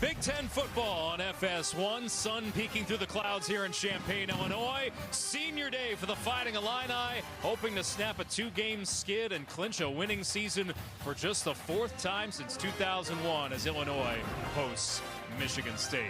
Big Ten football on FS1. Sun peeking through the clouds here in Champaign, Illinois. Senior day for the Fighting Illini, hoping to snap a two-game skid and clinch a winning season for just the fourth time since 2001 as Illinois hosts Michigan State.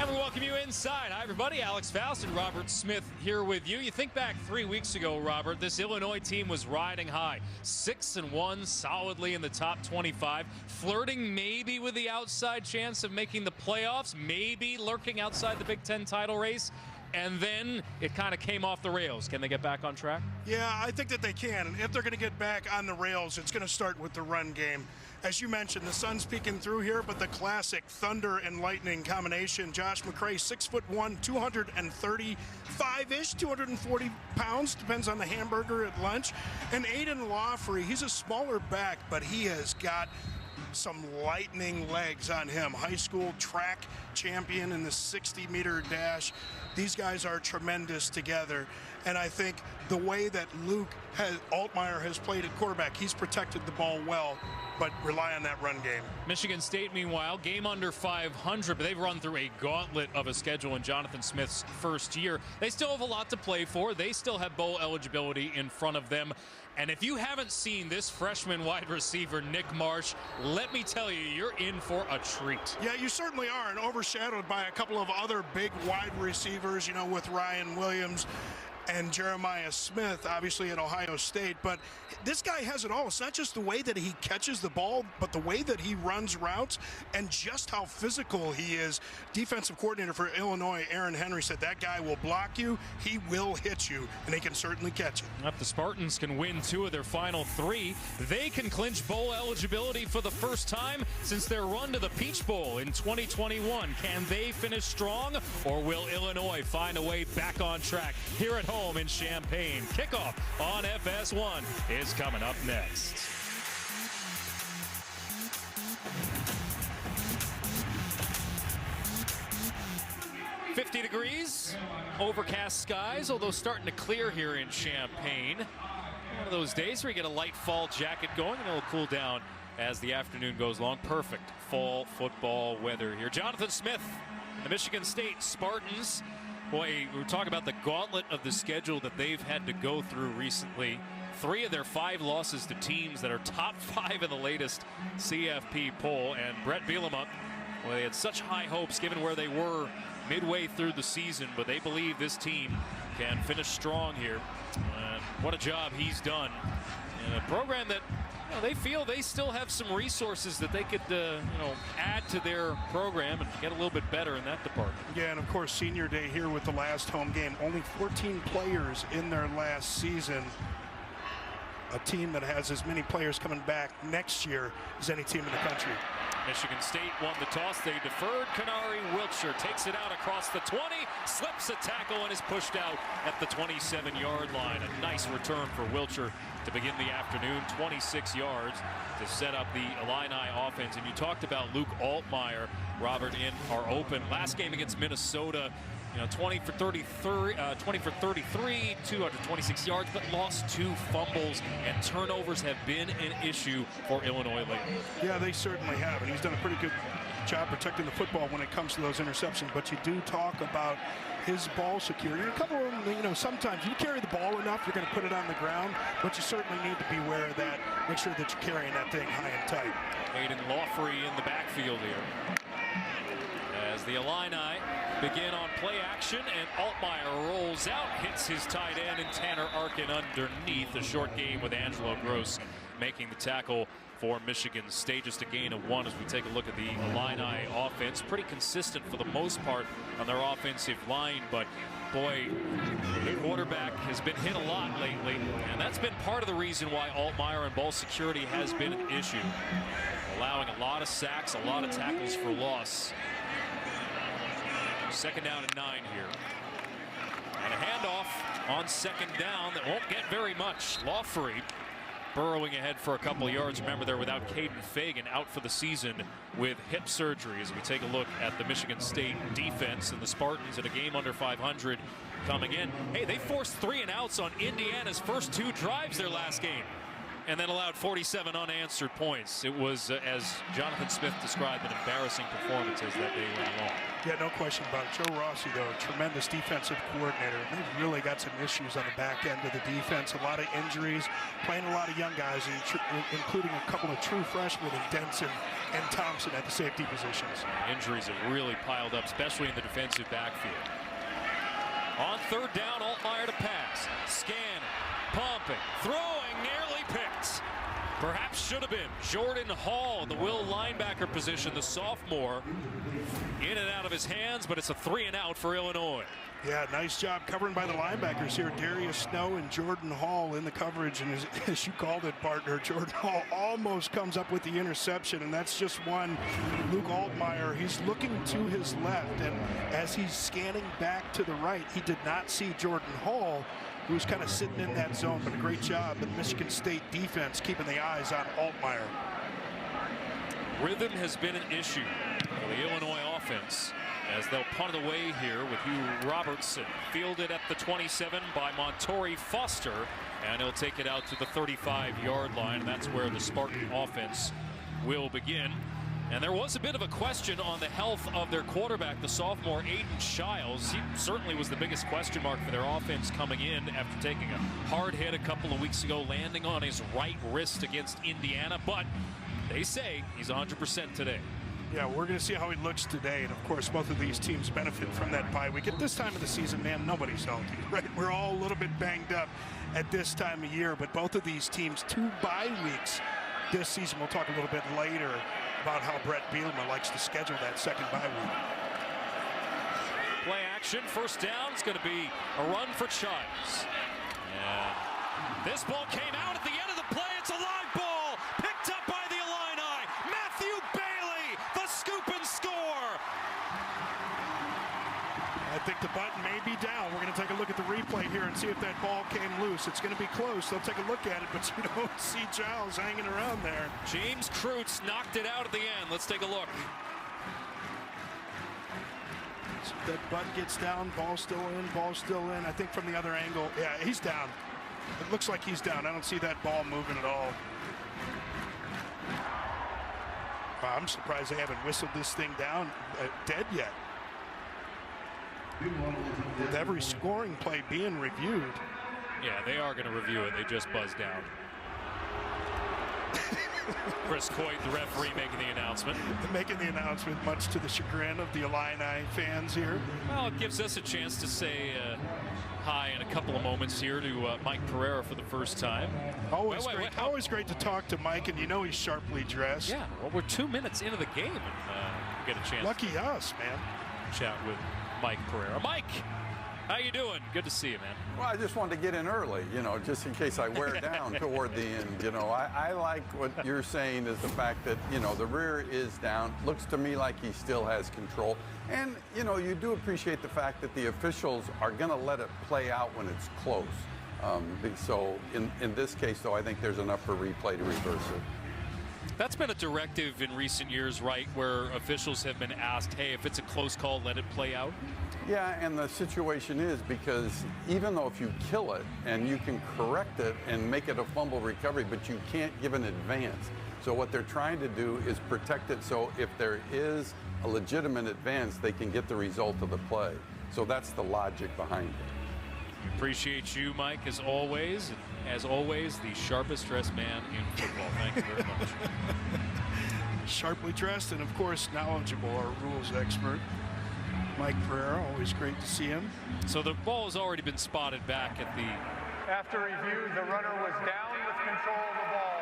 And we welcome you inside. Hi, everybody. Alex Faust and Robert Smith here with you. You think back 3 weeks ago, Robert, this Illinois team was riding high. 6-1, solidly in the top 25, flirting maybe with the outside chance of making the playoffs, maybe lurking outside the Big Ten title race. And then it kind of came off the rails. Can they get back on track? Yeah, I think that they can. And if they're going to get back on the rails, it's going to start with the run game. As you mentioned, the sun's peeking through here, but the classic thunder and lightning combination. Josh McCray, 6'1", 235-ish, 240 pounds, depends on the hamburger at lunch. And Aiden Lawfrey, he's a smaller back, but he has got some lightning legs on him. High school track champion in the 60-meter dash. These guys are tremendous together. And I think the way that Altmyer has played at quarterback, he's protected the ball well, but rely on that run game. Michigan State, meanwhile, game under 500, but they've run through a gauntlet of a schedule in Jonathan Smith's first year. They still have a lot to play for. They still have bowl eligibility in front of them. And if you haven't seen this freshman wide receiver, Nick Marsh, let me tell you, you're in for a treat. Yeah, you certainly are, and overshadowed by a couple of other big wide receivers, you know, with Ryan Williams and Jeremiah Smith, obviously at Ohio State. But this guy has it all. It's not just the way that he catches the ball, but the way that he runs routes and just how physical he is. Defensive coordinator for Illinois, Aaron Henry, said that guy will block you, he will hit you, and he can certainly catch it. If the Spartans can win 2 of their final 3, they can clinch bowl eligibility for the first time since their run to the Peach Bowl in 2021. Can they finish strong, or will Illinois find a way back on track here at home in Champaign? Kickoff on FS1 is coming up next. .50 degrees, overcast skies, although starting to clear here in Champaign. One of those days where you get a light fall jacket going and it'll cool down as the afternoon goes long. Perfect fall football weather here. Jonathan Smith, the Michigan State Spartans. Boy, we were talking about the gauntlet of the schedule that they've had to go through recently. 3 of their 5 losses to teams that are top 5 in the latest CFP poll. And Brett Bielema, well, they had such high hopes given where they were midway through the season, but they believe this team can finish strong here. And what a job he's done. And a program that, you know, they feel they still have some resources that they could, add to their program and get a little bit better in that department. Yeah, and of course, senior day here with the last home game. Only 14 players in their last season. A team that has as many players coming back next year as any team in the country. Michigan State won the toss. They deferred. Kanari Wiltshire takes it out across the 20, slips a tackle, and is pushed out at the 27-yard line. A nice return for Wiltshire to begin the afternoon. 26 yards to set up the Illini offense. And you talked about Luke Altmyer, Robert, in our open. Last game against Minnesota, 20 for 33, 226 yards, but lost 2 fumbles, and turnovers have been an issue for Illinois lately. Yeah, they certainly have, and he's done a pretty good job protecting the football when it comes to those interceptions. But you do talk about his ball security. A couple of them, sometimes you carry the ball enough, you're going to put it on the ground, but you certainly need to be aware of that. Make sure that you're carrying that thing high and tight. Aiden Lawfrey in the backfield here as the Illini begin on play action, and Altmyer rolls out, hits his tight end, and Tanner Arkin underneath. A short game with Angelo Gross making the tackle for Michigan State. Just a gain of 1 as we take a look at the Illini offense. Pretty consistent for the most part on their offensive line, but boy, the quarterback has been hit a lot lately, and that's been part of the reason why Altmyer and ball security has been an issue. Allowing a lot of sacks, a lot of tackles for loss. 2nd down and 9 here. And a handoff on 2nd down that won't get very much. Lawfrey burrowing ahead for a couple of yards. Remember, they're without Caden Fagan, out for the season with hip surgery. As we take a look at the Michigan State defense and the Spartans in a game under 500 coming in. Hey, they forced 3 and outs on Indiana's first 2 drives their last game. and then allowed 47 unanswered points. It was, as Jonathan Smith described, an embarrassing performance as that day went along. Yeah, no question about it. Joe Rossi, though, a tremendous defensive coordinator. And they've really got some issues on the back end of the defense. A lot of injuries, playing a lot of young guys, including a couple of true freshmen in Denson and Thompson at the safety positions. Injuries have really piled up, especially in the defensive backfield. On third down, Altmyer to pass. Scanning, pumping, throwing, nearly picked. Perhaps should have been. Jordan Hall, the will linebacker position, the sophomore. In and out of his hands, but it's a 3-and-out for Illinois. Yeah, nice job covering by the linebackers here. Darius Snow and Jordan Hall in the coverage. And as you called it, partner, Jordan Hall almost comes up with the interception. And that's just one. Luke Altmyer, he's looking to his left. And as he's scanning back to the right, he did not see Jordan Hall, who was kind of sitting in that zone. But a great job in Michigan State defense keeping the eyes on Altmyer. Rhythm has been an issue for the Illinois offense as they'll punt it away here with Hugh Robertson. Fielded at the 27 by Montori Foster, and he'll take it out to the 35-yard line. That's where the Spartan offense will begin. And there was a bit of a question on the health of their quarterback, the sophomore Aiden Shiles. He certainly was the biggest question mark for their offense coming in after taking a hard hit a couple of weeks ago, landing on his right wrist against Indiana. But they say he's 100% today. Yeah, we're going to see how he looks today. And, of course, both of these teams benefit from that bye week. At this time of the season, man, nobody's healthy, right? We're all a little bit banged up at this time of year. But both of these teams, 2 bye weeks this season. We'll talk a little bit later about how Brett Bielema likes to schedule that second bye week. Play action, first down. It's going to be a run for Childs. And this ball came out at the end of the play. It's a live ball picked up by the Illini. Matthew Bailey, the scoop and score. I think the button may be down. We're going to take a look at the replay here and see if that ball came loose. It's going to be close. They'll take a look at it, but you don't see Giles hanging around there. James Kreutz knocked it out at the end. Let's take a look. So that butt gets down, ball still in. I think from the other angle, yeah, he's down. It looks like he's down. I don't see that ball moving at all. Wow, I'm surprised they haven't whistled this thing down dead yet. With every scoring play being reviewed. Yeah, they are going to review it. They just buzzed down. Chris Coit, the referee, making the announcement. Making the announcement, much to the chagrin of the Illini fans here. Well, it gives us a chance to say hi in a couple of moments here to Mike Pereira for the first time. Always great. Always great to talk to Mike, and you know he's sharply dressed. Yeah, well, we're 2 minutes into the game, and get a chance. Lucky us, man. To chat with Mike Pereira. Mike, how you doing? Good to see you, man. Well, I just wanted to get in early, you know, just in case I wear down toward the end. You know, I like what you're saying is the fact that, you know, the rear is down. Looks to me like he still has control. And, you know, you do appreciate the fact that the officials are going to let it play out when it's close. So in this case, though, I think there's enough for replay to reverse it. That's been a directive in recent years, right, where officials have been asked, hey, if it's a close call, let it play out? Yeah, and the situation is because even though if you kill it and you can correct it and make it a fumble recovery, but you can't give an advance. So what they're trying to do is protect it so if there is a legitimate advance, they can get the result of the play. So that's the logic behind it. Appreciate you, Mike, as always. And as always, the sharpest dressed man in football. Thank you very much. Sharply dressed and, of course, knowledgeable, our rules expert, Mike Pereira. Always great to see him. So the ball has already been spotted back at the... After review, the runner was down with control of the ball.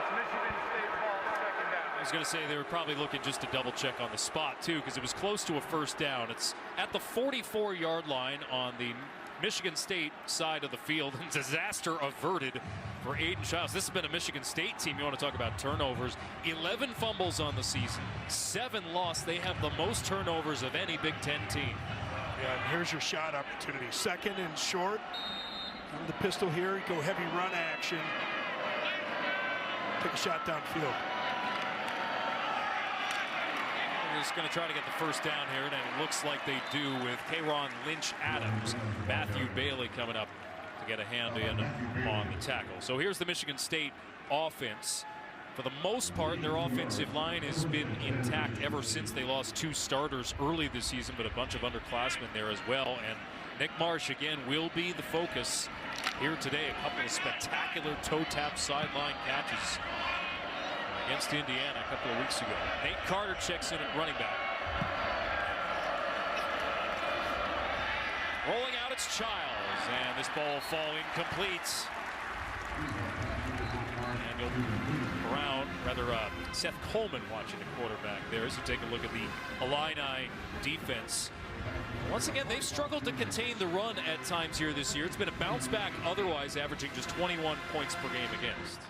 It's Michigan State ball, second down. I was going to say they were probably looking just to double check on the spot, too, because it was close to a first down. It's at the 44-yard line on the Michigan State side of the field. Disaster averted for Aiden Shiles. This has been a Michigan State team. You want to talk about turnovers. 11 fumbles on the season, 7 lost. They have the most turnovers of any Big Ten team. Yeah, and here's your shot opportunity. Second and short. On the pistol here, go heavy run action. Take a shot downfield. They're just going to try to get the first down here, and it looks like they do with K'Ron Lynch Adams. Matthew Bailey coming up to get a hand in on the tackle. So here's the Michigan State offense. For the most part, their offensive line has been intact ever since they lost 2 starters early this season, but a bunch of underclassmen there as well. And Nick Marsh, again, will be the focus here today. A couple of spectacular toe-tap sideline catches against Indiana a couple of weeks ago. Nate Carter checks in at running back. Rolling out, it's Childs, and this ball will fall incomplete. And Seth Coleman watching the quarterback there as you take a look at the Illini defense. Once again, they've struggled to contain the run at times here this year. It's been a bounce back otherwise, averaging just 21 points per game against.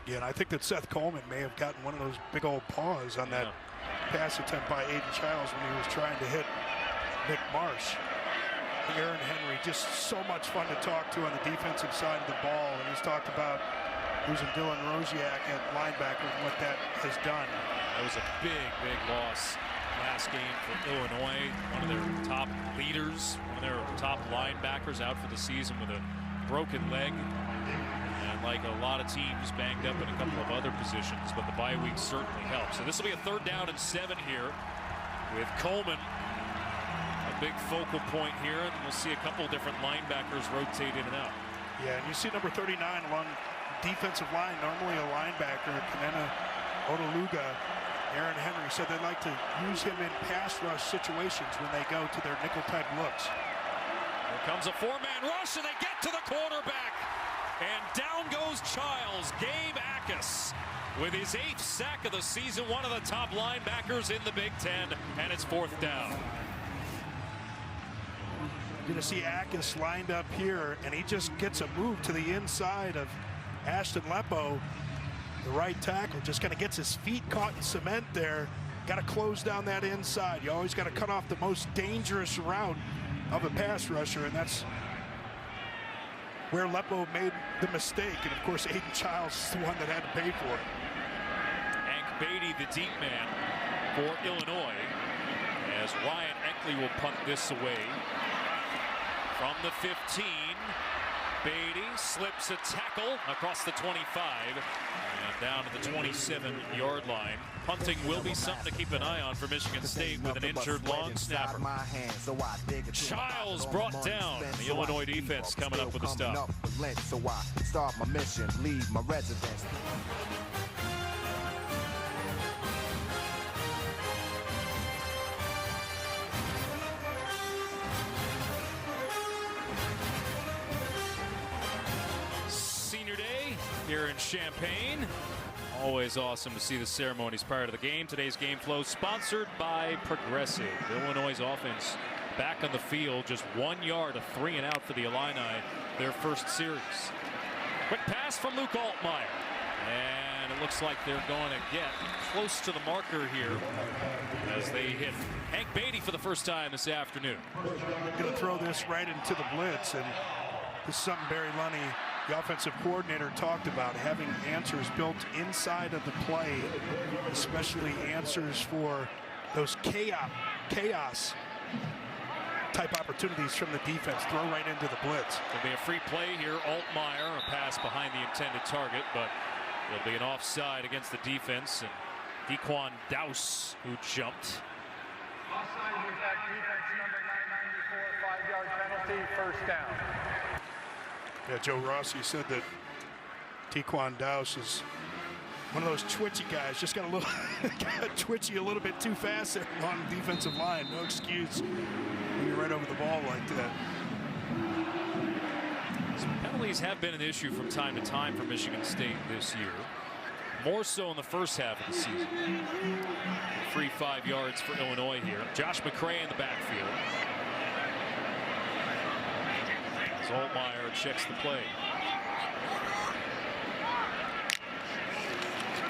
Yeah, and I think that Seth Coleman may have gotten one of those big old paws on that pass attempt by Aiden Childs when he was trying to hit Nick Marsh. Aaron Henry, just so much fun to talk to on the defensive side of the ball, and he's talked about losing Dylan Rosiak at linebacker and what that has done. That was a big, big loss last game for Illinois. One of their top leaders, one of their top linebackers out for the season with a broken leg. And like a lot of teams, banged up in a couple of other positions, but the bye week certainly helps. So this will be a 3rd down and 7 here with Coleman. A big focal point here, and we'll see a couple different linebackers rotate in and out. Yeah, and you see number 39 along defensive line, normally a linebacker, Kanena Odaluga. Aaron Henry said they'd like to use him in pass rush situations when they go to their nickel type looks. Here comes a 4-man rush, and they get to the quarterback. And down goes Childs. Gabe Akis with his 8th sack of the season, one of the top linebackers in the Big Ten, and it's 4th down. You're going to see Akis lined up here, and he just gets a move to the inside of Ashton Lepo, the right tackle. Just kind of gets his feet caught in cement there. Got to close down that inside. You always got to cut off the most dangerous route of a pass rusher, and that's where Lepo made the mistake. And of course, Aiden Childs is the one that had to pay for it. Hank Beatty, the deep man for Illinois, as Ryan Eckley will punt this away. From the 15, Beatty slips a tackle across the 25 and down to the 27-yard line. Punting will be something to keep an eye on for Michigan State with an injured long snapper. Childs brought down. The Illinois defense coming up with a stop. So I start my mission, leave my residence. Here in Champaign. Always awesome to see the ceremonies prior to the game. Today's game flow sponsored by Progressive. Illinois' offense back on the field, just 1 yard, a 3 and out for the Illini, their first series. Quick pass from Luke Altmyer. And it looks like they're going to get close to the marker here as they hit Hank Beatty for the first time this afternoon. Going to throw this right into the blitz, and this is something Barry Lunny, the offensive coordinator, talked about, having answers built inside of the play, especially answers for those chaos type opportunities from the defense. Throw right into the blitz. There'll be a free play here. Altmyer, a pass behind the intended target, but it'll be an offside against the defense. And Dequan Dowse, who jumped. Offside with that defense, number 994, 5-yard penalty, 1st down. Yeah, Joe Rossi said that Dequan Dowse is one of those twitchy guys. Just got a little got twitchy a little bit too fast there along the defensive line. No excuse when you're right over the ball like that. Some penalties have been an issue from time to time for Michigan State this year. More so in the first half of the season. Free 5 yards for Illinois here. Josh McCray in the backfield. Altmyer checks the play.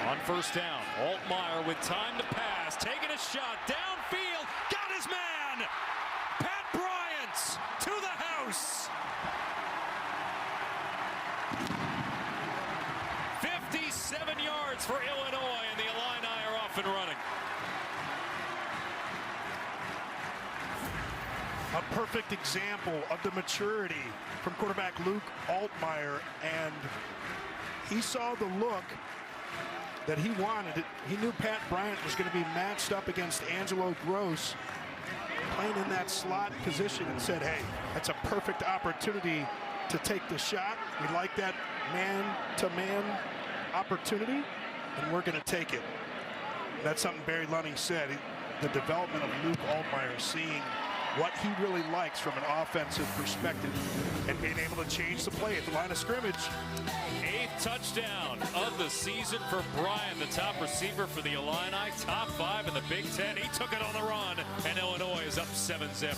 On 1st down, Altmyer with time to pass, taking a shot downfield, got his man! Pat Bryant to the house! 57 yards for Illinois, and the Illini are off and running. A perfect example of the maturity from quarterback Luke Altmyer, and he saw the look that he wanted. He knew Pat Bryant was going to be matched up against Angelo Gross, playing in that slot position, and said, hey, that's a perfect opportunity to take the shot. We like that man-to-man opportunity, and we're going to take it. That's something Barry Lunning said. The development of Luke Altmyer, seeing what he really likes from an offensive perspective and being able to change the play at the line of scrimmage. 8th touchdown of the season for Bryant, the top receiver for the Illini, top 5 in the Big Ten. He took it on the run, and Illinois is up 7-zip.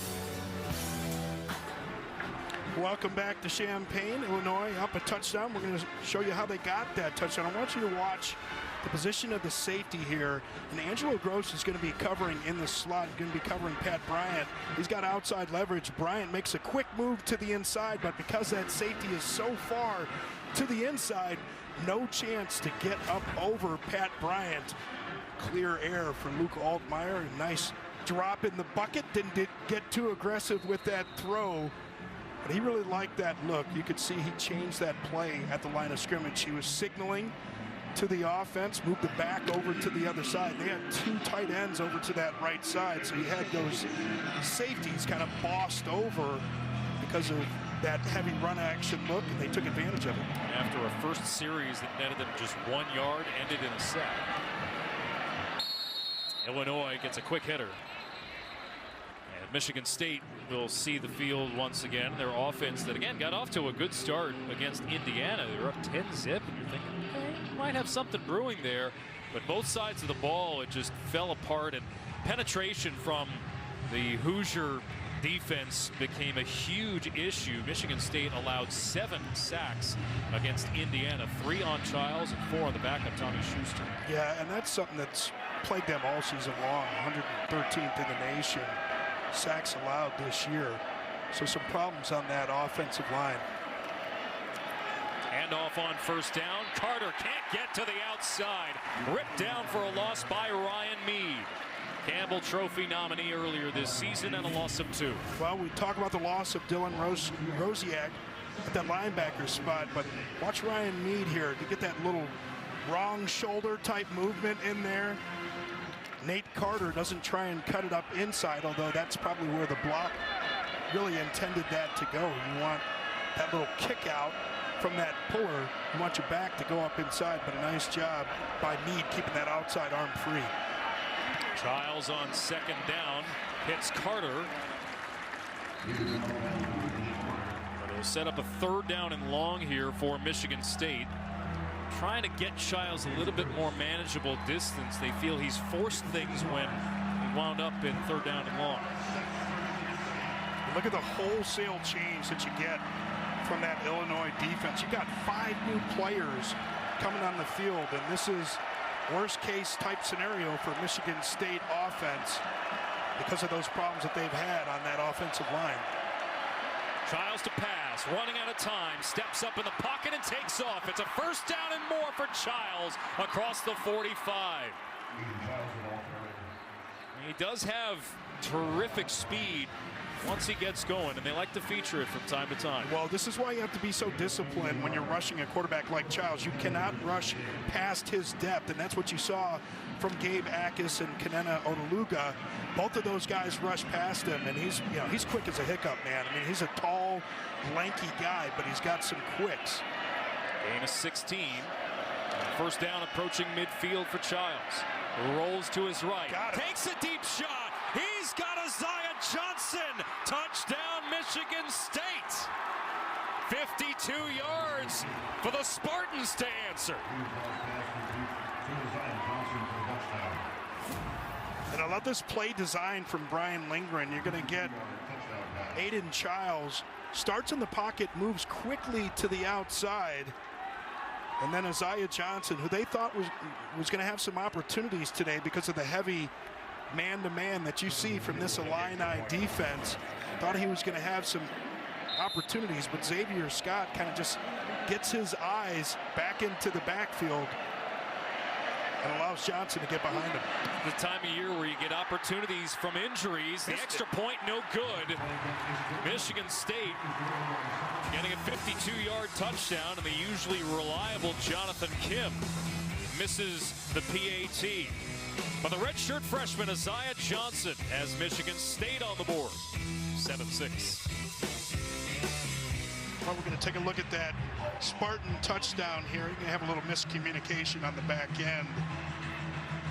Welcome back to Champaign. Illinois up a touchdown. We're going to show you how they got that touchdown. I want you to watch the position of the safety here. And Angelo Gross is going to be covering in the slot, going to be covering Pat Bryant. He's got outside leverage. Bryant makes a quick move to the inside, but because that safety is so far to the inside, no chance to get up over Pat Bryant. Clear air for Luke Altmyer. Nice drop in the bucket. Didn't get too aggressive with that throw. But he really liked that look. You could see he changed that play at the line of scrimmage. He was signaling to the offense, moved the back over to the other side. They had 2 tight ends over to that right side, so you had those safeties kind of bossed over because of that heavy run action look, and they took advantage of it. After a first series that netted them just 1 yard, ended in a sack. Illinois gets a quick hitter. And Michigan State will see the field once again. Their offense that, again, got off to a good start against Indiana. They were up 10-zip, and you're thinking, okay, might have something brewing there. But both sides of the ball, it just fell apart, and penetration from the Hoosier defense became a huge issue. Michigan State allowed 7 sacks against Indiana, 3 on Childs and 4 on the backup, Tommy Schuster. Yeah, and that's something that's plagued them all season long. 113th in the nation. Sacks allowed this year. So some problems on that offensive line. Handoff on first down. Carter can't get to the outside. Ripped down for a loss by Ryan Mead. Campbell Trophy nominee earlier this season, and a loss of 2. Well, we talk about the loss of Dylan Rosiak at that linebacker spot, but watch Ryan Mead here to get that little wrong shoulder type movement in there. Nate Carter doesn't try and cut it up inside, although that's probably where the block really intended that to go. You want that little kick out from that puller. You want your back to go up inside, but a nice job by Mead keeping that outside arm free. Childs on second down hits Carter. But it'll set up a 3rd down and long here for Michigan State. Trying to get Childs a little bit more manageable distance. They feel he's forced things when he wound up in 3rd down and long. Look at the wholesale change that you get from that Illinois defense. You got 5 new players coming on the field, and this is worst case type scenario for Michigan State offense because of those problems that they've had on that offensive line. Childs to pass, running out of time, steps up in the pocket and takes off. It's a 1st down and more for Childs across the 45. He does have terrific speed once he gets going, and they like to feature it from time to time. Well, this is why you have to be so disciplined when you're rushing a quarterback like Childs. You cannot rush past his depth, and that's what you saw from Gabe Akis and Kenenna Odeluga. Both of those guys rushed past him, and he's quick as a hiccup, man. I mean, he's a tall, lanky guy, but he's got some quicks. Gain of 16. 1st down approaching midfield for Childs. Rolls to his right. Takes a deep shot. He's got Isaiah Johnson. Touchdown, Michigan State. 52 yards for the Spartans to answer. And I love this play design from Brian Lindgren. You're going to get Aiden Childs, starts in the pocket, moves quickly to the outside. And then Isaiah Johnson, who they thought was going to have some opportunities today because of the heavy man-to-man that you see from this Illini defense, thought he was going to have some opportunities, but Xavier Scott kind of just gets his eyes back into the backfield and allows Johnson to get behind him. The time of year where you get opportunities from injuries. The extra point, no good. Michigan State getting a 52-yard touchdown, and the usually reliable Jonathan Kim misses the PAT. But the redshirt freshman Isaiah Johnson has Michigan State on the board. 7-6. Well, we're going to take a look at that Spartan touchdown here. You're going to have a little miscommunication on the back end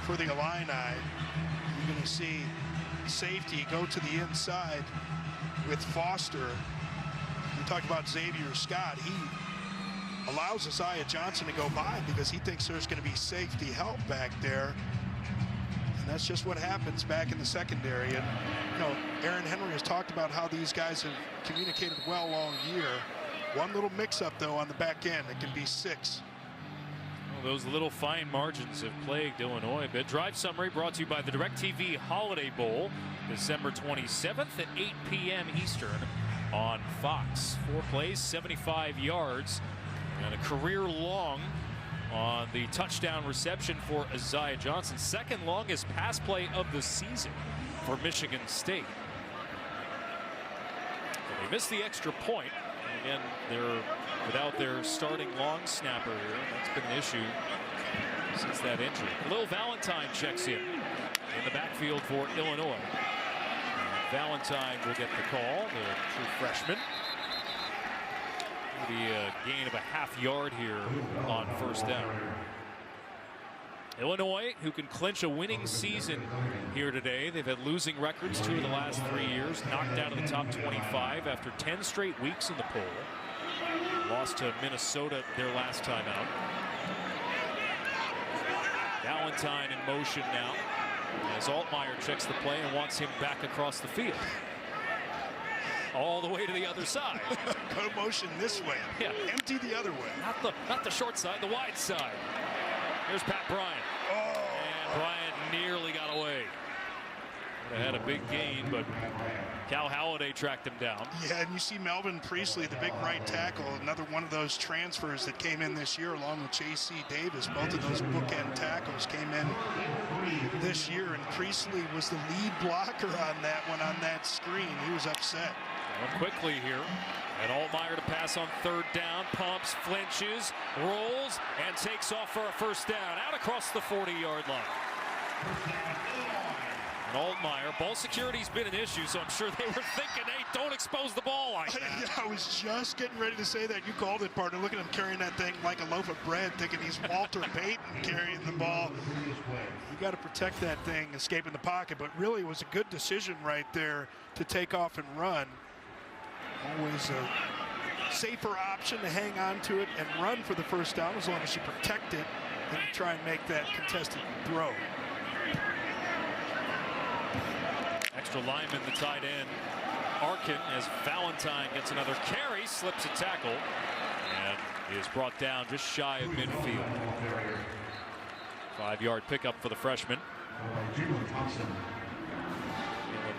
for the Illini. You're going to see safety go to the inside with Foster. We talked about Xavier Scott. He allows Isaiah Johnson to go by because he thinks there's going to be safety help back there. And that's just what happens back in the secondary. And, you know, Aaron Henry has talked about how these guys have communicated well all year. One little mix-up, though, on the back end. It can be 6. Well, those little fine margins have plagued Illinois a bit. Drive summary brought to you by the DirecTV Holiday Bowl, December 27th at 8 p.m. Eastern on Fox. 4 plays, 75 yards, and a career long on the touchdown reception for Isaiah Johnson. Second longest pass play of the season for Michigan State. They missed the extra point. Again, they're without their starting long snapper here. That's been an issue since that injury. Lil Valentine checks in the backfield for Illinois. Valentine will get the call, the true freshman. Maybe a gain of a half yard here on first down. Illinois, who can clinch a winning season here today. They've had losing records 2 of the last 3 years, knocked out of the top 25 after 10 straight weeks in the poll. Lost to Minnesota their last time out. Valentine in motion now as Altmyer checks the play and wants him back across the field. All the way to the other side. Go motion this way. Yeah. Empty the other way. Not the short side, the wide side. Here's Pat Bryant. Oh. And Bryant nearly got away. Would have had a big gain, but Cal Halliday tracked him down. Yeah, and you see Melvin Priestley, the big right tackle, another one of those transfers that came in this year along with J.C. Davis. Both of those bookend tackles came in this year, and Priestley was the lead blocker on that one on that screen. He was upset. Well, quickly here. And Altmyer to pass on third down, pumps, flinches, rolls, and takes off for a first down out across the 40-yard line. And Altmyer, ball security's been an issue, so I'm sure they were thinking, hey, don't expose the ball like that. I was just getting ready to say that. You called it, partner. Look at him carrying that thing like a loaf of bread, thinking he's Walter Payton carrying the ball. You got to protect that thing, escaping the pocket, but really it was a good decision right there to take off and run. Always a safer option to hang on to it and run for the first down as long as you protect it and you try and make that contested throw. Extra lineman, the tight end, Arkin, as Valentine gets another carry, slips a tackle, and is brought down just shy of midfield. 5-yard pickup for the freshman.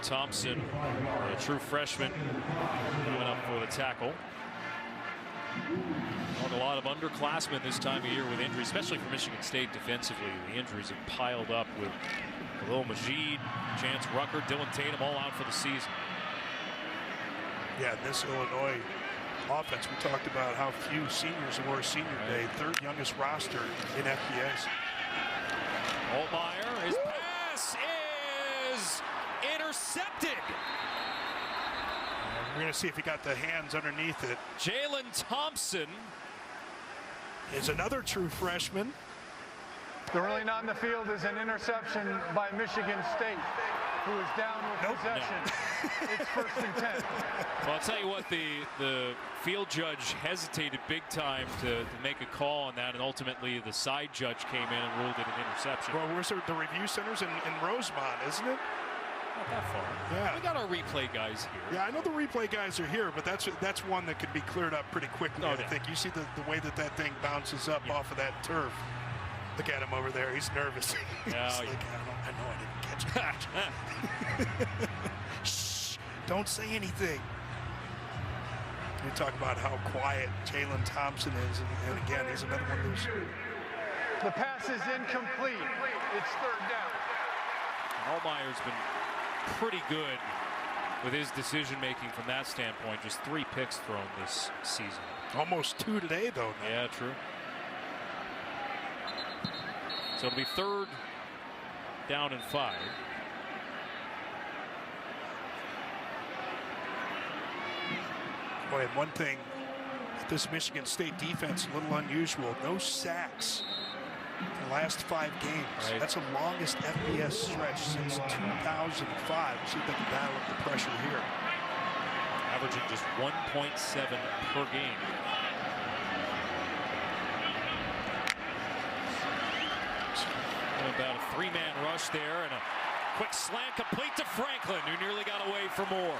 Thompson, a true freshman, coming up for the tackle. A lot of underclassmen this time of year with injuries, especially for Michigan State defensively. The injuries have piled up with Khalil Majid, Chance Rucker, Dylan Tatum all out for the season. Yeah, this Illinois offense, we talked about how few seniors were senior day. 3rd youngest roster in FBS. Altmyer, his pass is intercepted. We're going to see if he got the hands underneath it. Jalen Thompson is another true freshman. Currently not in the field is an interception by Michigan State, who is down with possession. It's 1st and 10. Well, I'll tell you what, the field judge hesitated big time to make a call on that, and ultimately the side judge came in and ruled it an interception. Well, where's the review centers in Rosemont, isn't it? Not that far. Yeah. We got our replay guys here. Yeah, I know the replay guys are here, but that's one that could be cleared up pretty quickly. Oh, I yeah. think you see the way that thing bounces up off of that turf. Look at him over there. He's nervous. He's Yeah, like, I know I didn't catch it. Shh, don't say anything. You talk about how quiet Jalen Thompson is, and again, he's another one of those. The pass is incomplete. Altmyer's been pretty good with his decision making from that standpoint. Just 3 picks thrown this season. Almost 2 today, though. Yeah, true. So it'll be 3rd down and 5. Boy, and one thing, this Michigan State defense, a little unusual. No sacks in the last 5 games. Right. That's the longest FBS stretch since 2005. We'll see if they can battle up the pressure here. Averaging just 1.7 per game. About a 3-man rush there and a quick slant complete to Franklin, who nearly got away for more.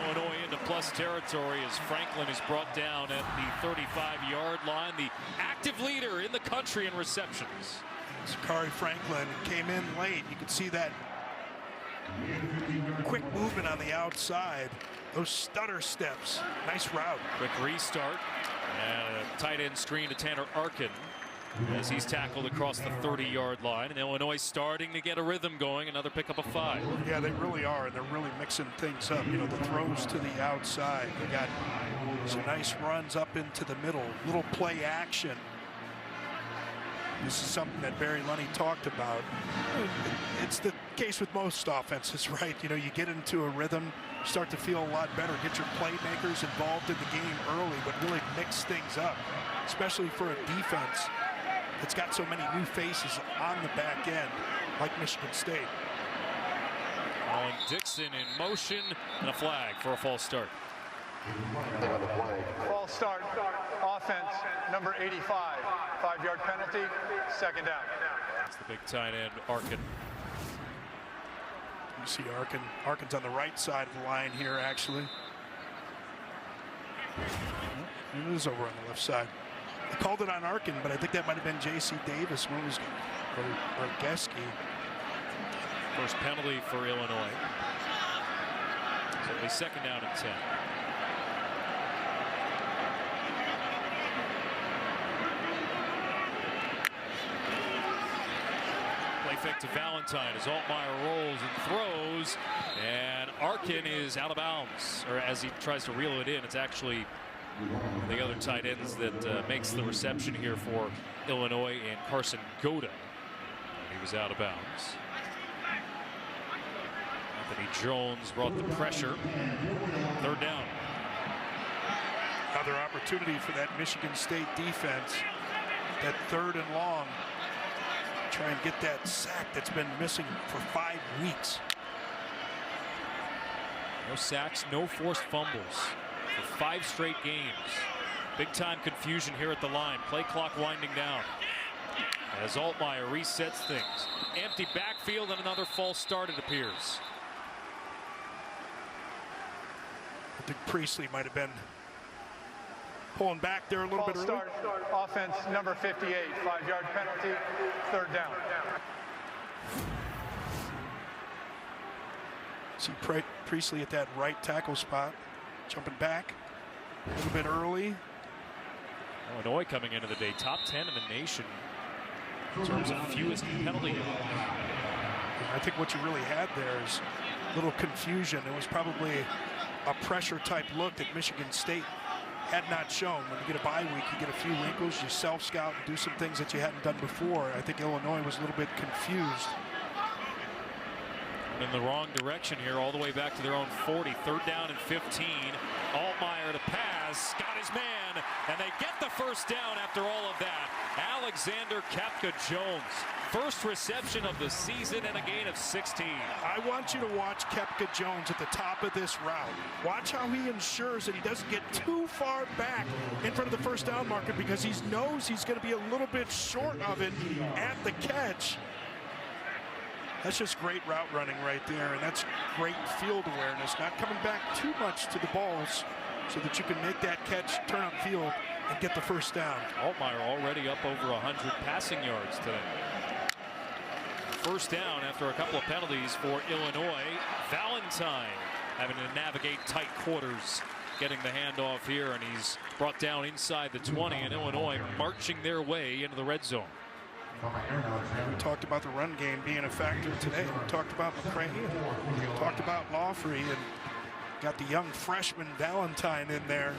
Illinois into plus territory as Franklin is brought down at the 35-yard line, the active leader in the country in receptions. Zakari Franklin came in late. You could see that quick movement on the outside. Those stutter steps. Nice route. Quick restart and a tight end screen to Tanner Arkin as he's tackled across the 30-yard line. And Illinois starting to get a rhythm going. Another pickup of 5. Yeah, they really are, and they're really mixing things up. You know, the throws to the outside. They got some nice runs up into the middle. Little play action. This is something that Barry Lunny talked about. It's the case with most offenses, right? You know, you get into a rhythm, start to feel a lot better, get your playmakers involved in the game early, but really mix things up, especially for a defense that's got so many new faces on the back end, like Michigan State. Colin Dixon in motion and a flag for a false start. False start, offense, number 85. 5-yard penalty, 2nd down. That's the big tight end, Arkin. You see Arkin. Arkin's on the right side of the line here, actually. It is over on the left side. They called it on Arkin, but I think that might have been J.C. Davis. One was Rogeski. First penalty for Illinois. So it'll be 2nd down and 10. Play fake to Valentine as Altmyer rolls and throws, and Arkin is out of bounds, or as he tries to reel it in, it's actually the other tight ends that makes the reception here for Illinois, and Carson Goda. He was out of bounds. Anthony Jones brought the pressure. 3rd down. Another opportunity for that Michigan State defense. That 3rd and long. Try and get that sack that's been missing for 5 weeks. No sacks, no forced fumbles for 5 straight games. Big time confusion here at the line. Play clock winding down as Altmyer resets things. Empty backfield and another false start, it appears. I think Priestley might have been pulling back there a little bit early. Start, offense, number 58. 5-yard penalty, 3rd down. See Priestley at that right tackle spot, jumping back a little bit early. Illinois coming into the day top 10 in the nation in terms of fewest penalty. I think what you really had there is a little confusion. It was probably a pressure type look that Michigan State had not shown. When you get a bye week, you get a few wrinkles, you self-scout and do some things that you hadn't done before. I think Illinois was a little bit confused. In the wrong direction here, all the way back to their own 40. 3rd down and 15. Altmyer to pass, got his man, and they get the 1st down after all of that. Alexander Koepka-Jones, first reception of the season and a gain of 16. I want you to watch Koepka-Jones at the top of this route. Watch how he ensures that he doesn't get too far back in front of the 1st down marker, because he knows he's going to be a little bit short of it at the catch. That's just great route running right there, and that's great field awareness, not coming back too much to the balls so that you can make that catch, turn up field, and get the 1st down. Altmyer already up over 100 passing yards today. 1st down after a couple of penalties for Illinois. Valentine having to navigate tight quarters, getting the handoff here, and he's brought down inside the 20, and Illinois marching their way into the red zone. We talked about the run game being a factor today. We talked about McCray. We talked about Lawfrey, and got the young freshman Valentine in there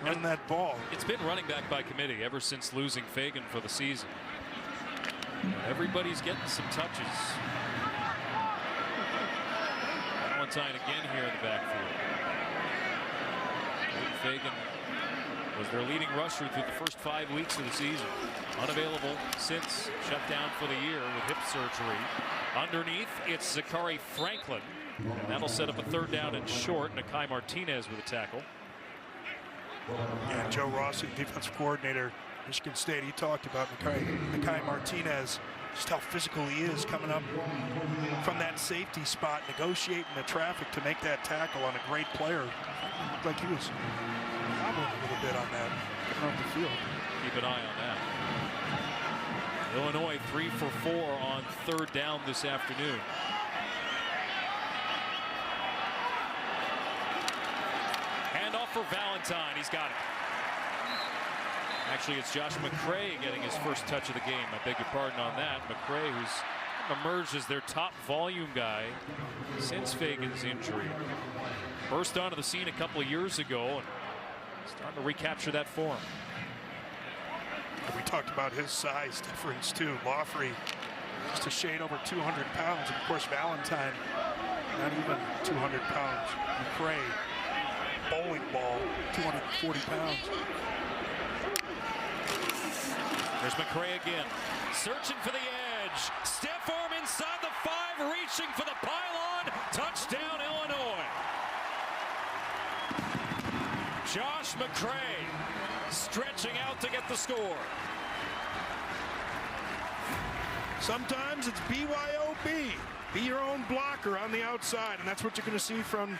running that ball. It's been running back by committee ever since losing Fagan for the season. Everybody's getting some touches. Valentine again here in the backfield. Fagan was their leading rusher through the first 5 weeks of the season. Unavailable since shut down for the year with hip surgery. Underneath, it's Zachary Franklin. And that'll set up a third down and short. McCray Martinez with a tackle. Yeah, Joe Rossi, defensive coordinator, Michigan State, he talked about McCray Martinez, just how physical he is coming up from that safety spot, negotiating the traffic to make that tackle on a great player. It looked like he was wobbling a little bit on that, getting off the field. Keep an eye on that. Illinois 3 for 4 on third down this afternoon. Handoff for Valentine. He's got it. Actually, it's Josh McCray getting his first touch of the game. I beg your pardon on that. McCray, who's emerged as their top volume guy since Fagan's injury. Burst onto the scene a couple of years ago and starting to recapture that form. We talked about his size difference too. Lawfrey just a shade over 200 pounds. And of course, Valentine, not even 200 pounds. McCray, bowling ball, 240 pounds. There's McCray again, searching for the edge. Stiff arm inside the 5, reaching for the pylon. Touchdown, Illinois. Josh McCray stretching out to get the score. Sometimes it's BYOB. Be your own blocker on the outside, and that's what you're going to see from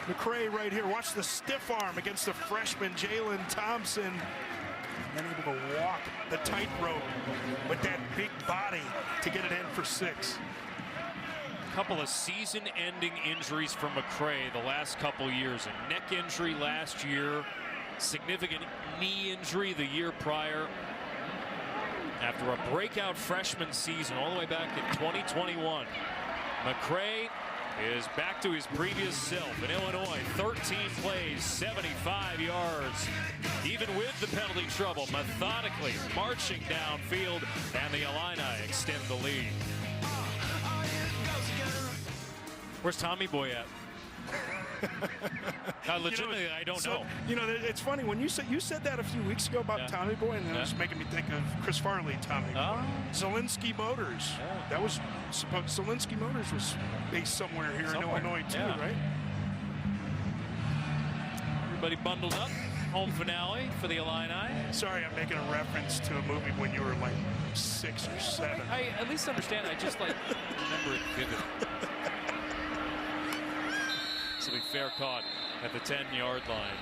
McCray right here. Watch the stiff arm against the freshman Jalen Thompson. And then able to walk the tightrope with that big body to get it in for 6. A couple of season-ending injuries from McCray the last couple years. A neck injury last year, significant knee injury the year prior. After a breakout freshman season all the way back in 2021, McCray is back to his previous self. In Illinois, 13 plays, 75 yards. Even with the penalty trouble, methodically marching downfield, and the Illini extend the lead. Where's Tommy Boy at? Legitimately, I don't know. You know, it's funny when you said that a few weeks ago about Tommy Boy, and it was making me think of Chris Farley, Tommy Boy. Zielinski Motors. That was Zielinski Motors was based somewhere here in Illinois too, right? Everybody bundled up. Home finale for the Illini. Sorry, I'm making a reference to a movie when you were like 6 or 7. I at least understand. I just like remember it vividly. This will be fair caught at the 10-yard line.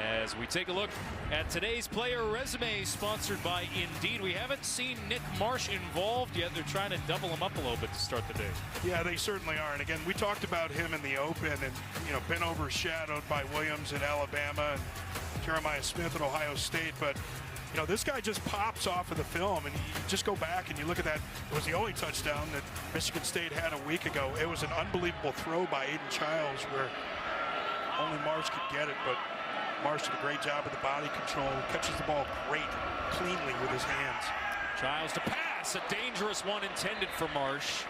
As we take a look at today's player resume, sponsored by Indeed. We haven't seen Nick Marsh involved yet. They're trying to double him up a little bit to start the day. Yeah, they certainly are. And again, we talked about him in the open, and been overshadowed by Williams at Alabama and Jeremiah Smith at Ohio State. But this guy just pops off of the film, and you just go back and you look at that. It was the only touchdown that Michigan State had a week ago. It was an unbelievable throw by Aiden Childs where only Marsh could get it, but Marsh did a great job of the body control, catches the ball great, cleanly with his hands. Childs to pass, a dangerous one intended for Marsh.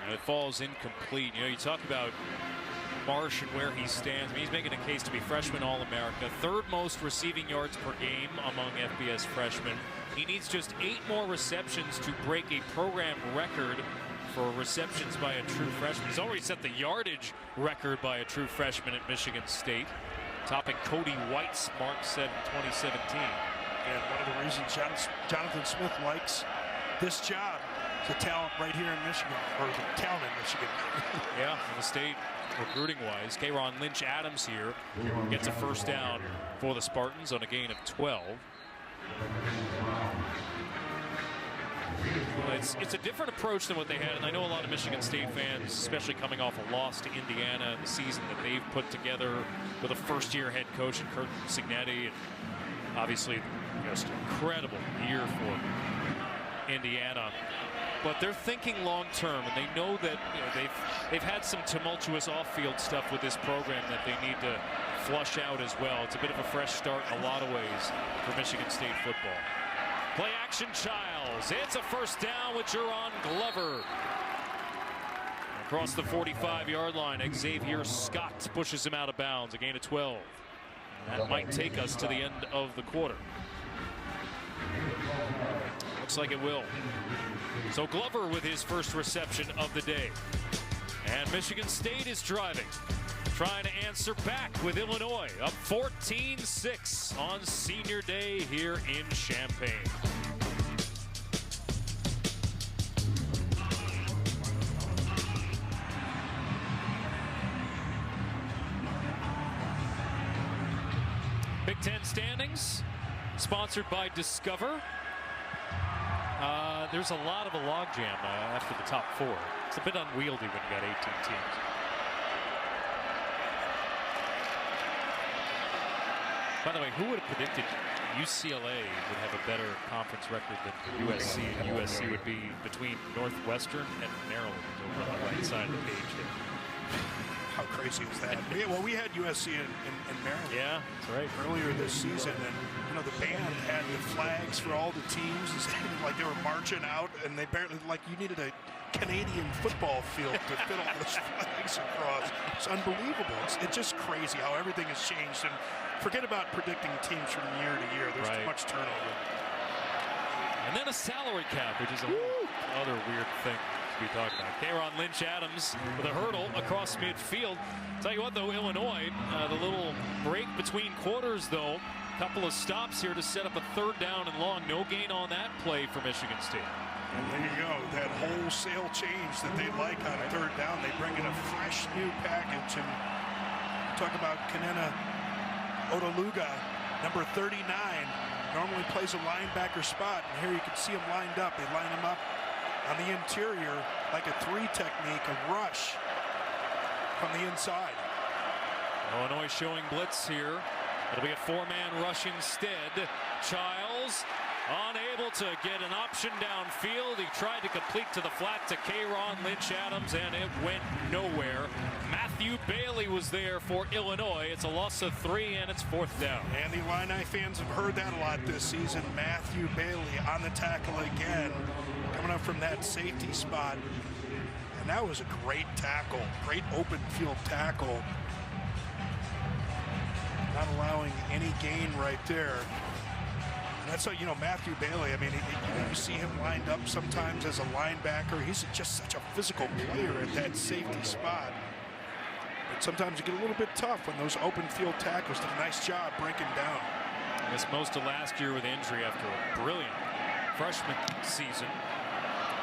And it falls incomplete. You talk about Marsh and where he stands. He's making a case to be freshman All-America, 3rd most receiving yards per game among FBS freshmen. He needs just 8 more receptions to break a program record for receptions by a true freshman. He's already set the yardage record by a true freshman at Michigan State, topping Cody White's mark set in 2017. And one of the reasons Jonathan Smith likes this job is the talent right here in Michigan, or the talent in Michigan. Yeah, in the state, recruiting-wise. K'Ron Lynch-Adams here gets a first down for the Spartans on a gain of 12. It's a different approach than what they had, and I know a lot of Michigan State fans, especially coming off a loss to Indiana in the season that they've put together with a first-year head coach in Kurt Cignetti, and obviously Just incredible year for Indiana. But they're thinking long term, and they know that they've had some tumultuous off-field stuff with this program that they need to flush out as well. It's a bit of a fresh start in a lot of ways for Michigan State football. Play action, Childs. It's a first down with Jerron Glover. Across the 45-yard line, Xavier Scott pushes him out of bounds, a gain of 12. That might take us to the end of the quarter. Looks like it will. So Glover with his first reception of the day. And Michigan State is driving, trying to answer back with Illinois, up 14-6 on senior day here in Champaign. Big Ten standings, sponsored by Discover. There's a lot of a logjam after the top four. It's a bit unwieldy when you got 18 teams. By the way, who would have predicted UCLA would have a better conference record than USC? And USC would be between Northwestern and Maryland over on the right side of the page there. How crazy is that? Well, we had USC in Maryland. Yeah, that's right. Earlier this season, and the band had the flags for all the teams. Like they were marching out, and they barely, like, you needed a Canadian football field to fit all those flags across. It's unbelievable. It's just crazy how everything has changed. And forget about predicting teams from year to year. There's too much turnover. And then a salary cap, which is a whole other weird thing to be talking about. Kayron Lynch-Adams with a hurdle across midfield. Tell you what, though, Illinois, the little break between quarters, though, couple of stops here to set up a third down and long. No gain on that play for Michigan State. And there you go, that wholesale change that they like on third down. They bring in a fresh new package. And talk about Kanena Odaluga, number 39, normally plays a linebacker spot. And here you can see him lined up. They line him up on the interior like a three technique, a rush from the inside. Illinois showing blitz here. It'll be a four-man rush instead. Childs unable to get an option downfield. He tried to complete to the flat to Kayron Lynch-Adams, and it went nowhere. Matthew Bailey was there for Illinois. It's a loss of 3, and it's fourth down. And the Illini fans have heard that a lot this season. Matthew Bailey on the tackle again, coming up from that safety spot. And that was a great tackle, great open field tackle. Not allowing any gain right there. And that's how, Matthew Bailey, I mean, you see him lined up sometimes as a linebacker. He's just such a physical player at that safety spot. But sometimes you get a little bit tough when those open field tackles did a nice job breaking down. Missed most of last year with injury after a brilliant freshman season.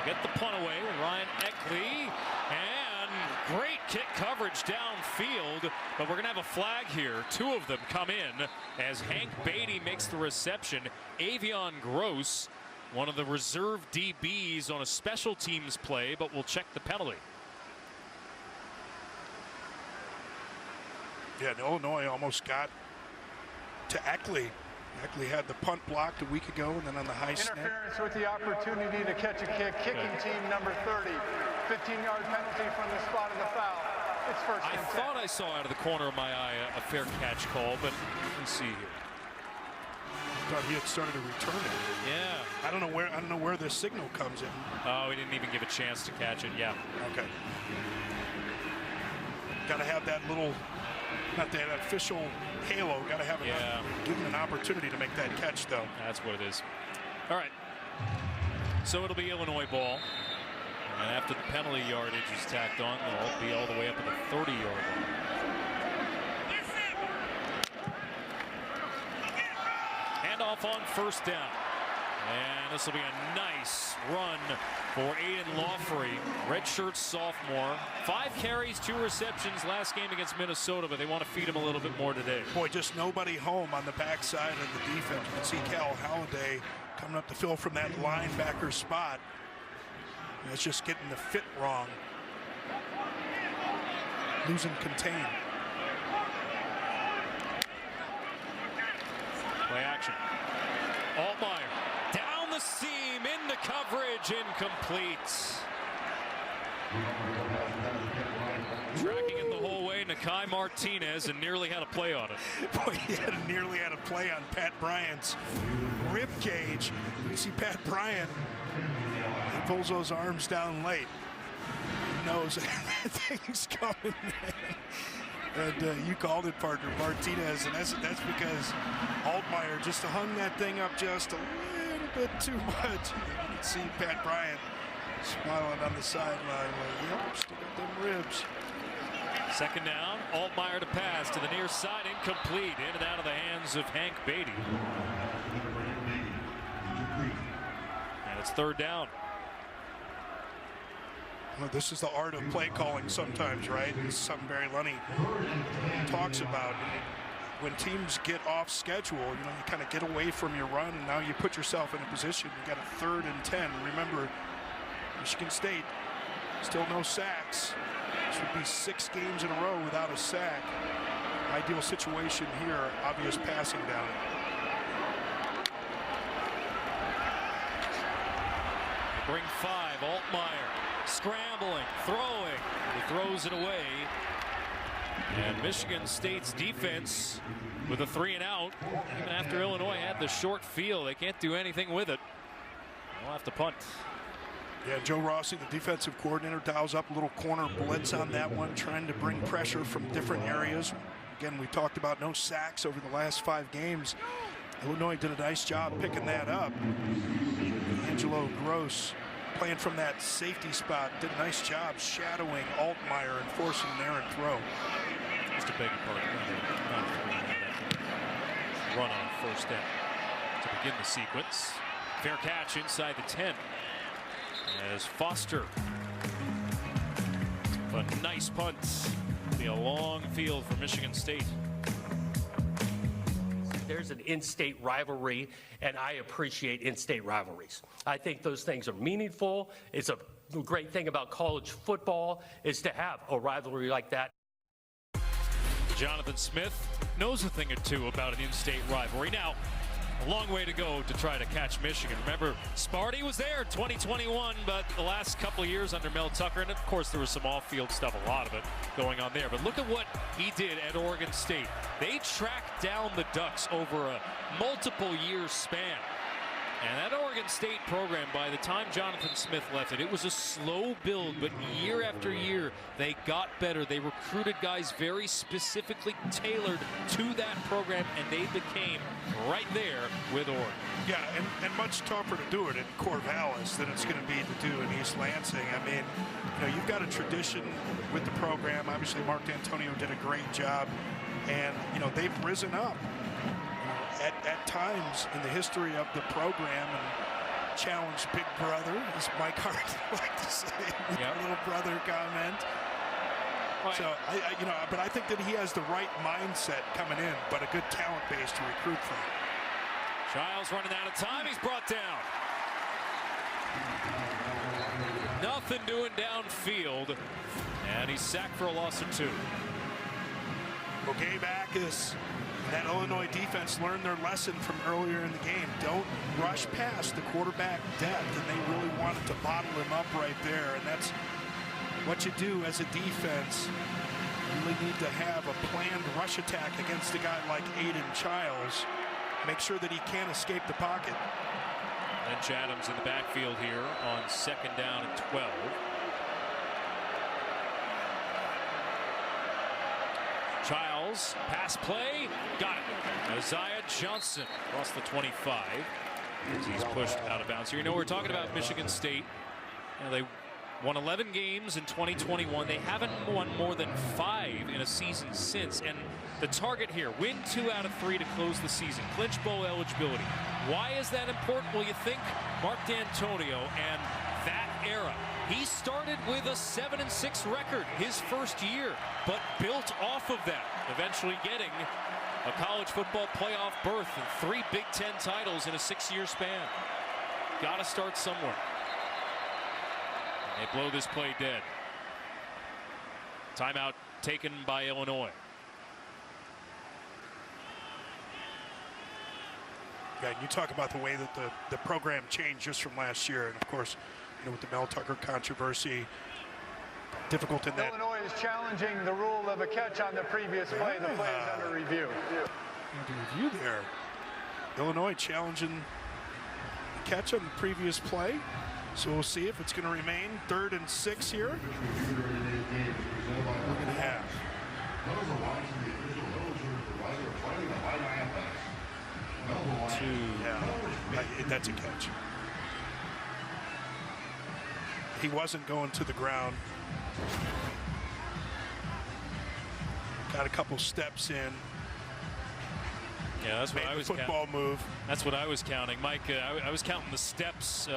Get the punt away with Ryan Eckley, and great kick coverage downfield, but we're going to have a flag here. 2 of them come in as Hank Beatty makes the reception. Avion Gross, one of the reserve DBs on a special teams play, but we'll check the penalty. Yeah, Illinois almost got to Eckley. Eckley had the punt blocked a week ago, and then on the high snap. Interference with the opportunity to catch a kick. Kicking team number 30. 15-yard penalty from the spot of the foul. It's first and 10. I thought I saw out of the corner of my eye a fair catch call, but let me see here. I thought he had started to return it. Yeah. I don't know where this signal comes in. Oh, he didn't even give a chance to catch it. Yeah. Okay. Got to have that little, not that official halo. Got to have it. Yeah. Give him an opportunity to make that catch, though. That's what it is. All right. So it'll be Illinois ball. And after the penalty yardage is tacked on, they'll be all the way up at the 30-yard line. Handoff on first down. And this will be a nice run for Aiden Lawfrey, redshirt sophomore. 5 carries, 2 receptions last game against Minnesota, but they want to feed him a little bit more today. Boy, just nobody home on the backside of the defense. You can see Cal Halliday coming up the field from that linebacker spot. It's just getting the fit wrong. Losing contain. Play action. Altmyer down the seam, into coverage, incomplete. Tracking it the whole way, Nakai Martinez, and nearly had a play on it. Boy, he nearly had a play on Pat Bryant's rib cage. You see Pat Bryant, he pulls those arms down late. He knows that thing's coming. And you called it, partner, Martinez, and that's because Altmyer just hung that thing up just a little bit too much. You can see Pat Bryant smiling on the sideline like, yep, still got them ribs. Second down, Altmyer to pass to the near side, incomplete, in and out of the hands of Hank Beatty. And it's third down. Well, this is the art of play calling sometimes, right? It's something Barry Lunny talks about. When teams get off schedule, you kind of get away from your run, and now you put yourself in a position. You got a 3rd and 10. Remember, Michigan State, still no sacks. This would be 6 games in a row without a sack. Ideal situation here, obvious passing down. Bring 5, Altmyer scrambling, throwing. He throws it away. And Michigan State's defense with a 3 and out. Even after Illinois had the short field, they can't do anything with it. They'll have to punt. Yeah, Joe Rossi, the defensive coordinator, dials up a little corner blitz on that one, trying to bring pressure from different areas. Again, we talked about no sacks over the last 5 games. Illinois did a nice job picking that up. Angelo Gross, playing from that safety spot, did a nice job shadowing Altmyer and forcing an errant throw. Just a beg your pardon. Run on first down to begin the sequence. Fair catch inside the 10. As Foster, a nice punt. Be a long field for Michigan State. There's an in-state rivalry, and I appreciate in-state rivalries. I think those things are meaningful. It's a great thing about college football is to have a rivalry like that. Jonathan Smith knows a thing or two about an in-state rivalry. Now, a long way to go to try to catch Michigan. Remember, Sparty was there 2021, but the last couple of years under Mel Tucker, and of course there was some off-field stuff, a lot of it going on there. But look at what he did at Oregon State. They tracked down the Ducks over a multiple-year span. And that Oregon State program, by the time Jonathan Smith left it was a slow build, but year after year, they got better. They recruited guys very specifically tailored to that program, and they became right there with Oregon. Yeah, and much tougher to do it in Corvallis than it's going to be to do in East Lansing. I mean, you've got a tradition with the program. Obviously, Mark D'Antonio did a great job, and, they've risen up. At times in the history of the program and challenged Big Brother, as Mike Hart like to say, little brother comment. Right. So but I think that he has the right mindset coming in, but a good talent base to recruit from. Childs running out of time. He's brought down. Nothing doing downfield, and he's sacked for a loss of 2. Okay, Backus. That Illinois defense learned their lesson from earlier in the game. Don't rush past the quarterback depth, and they really wanted to bottle him up right there. And that's what you do as a defense. You really need to have a planned rush attack against a guy like Aiden Childs. Make sure that he can't escape the pocket. Lynch Adams in the backfield here on 2nd down and 12. Childs, pass play, got it. Isaiah Johnson across the 25. He's pushed out of bounds here. We're talking about Michigan State. They won 11 games in 2021. They haven't won more than 5 in a season since. And the target here, win 2 out of 3 to close the season. Clinch bowl eligibility. Why is that important? Well, you think Mark D'Antonio and that era. He started with a 7-6 record his first year, but built off of that, eventually getting a college football playoff berth and 3 Big Ten titles in a 6-year span. Got to start somewhere. And they blow this play dead. Timeout taken by Illinois. Yeah, you talk about the way that the program changed just from last year, and of course, with the Mel Tucker controversy, difficult in that. Illinois is challenging the rule of a catch on the previous play. The play is under review. Under review there. Illinois challenging the catch on the previous play. So we'll see if it's going to remain 3rd and 6 here. We're going to have. That's a catch. He wasn't going to the ground. Got a couple steps in. Yeah, that's what I was football move. That's what I was counting, Mike. I was counting the steps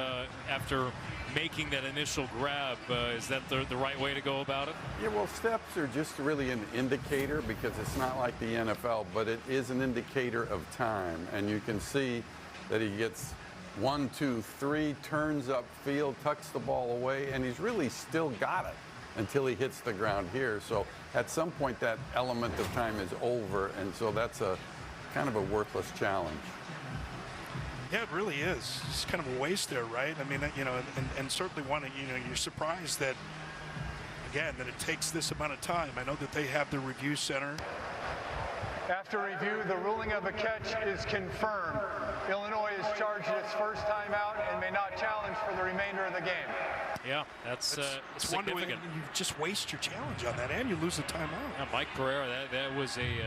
after making that initial grab. Is that the right way to go about it? Yeah, well, steps are just really an indicator because it's not like the NFL, but it is an indicator of time. And you can see that he gets 1, 2, 3, turns upfield, tucks the ball away, and he's really still got it until he hits the ground here. So at some point, that element of time is over, and so that's a kind of a worthless challenge. Yeah, it really is. It's kind of a waste there, right? I mean, and certainly you're surprised that, again, that it takes this amount of time. I know that they have the review center. After review, the ruling of a catch is confirmed. Illinois is charged its first time out and may not challenge for the remainder of the game. Yeah, that's it's one way you just waste your challenge on that, and you lose the timeout. Yeah, Mike Pereira, that was a.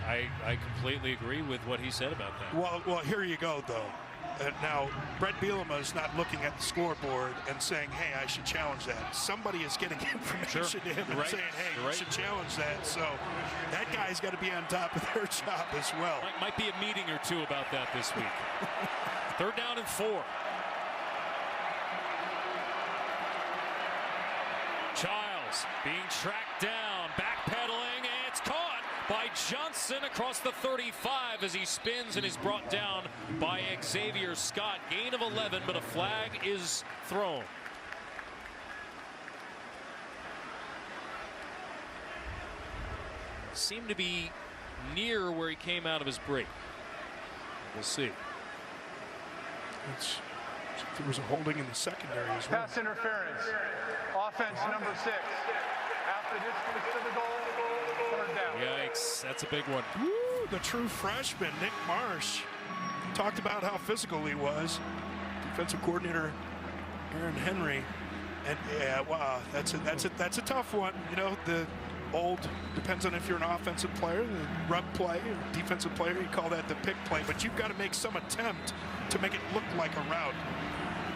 I completely agree with what he said about that. Well, here you go, though. Now, Brett Bielema is not looking at the scoreboard and saying, hey, I should challenge that. Somebody is getting information to him and saying, hey, you should challenge that. So that guy's got to be on top of their job as well. Might be a meeting or two about that this week. 3rd down and 4. Childs being tracked down, backpedaling, and it's caught by Johnson across the 35 as he spins and is brought down by Xavier Scott. Gain of 11, but a flag is thrown. Seemed to be near where he came out of his break. We'll see. There was a holding in the secondary as well. Pass interference. Offense number 6. After distance to the goal. 3rd down. Yikes, that's a big one. Woo, the true freshman, Nick Marsh, talked about how physical he was. Defensive coordinator Aaron Henry, and yeah, wow, that's a tough one. The old depends on if you're an offensive player, the rub play, or defensive player. You call that the pick play, but you've got to make some attempt to make it look like a route.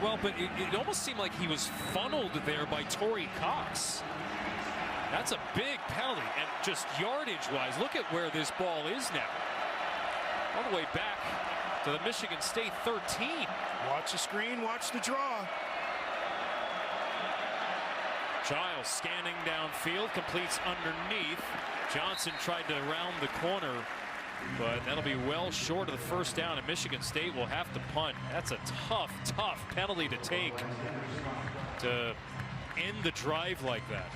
Well, but it almost seemed like he was funneled there by Torrey Cox. That's a big penalty, and just yardage-wise, look at where this ball is now. All the way back to the Michigan State 13. Watch the screen, watch the draw. Giles scanning downfield, completes underneath. Johnson tried to round the corner, but that'll be well short of the first down, and Michigan State will have to punt. That's a tough, tough penalty to take to end the drive like that.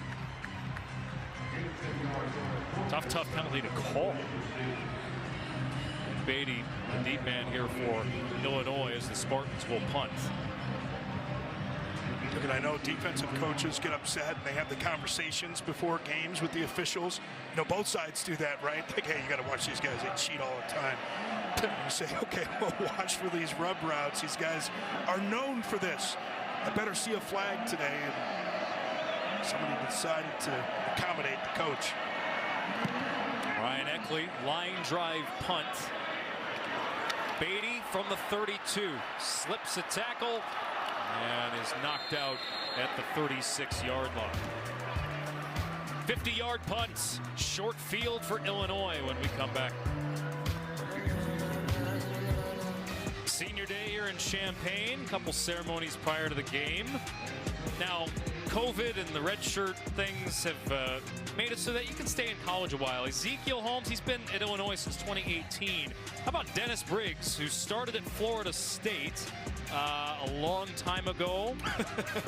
Tough penalty to call. And Beatty, the deep man here for Illinois, as the Spartans will punt. Look, and I know defensive coaches get upset and they have the conversations before games with the officials. Both sides do that, right? Like, hey, you got to watch these guys. They cheat all the time. You say, okay, well, watch for these rub routes. These guys are known for this. I better see a flag today. And somebody decided to accommodate the coach. Ryan Eckley, line drive punt. Beatty from the 32 slips a tackle and is knocked out at the 36-yard line. 50-yard punts, short field for Illinois when we come back. Senior day here in Champaign. A couple ceremonies prior to the game. Now, COVID and the red shirt things have made it so that you can stay in college a while. Ezekiel Holmes, he's been at Illinois since 2018. How about Dennis Briggs, who started at Florida State a long time ago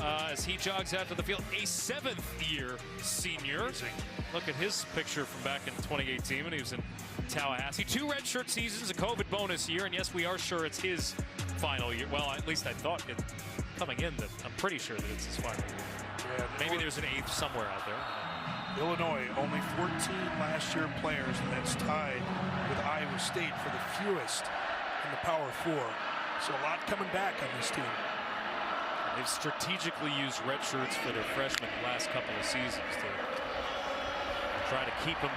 as he jogs out to the field, a 7th-year senior. Look at his picture from back in 2018 when he was in Tallahassee. 2 redshirt seasons, a COVID bonus year, and yes, we are sure it's his final year. Well, at least I thought it coming in that I'm pretty sure that it's his final year. Yeah, maybe there's an 8th somewhere out there. Illinois, only 14 last year players, and that's tied with Iowa State for the fewest in the Power 4. So a lot coming back on this team. They've strategically used red shirts for their freshmen the last couple of seasons to try to keep them,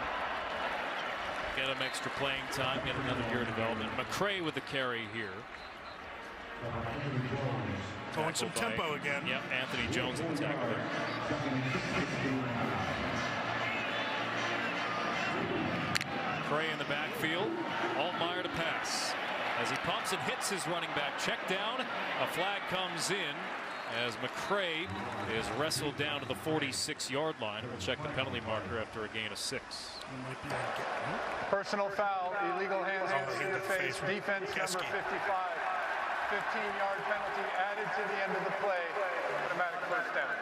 get them extra playing time, get another year of development. McCray with the carry here. Going some tempo again. Yep, Anthony Jones in the tackle there. McCray in the backfield. Altmyer to pass. As he pumps and hits his running back. Check down. A flag comes in as McCray is wrestled down to the 46-yard line. We'll check the penalty marker after a gain of 6. Personal foul, illegal hands in the face, defense number 55. 15-yard penalty added to the end of the play. Automatic first down.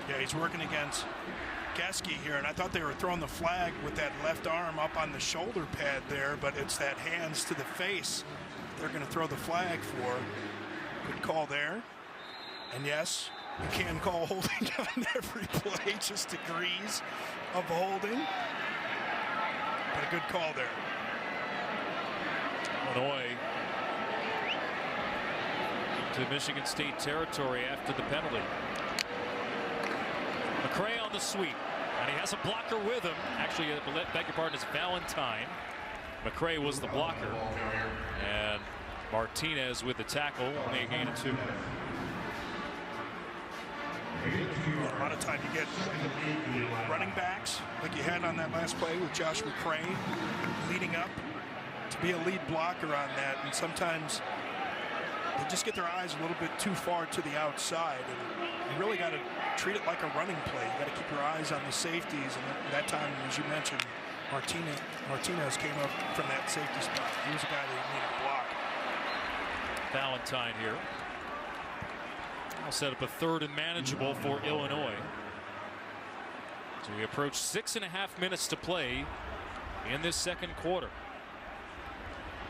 Yeah, he's working against Geske here, and I thought they were throwing the flag with that left arm up on the shoulder pad there, but it's that hands to the face they're going to throw the flag for. Good call there. And yes, you can call holding on every play, just degrees of holding. But a good call there. Illinois to Michigan State territory after the penalty. McCray on the sweep, and he has a blocker with him. Actually, beg your pardon, it's Valentine. McCray was the blocker, and Martinez with the tackle, only a gain of 2. A lot of time you get running backs like you had on that last play with Josh McCray leading up to be a lead blocker on that, and sometimes they just get their eyes a little bit too far to the outside, and you really got to treat it like a running play. You got to keep your eyes on the safeties, and that time, as you mentioned, Martinez came up from that safety spot. He was a guy that needed to block. Valentine here. I'll set up a 3rd and manageable for Illinois. So we approach 6.5 minutes to play in this second quarter.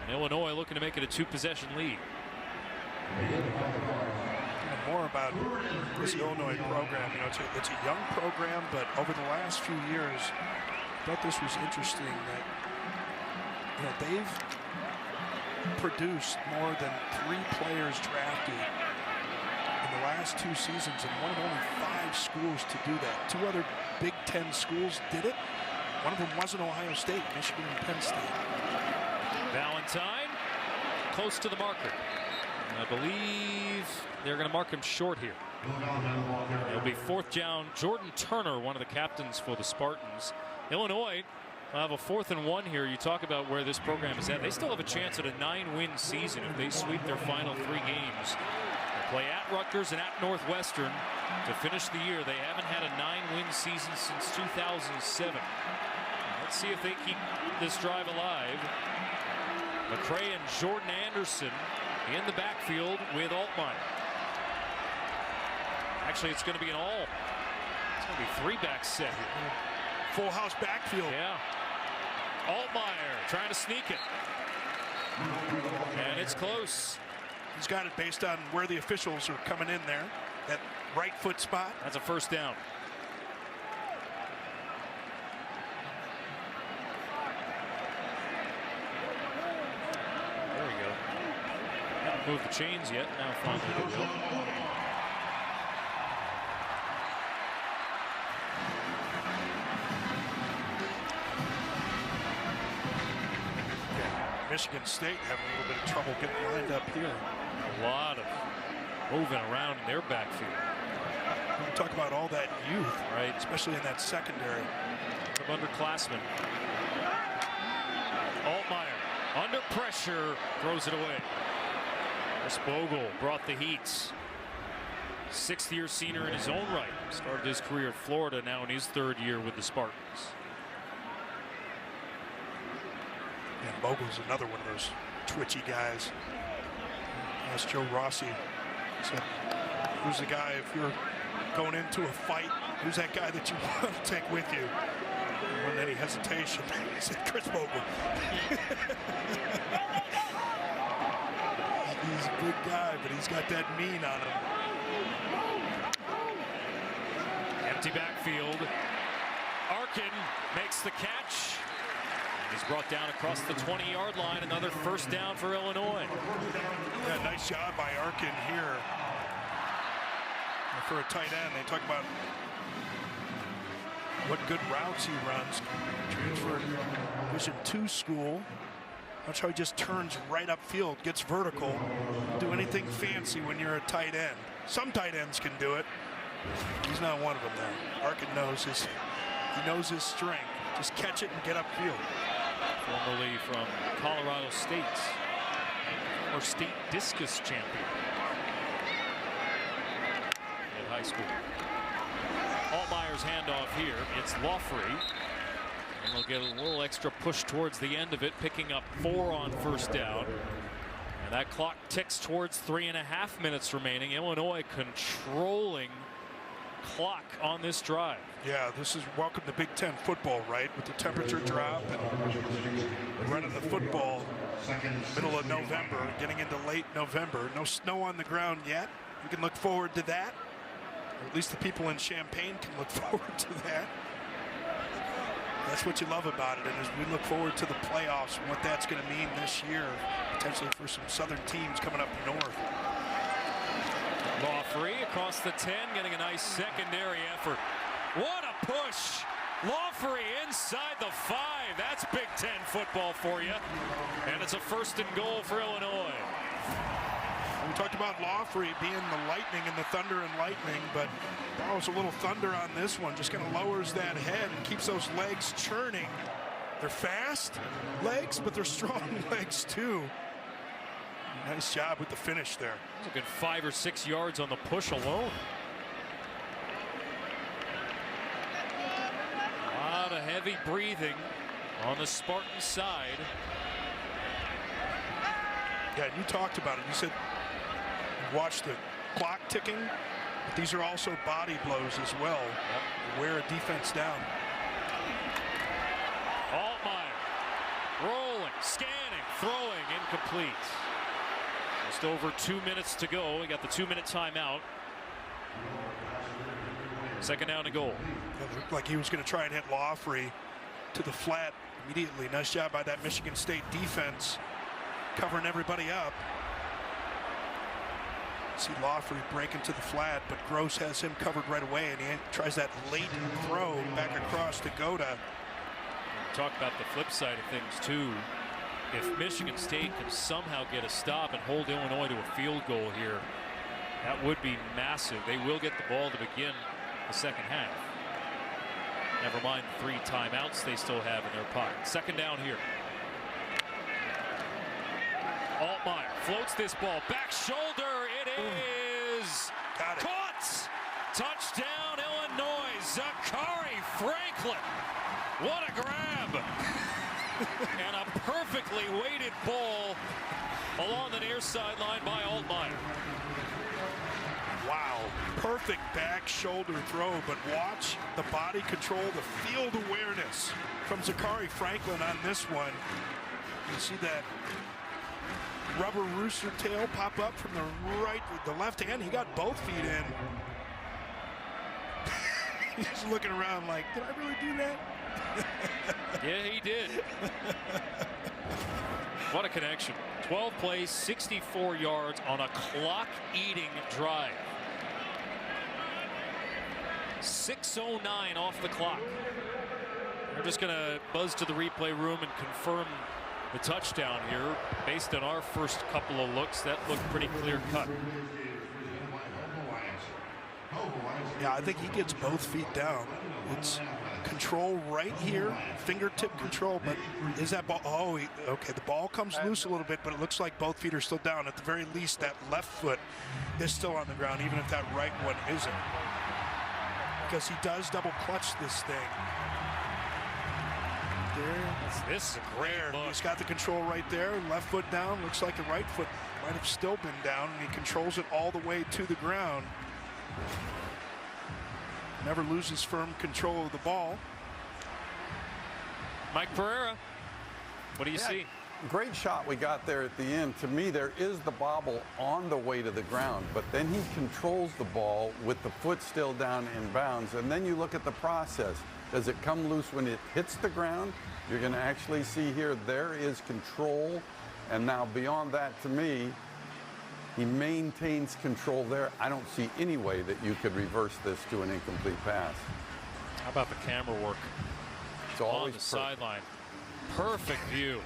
And Illinois looking to make it a 2-possession lead. And more about this Illinois program. You know, it's a young program, but over the last few years, I thought this was interesting that, you know, they've produced more than 3 players drafted in the last 2 seasons, and one of only 5 schools to do that. 2 other Big Ten schools did it. One of them wasn't Ohio State, Michigan and Penn State. Valentine close to the marker. I believe they're going to mark him short here. It'll be 4th down. Jordan Turner, one of the captains for the Spartans. Illinois will have a 4th and 1 here. You talk about where this program is at. They still have a chance at a 9-win season if they sweep their final 3 games. They play at Rutgers and at Northwestern to finish the year. They haven't had a 9-win season since 2007. Let's see if they keep this drive alive. McCray and Jordan Anderson in the backfield with Altmyer. Actually, it's going to be an all. It's going to be 3-back set here. Full house backfield. Yeah. Altmyer trying to sneak it. And it's close. He's got it based on where the officials are coming in there. That right foot spot. That's a 1st down. There we go. Haven't moved the chains yet. Now finally they will. Michigan State having a little bit of trouble getting lined up here. A lot of moving around in their backfield. We talk about all that youth, right? Especially in that secondary. Of underclassmen. Altmyer under pressure, throws it away. Chris Bogle brought the heat. Sixth-year senior in his own right. Started his career at Florida, now in his third year with the Spartans. And Bogle's another one of those twitchy guys. That's Joe Rossi. He said, who's the guy, if you're going into a fight, who's that guy that you want to take with you? There wasn't any hesitation. He said, Chris Bogle. He's a big guy, but he's got that mean on him. Empty backfield. Arkin makes the catch. He's brought down across the 20-yard line. Another first down for Illinois. Yeah, nice job by Arkin here. For a tight end, they talk about what good routes he runs. Transferred Division II school. Watch how he just turns right upfield, gets vertical. Do anything fancy when you're a tight end. Some tight ends can do it. He's not one of them though. Arkin knows his strength. Just catch it and get upfield. Formerly from Colorado State, or state discus champion in high school. Altmyer's handoff here. It's Lawfrey. And they'll get a little extra push towards the end of it, picking up 4 on first down. And that clock ticks towards 3.5 minutes remaining. Illinois controlling clock on this drive. Yeah, this is welcome to Big Ten football, right? With the temperature drop and running the football middle of November, getting into late November. No snow on the ground yet. We can look forward to that. Or at least the people in Champaign can look forward to that. That's what you love about it, and as we look forward to the playoffs and what that's going to mean this year, potentially for some southern teams coming up north. Lawfrey across the 10, getting a nice secondary effort. What a push! Lawfrey inside the 5. That's Big Ten football for you. And it's a 1st and goal for Illinois. We talked about Lawfrey being the lightning and the thunder and lightning, but borrows a little thunder on this one. Just kind of lowers that head and keeps those legs churning. They're fast legs, but they're strong legs too. Nice job with the finish there. That's a good 5 or 6 yards on the push alone. A lot of heavy breathing on the Spartan side. Yeah, and you talked about it. You said you watched the clock ticking, but these are also body blows as well. Yep. Wear a defense down. Altmyer rolling, scanning, throwing, incomplete. Just over 2 minutes to go. We got the 2-minute timeout. 2nd down to goal. It looked like he was going to try and hit Lawfrey to the flat immediately. Nice job by that Michigan State defense, covering everybody up. See Lawfrey break into the flat, but Gross has him covered right away, and he tries that late throw back across to Goda. Talk about the flip side of things too. If Michigan State can somehow get a stop and hold Illinois to a field goal here, that would be massive. They will get the ball to begin the second half. Never mind the 3 timeouts they still have in their pocket. 2nd down here. Altmyer floats this ball. Back shoulder. It is caught. Touchdown, Illinois. Zachary Franklin. What a grab. And a perfectly weighted ball along the near sideline by Altmyer. Wow, perfect back shoulder throw, but watch the body control, the field awareness from Zachary Franklin on this one. You see that rubber rooster tail pop up from the left hand. He got both feet in. He's looking around like, did I really do that? Yeah, he did. What a connection. 12 plays, 64 yards on a clock-eating drive. 6:09 off the clock. We're just going to buzz to the replay room and confirm the touchdown here. Based on our first couple of looks, that looked pretty clear-cut. Yeah, I think he gets both feet down. control right here, fingertip control, but is that ball? Oh, okay, the ball comes loose a little bit, but it looks like both feet are still down. At the very least, that left foot is still on the ground, even if that right one isn't. Because he does double clutch this thing. There. This is a great look. He's got the control right there. Left foot down. Looks like the right foot might have still been down, and he controls it all the way to the ground. Never loses firm control of the ball. Mike Pereira, what do you see? Great shot we got there at the end. To me, there is the bobble on the way to the ground, but then he controls the ball with the foot still down in bounds. And then you look at the process. Does it come loose when it hits the ground? You're going to actually see here there is control. And now beyond that, to me, he maintains control there. I don't see any way that you could reverse this to an incomplete pass. How about the camera work It's always on the sideline? Perfect view.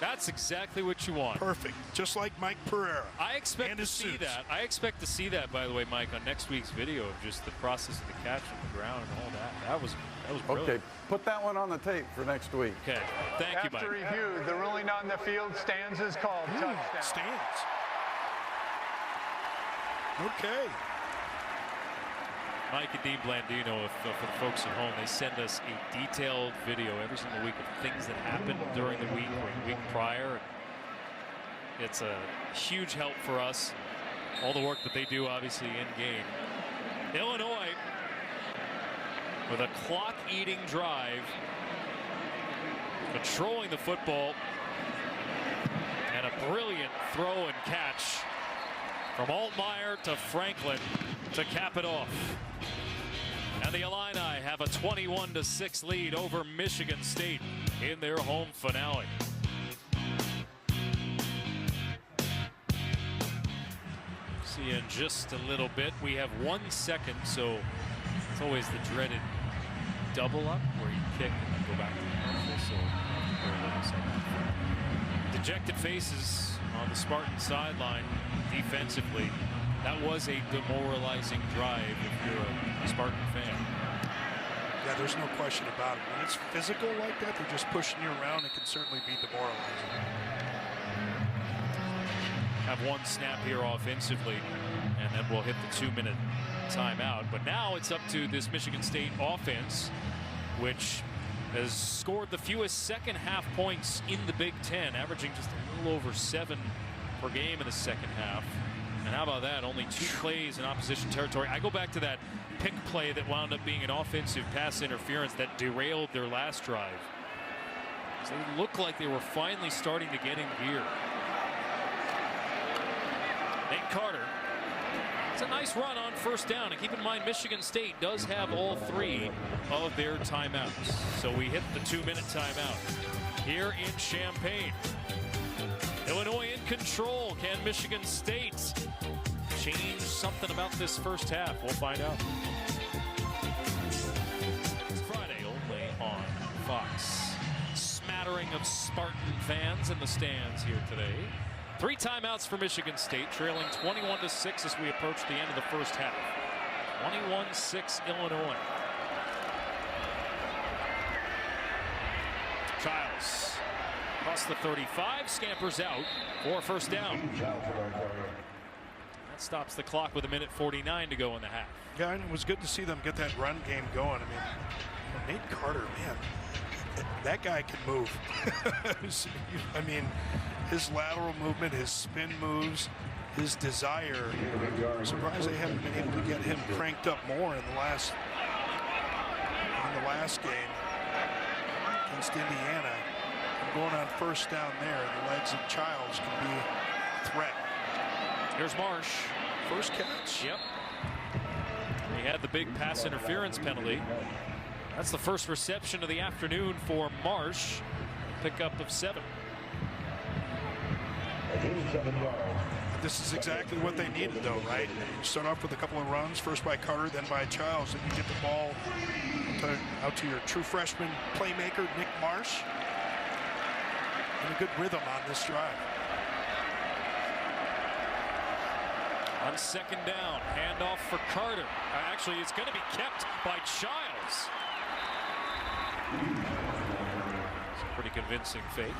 That's exactly what you want. Perfect, just like Mike Pereira. I expect to see that. I expect to see that, by the way, Mike, on next week's video of just the process of the catch on the ground and all that. That was brilliant. Okay, put that one on the tape for next week. Okay, thank you, Mike. After review, the ruling on the field stands is called. Touchdown. Stands. Okay. Mike and Dean Blandino, for the folks at home, they send us a detailed video every single week of things that happened during the week or the week prior. It's a huge help for us. All the work that they do, obviously, in game. Illinois with a clock-eating drive, controlling the football, and a brilliant throw and catch from Altmyer to Franklin to cap it off. And the Illini have a 21-6 lead over Michigan State in their home finale. See you in just a little bit. We have 1 second, so it's always the dreaded double up where you kick and then go back to the commercial. So dejected faces on the Spartan sideline defensively. That was a demoralizing drive if you're a Spartan fan. Yeah, there's no question about it. When it's physical like that, they're just pushing you around. It can certainly be demoralizing. Have one snap here offensively, and then we'll hit the 2-minute timeout. But now it's up to this Michigan State offense, which has scored the fewest second half points in the Big Ten, averaging just a little over 7 per game in the second half. And how about that? Only 2 plays in opposition territory. I go back to that pick play that wound up being an offensive pass interference that derailed their last drive. So it looked like they were finally starting to get in gear. Nate Carter. It's a nice run on first down. And keep in mind, Michigan State does have all 3 of their timeouts. So we hit the 2-minute timeout here in Champaign. Illinois in control. Can Michigan State change something about this first half? We'll find out. It's Friday only on Fox. Smattering of Spartan fans in the stands here today. 3 timeouts for Michigan State, trailing 21-6 as we approach the end of the first half. 21-6 Illinois. Childs. Across the 35, scampers out for first down. That stops the clock with 1:49 to go in the half. Yeah, and it was good to see them get that run game going. I mean, Nate Carter, man, that guy can move. I mean, his lateral movement, his spin moves, his desire. I'm surprised they haven't been able to get him cranked up more in the last game against Indiana. Going on first down there, the legs of Childs can be a threat. Here's Marsh. First catch. Yep. He had the big pass interference penalty. That's the first reception of the afternoon for Marsh. Pickup of 7. This is exactly what they needed, though, right? You start off with a couple of runs, first by Carter, then by Childs, and you get the ball out to your true freshman playmaker, Nick Marsh. And a good rhythm on this drive. On second down, handoff for Carter. Actually, it's going to be kept by Childs. It's a pretty convincing fake.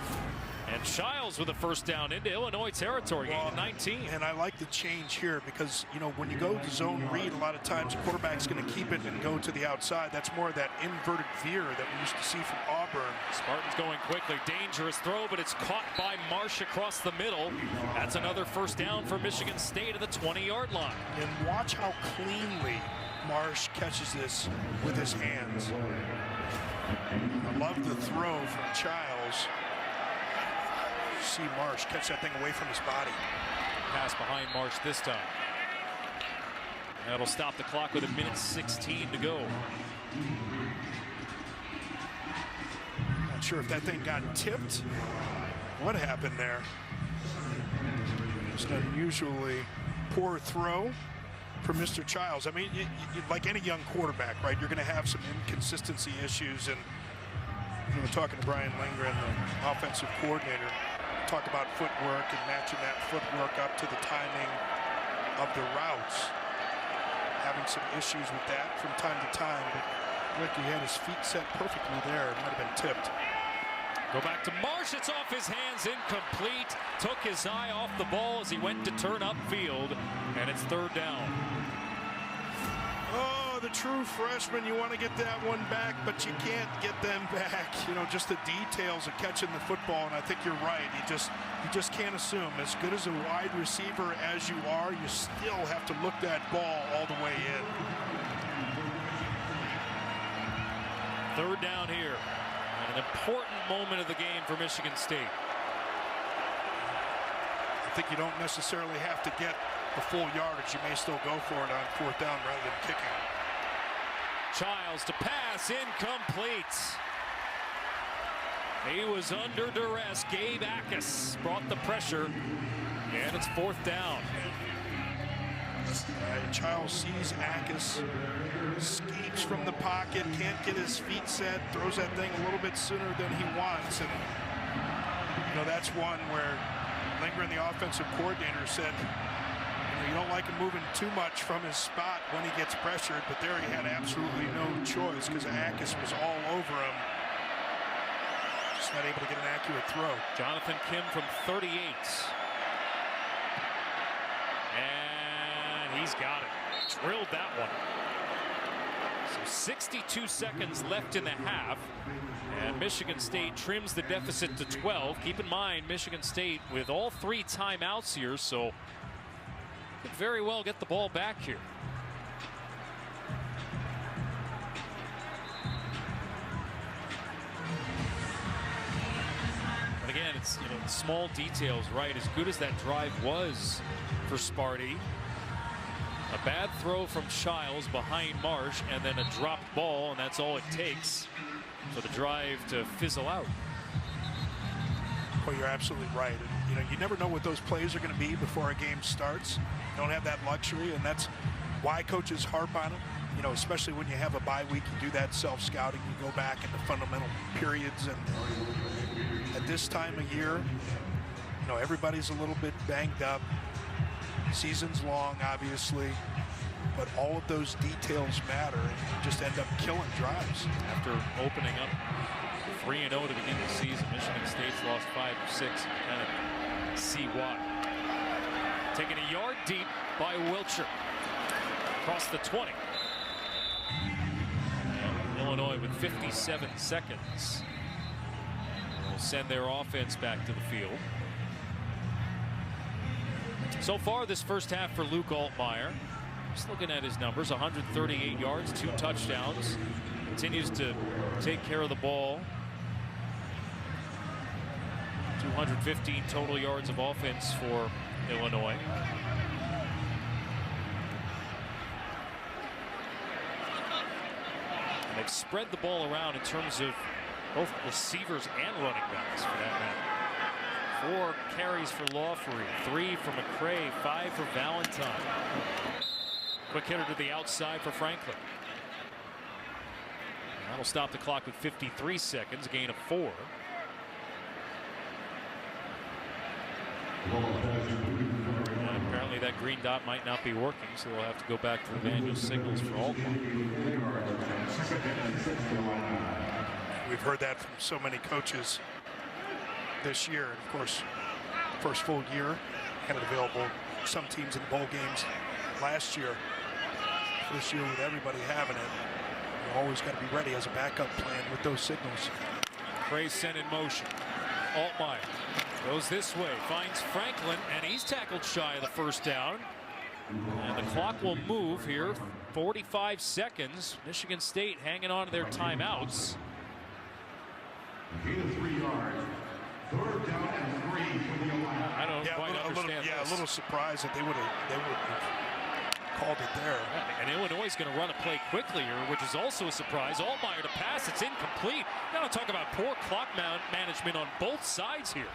And Childs with a first down into Illinois territory, gain to 19. And I like the change here because, you know, when you go to zone read, a lot of times the quarterback's going to keep it and go to the outside. That's more of that inverted veer that we used to see from Auburn. Spartans going quickly. Dangerous throw, but it's caught by Marsh across the middle. That's another first down for Michigan State at the 20-yard line. And watch how cleanly Marsh catches this with his hands. I love the throw from Childs. See Marsh catch that thing away from his body. Pass behind Marsh this time. That'll stop the clock with 1:16 to go. Not sure if that thing got tipped. What happened there? It's an unusually poor throw for Mr. Childs. I mean, like any young quarterback, right? You're going to have some inconsistency issues. And we were talking to Brian Lindgren, the offensive coordinator, talk about footwork and matching that footwork up to the timing of the routes. Having some issues with that from time to time, but look, he had his feet set perfectly there. It might have been tipped. Go back to Marsh. It's off his hands, incomplete. Took his eye off the ball as he went to turn upfield, and it's third down. Oh, the true freshman, you want to get that one back, but you can't get them back. You know, just the details of catching the football, and I think you're right. You just can't assume. As good as a wide receiver as you are, you still have to look that ball all the way in. Third down here. An important moment of the game for Michigan State. I think you don't necessarily have to get the full yardage. You may still go for it on fourth down rather than kicking. Childs to pass, incomplete. He was under duress. Gabe Ackus brought the pressure, and it's fourth down. Childs sees Ackus, escapes from the pocket, can't get his feet set, throws that thing a little bit sooner than he wants. And, you know, that's one where Lindgren, the offensive coordinator, said, you don't like him moving too much from his spot when he gets pressured, but there he had absolutely no choice because Ackus was all over him. Just not able to get an accurate throw. Jonathan Kim from 38. And he's got it. Drilled that one. So 62 seconds left in the half. And Michigan State trims the deficit to 12. Keep in mind, Michigan State with all three timeouts here, so could very well get the ball back here. And again, it's, you know, small details, right? As good as that drive was for Sparty, a bad throw from Childs behind Marsh, and then a dropped ball, and that's all it takes for the drive to fizzle out. Well, you're absolutely right. And, you know, you never know what those plays are going to be before a game starts. You don't have that luxury, and that's why coaches harp on it. You know, especially when you have a bye week, you do that self-scouting. You go back into fundamental periods, and at this time of year, you know, everybody's a little bit banged up. Season's long, obviously, but all of those details matter, and you just end up killing drives. After opening up 3-0 to begin the season, Michigan State's lost 5 or 6. Kind of see why. Taken a yard deep by Wilcher across the 20. Illinois with 57 seconds will send their offense back to the field. So far this first half for Luke Altmyer, just looking at his numbers, 138 yards, 2 touchdowns, continues to take care of the ball. 215 total yards of offense for Illinois. And they've spread the ball around in terms of both receivers and running backs, for that matter. 4 carries for Lawfrey, 3 for McCray, 5 for Valentine. Quick hitter to the outside for Franklin. That'll stop the clock with 53 seconds, a gain of 4. And apparently that that green dot might not be working, so they'll have to go back to the manual signals for Altmyer. We've heard that from so many coaches this year. And of course, first full year, had it available. Some teams in bowl games last year. This year, with everybody having it, you always got to be ready as a backup plan with those signals. McCray sent in motion. Altmyer goes this way, finds Franklin, and he's tackled shy of the first down. And the clock will move here. 45 seconds. Michigan State hanging on to their timeouts. 3 yards. Third down and 3 for the Illini. I don't quite understand this. A little surprised that they would have called it there. And Illinois is going to run a play quickly here, which is also a surprise. Altmyer to pass, it's incomplete. Now talk about poor clock management on both sides here,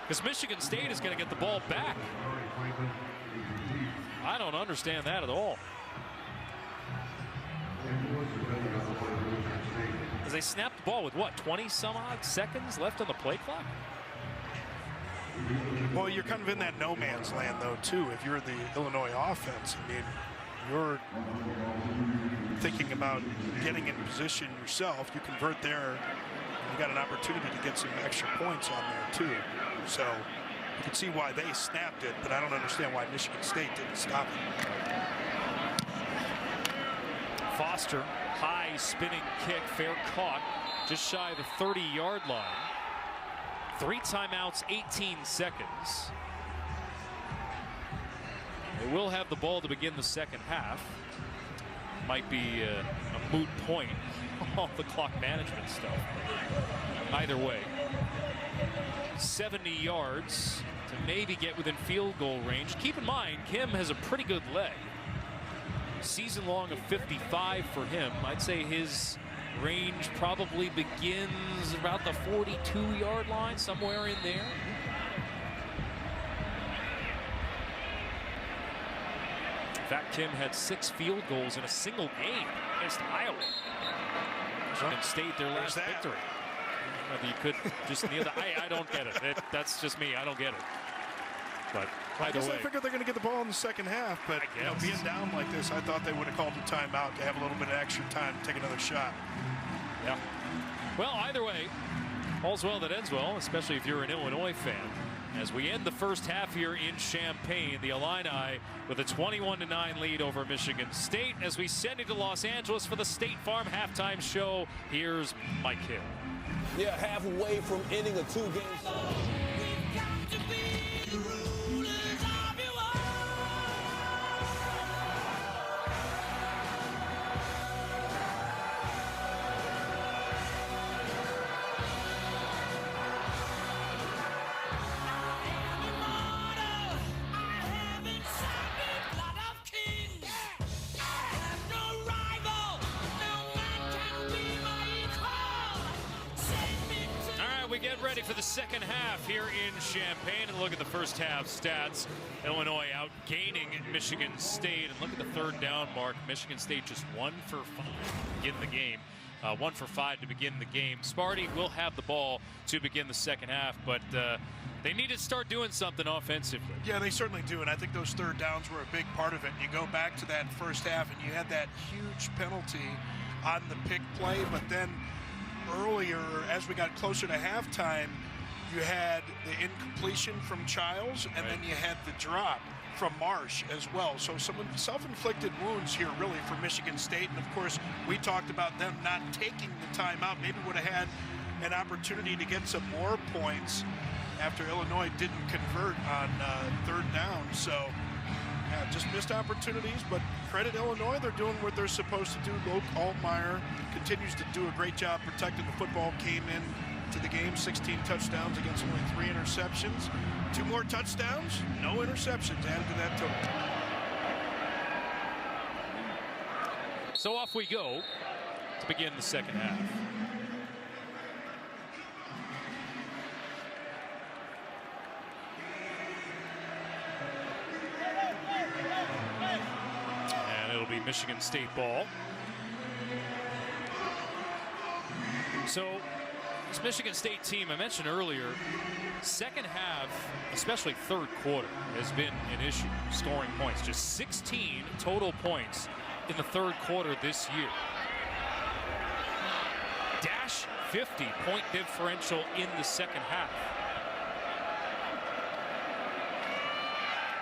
because Michigan State is going to get the ball back. I don't understand that at all. As they snapped the ball with what, 20 some odd seconds left on the play clock? Well, you're kind of in that no man's land, though, too. If you're the Illinois offense, I mean, you're thinking about getting in position yourself. You convert there, and you got an opportunity to get some extra points on there, too. So you can see why they snapped it, but I don't understand why Michigan State didn't stop it. Foster, high spinning kick, fair caught, just shy of the 30-yard line. 3 timeouts, 18 seconds. They will have the ball to begin the second half. Might be a moot point, all the clock management stuff. Either way, 70 yards to maybe get within field goal range. Keep in mind, Kim has a pretty good leg. Season long of 55 for him. I'd say his range probably begins about the 42-yard line, somewhere in there. In fact, Kim had 6 field goals in a single game against Iowa. Michigan State, their last victory. Whether you could just near the, I don't get it. That's just me. I don't get it. But either way, I figured they're going to get the ball in the second half, but being down like this, I thought they would have called a timeout to have a little bit of extra time to take another shot. Yeah. Well, either way, all's well that ends well, especially if you're an Illinois fan. As we end the first half here in Champaign, the Illini with a 21-9 lead over Michigan State. As we send it to Los Angeles for the State Farm halftime show, here's Mike Hill. Yeah, halfway from ending a 2-game. Get ready for the second half here in Champaign, and look at the first half stats. Illinois out gaining Michigan State, and look at the third down mark. Michigan State just 1 for 5 to begin the game. 1 for 5 to begin the game. Sparty will have the ball to begin the second half, but they need to start doing something offensively. Yeah, they certainly do, and I think those third downs were a big part of it. You go back to that first half, and you had that huge penalty on the pick play, but then earlier, as we got closer to halftime, you had the incompletion from Childs, and then you had the drop from Marsh as well. So some self-inflicted wounds here really for Michigan State. And of course, we talked about them not taking the timeout. Maybe would have had an opportunity to get some more points after Illinois didn't convert on third down. So just missed opportunities, but credit Illinois. They're doing what they're supposed to do. Luke Altmyer continues to do a great job protecting the football. Came in to the game, 16 touchdowns against only 3 interceptions. 2 more touchdowns, no interceptions added to that total. So off we go to begin the second half. Be Michigan State ball. So This Michigan State team, I mentioned earlier, second half, especially third quarter, has been an issue scoring points. Just 16 total points in the third quarter this year. Dash 50 point differential in the second half.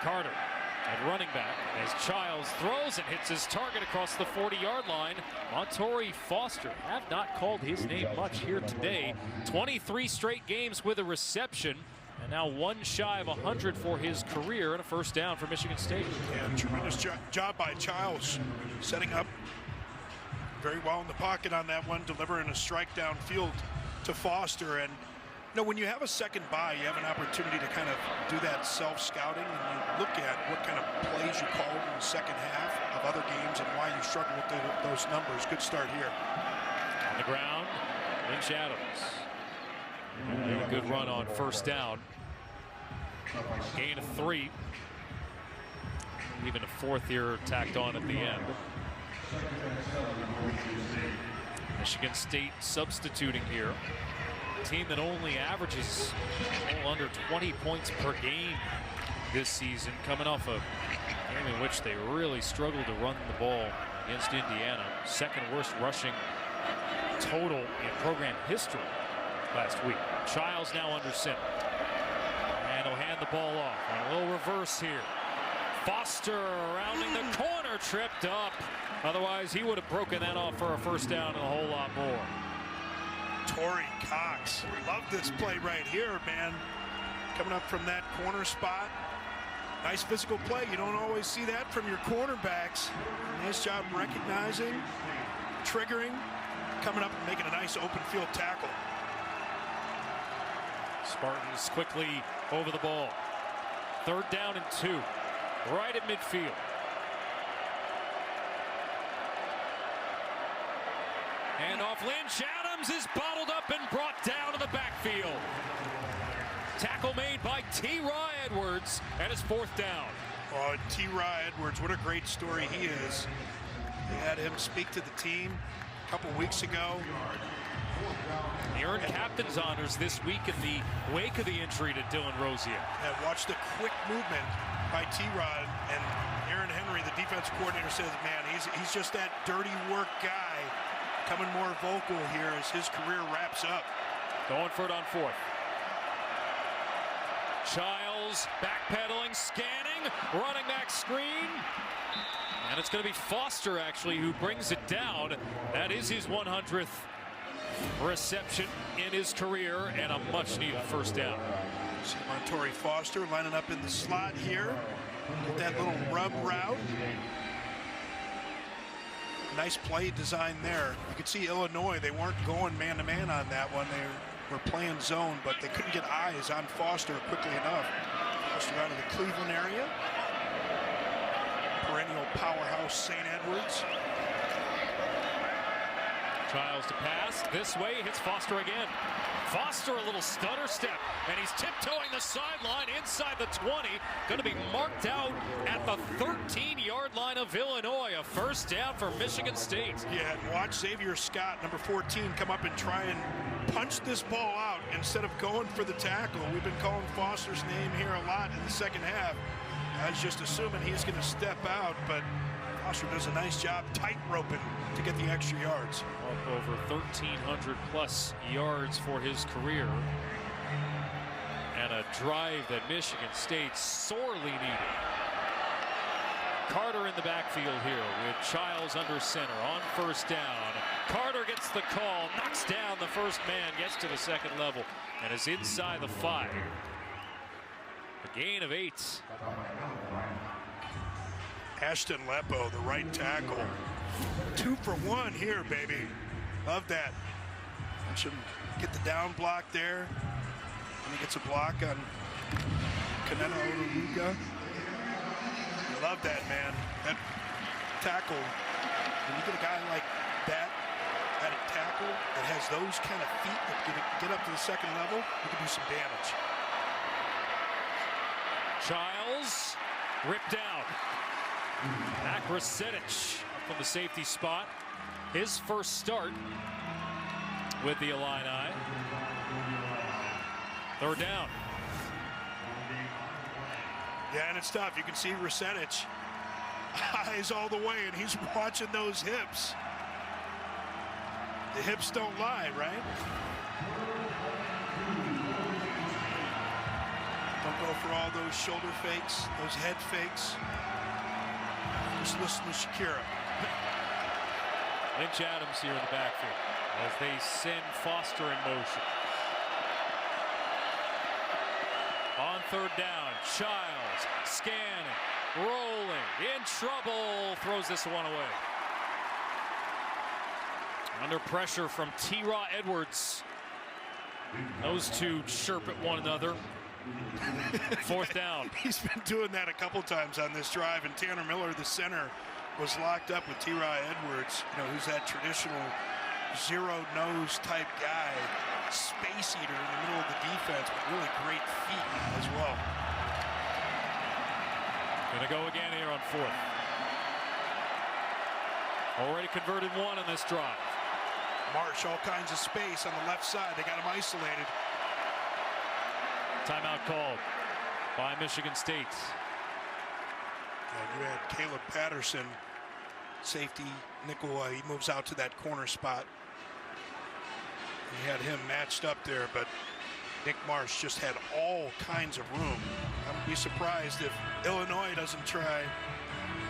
Carter at running back as Childs throws and hits his target across the 40-yard line. Montori Foster have not called his name much here today. 23 straight games with a reception, and now one shy of 100 for his career, and a first down for Michigan State. And tremendous job by Childs, setting up very well in the pocket on that one, delivering a strike downfield to Foster. And you know, when you have a second bye, you have an opportunity to kind of do that self-scouting, and you look at what kind of plays you called in the second half of other games and why you struggle with those numbers. Good start here. On the ground, Lynch Adams. A good run on first down. Gain of 3. Even a fourth here tacked on at the end. Michigan State substituting here. Team that only averages under 20 points per game this season, coming off a game in which they really struggled to run the ball against Indiana. Second worst rushing total in program history last week. Childs now under center. And he'll hand the ball off. And a little reverse here. Foster rounding the corner, tripped up. Otherwise, he would have broken that off for a first down and a whole lot more. Torrey Cox, love this play right here, man. Coming up from that corner spot. Nice physical play. You don't always see that from your cornerbacks. Nice job recognizing, triggering, coming up and making a nice open field tackle. Spartans quickly over the ball. Third down and 2. Right at midfield. And off Lynch. Adams is bottled up and brought down to the backfield. Tackle made by T.Y. Edwards, and it's fourth down. Oh, T.Y. Edwards, what a great story he is. They had him speak to the team a couple weeks ago. He earned captain's honors this week in the wake of the injury to Dylan Rozier. And watch the quick movement by T-Rod, and Aaron Henry, the defense coordinator, says, man, he's just that dirty work guy, coming more vocal here as his career wraps up. Going for it on fourth. Childs backpedaling, scanning, running back screen. And it's going to be Foster, actually, who brings it down. That is his 100th reception in his career, and a much-needed first down. See Montori Foster lining up in the slot here. Get that little rub route. Nice play design there. You could see Illinois, they weren't going man-to-man on that one. They were playing zone, but they couldn't get eyes on Foster quickly enough. Foster out of the Cleveland area. Perennial powerhouse St. Edwards. Childs to pass. This way, hits Foster again. Foster a little stutter step, and he's tiptoeing the sideline inside the 20. Going to be marked out at the 13-yard line of Illinois. A first down for Michigan State. Yeah, and watch Xavier Scott, number 14, come up and try and punch this ball out instead of going for the tackle. We've been calling Foster's name here a lot in the second half. I was just assuming he's going to step out, but Foster does a nice job tight roping to get the extra yards. Up over 1,300 plus yards for his career. And a drive that Michigan State sorely needed. Carter in the backfield here with Childs under center on first down. Carter gets the call, knocks down the first man, gets to the second level, and is inside the 5. A gain of 8. Ashton Lepo, the right tackle. 2 for 1 here, baby. Love that. Watch him get the down block there. And he gets a block on Kanena Oruga. Love that, man. That tackle. When you get a guy like that at a tackle that has those kind of feet that can get up to the second level, you can do some damage. Childs ripped down. Akrasitic from the safety spot. His first start with the Illini. Third down. Yeah, and it's tough. You can see Rusetic eyes all the way, and he's watching those hips. The hips don't lie, right? Don't go for all those shoulder fakes, those head fakes. Just listen to Shakira. Lynch Adams here in the backfield as they send Foster in motion. On third down, Childs scanning, rolling, in trouble, throws this one away. Under pressure from T-Raw Edwards. Those two chirp at one another. Fourth down. He's been doing that a couple times on this drive, and Tanner Miller, the center, was locked up with T-Raw Edwards, who's that traditional zero-nose type guy, space eater in the middle of the defense with really great feet as well. Gonna go again here on fourth. Already converted one on this drive. Marsh, all kinds of space on the left side. They got him isolated. Timeout called by Michigan State. And you had Caleb Patterson, safety, nickel. He moves out to that corner spot. You had him matched up there, but Nick Marsh just had all kinds of room. I would be surprised if Illinois doesn't try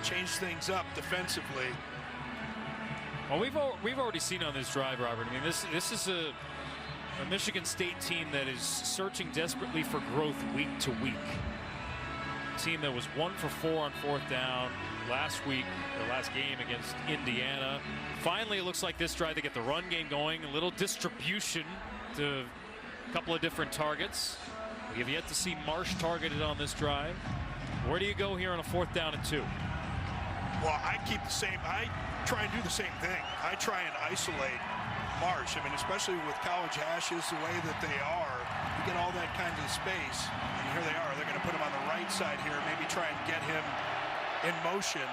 change things up defensively. Well, we've already seen on this drive, Robert. I mean, this is a Michigan State team that is searching desperately for growth week to week. A team that was 1 for 4 on fourth down last week, their last game against Indiana. Finally, it looks like this drive they get the run game going, a little distribution to a couple of different targets. We have yet to see Marsh targeted on this drive. Where do you go here on a fourth down and 2? Well, I try and do the same thing. I try and isolate Marsh. I mean, especially with college hashes the way that they are, you get all that kind of space. And here they are. They're going to put him on the right side here, maybe try and get him in motion.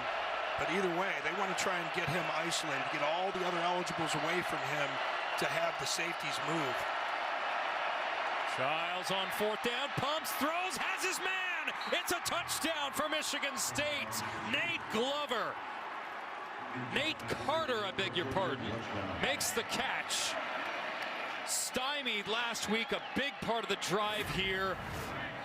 But either way, they want to try and get him isolated, get all the other eligibles away from him to have the safeties move. Childs on fourth down, pumps, throws, has his man. It's a touchdown for Michigan State. Nate Glover. Nate Carter, I beg your pardon, makes the catch. Stymied last week, a big part of the drive here,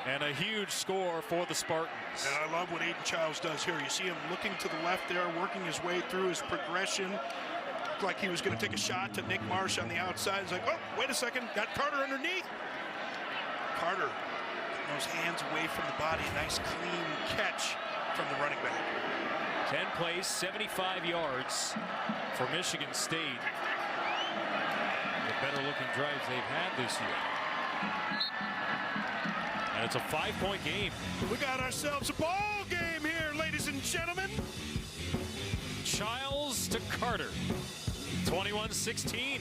and a huge score for the Spartans. And I love what Aiden Childs does here. You see him looking to the left there, working his way through his progression. Looked like he was going to take a shot to Nick Marsh on the outside. He's like, oh, wait a second, got Carter underneath. Carter, getting those hands away from the body. Nice, clean catch from the running back. 10 plays, 75 yards for Michigan State. The better looking drives they've had this year. And it's a 5-point game. We got ourselves a ball game here, ladies and gentlemen. Childs to Carter. 21-16.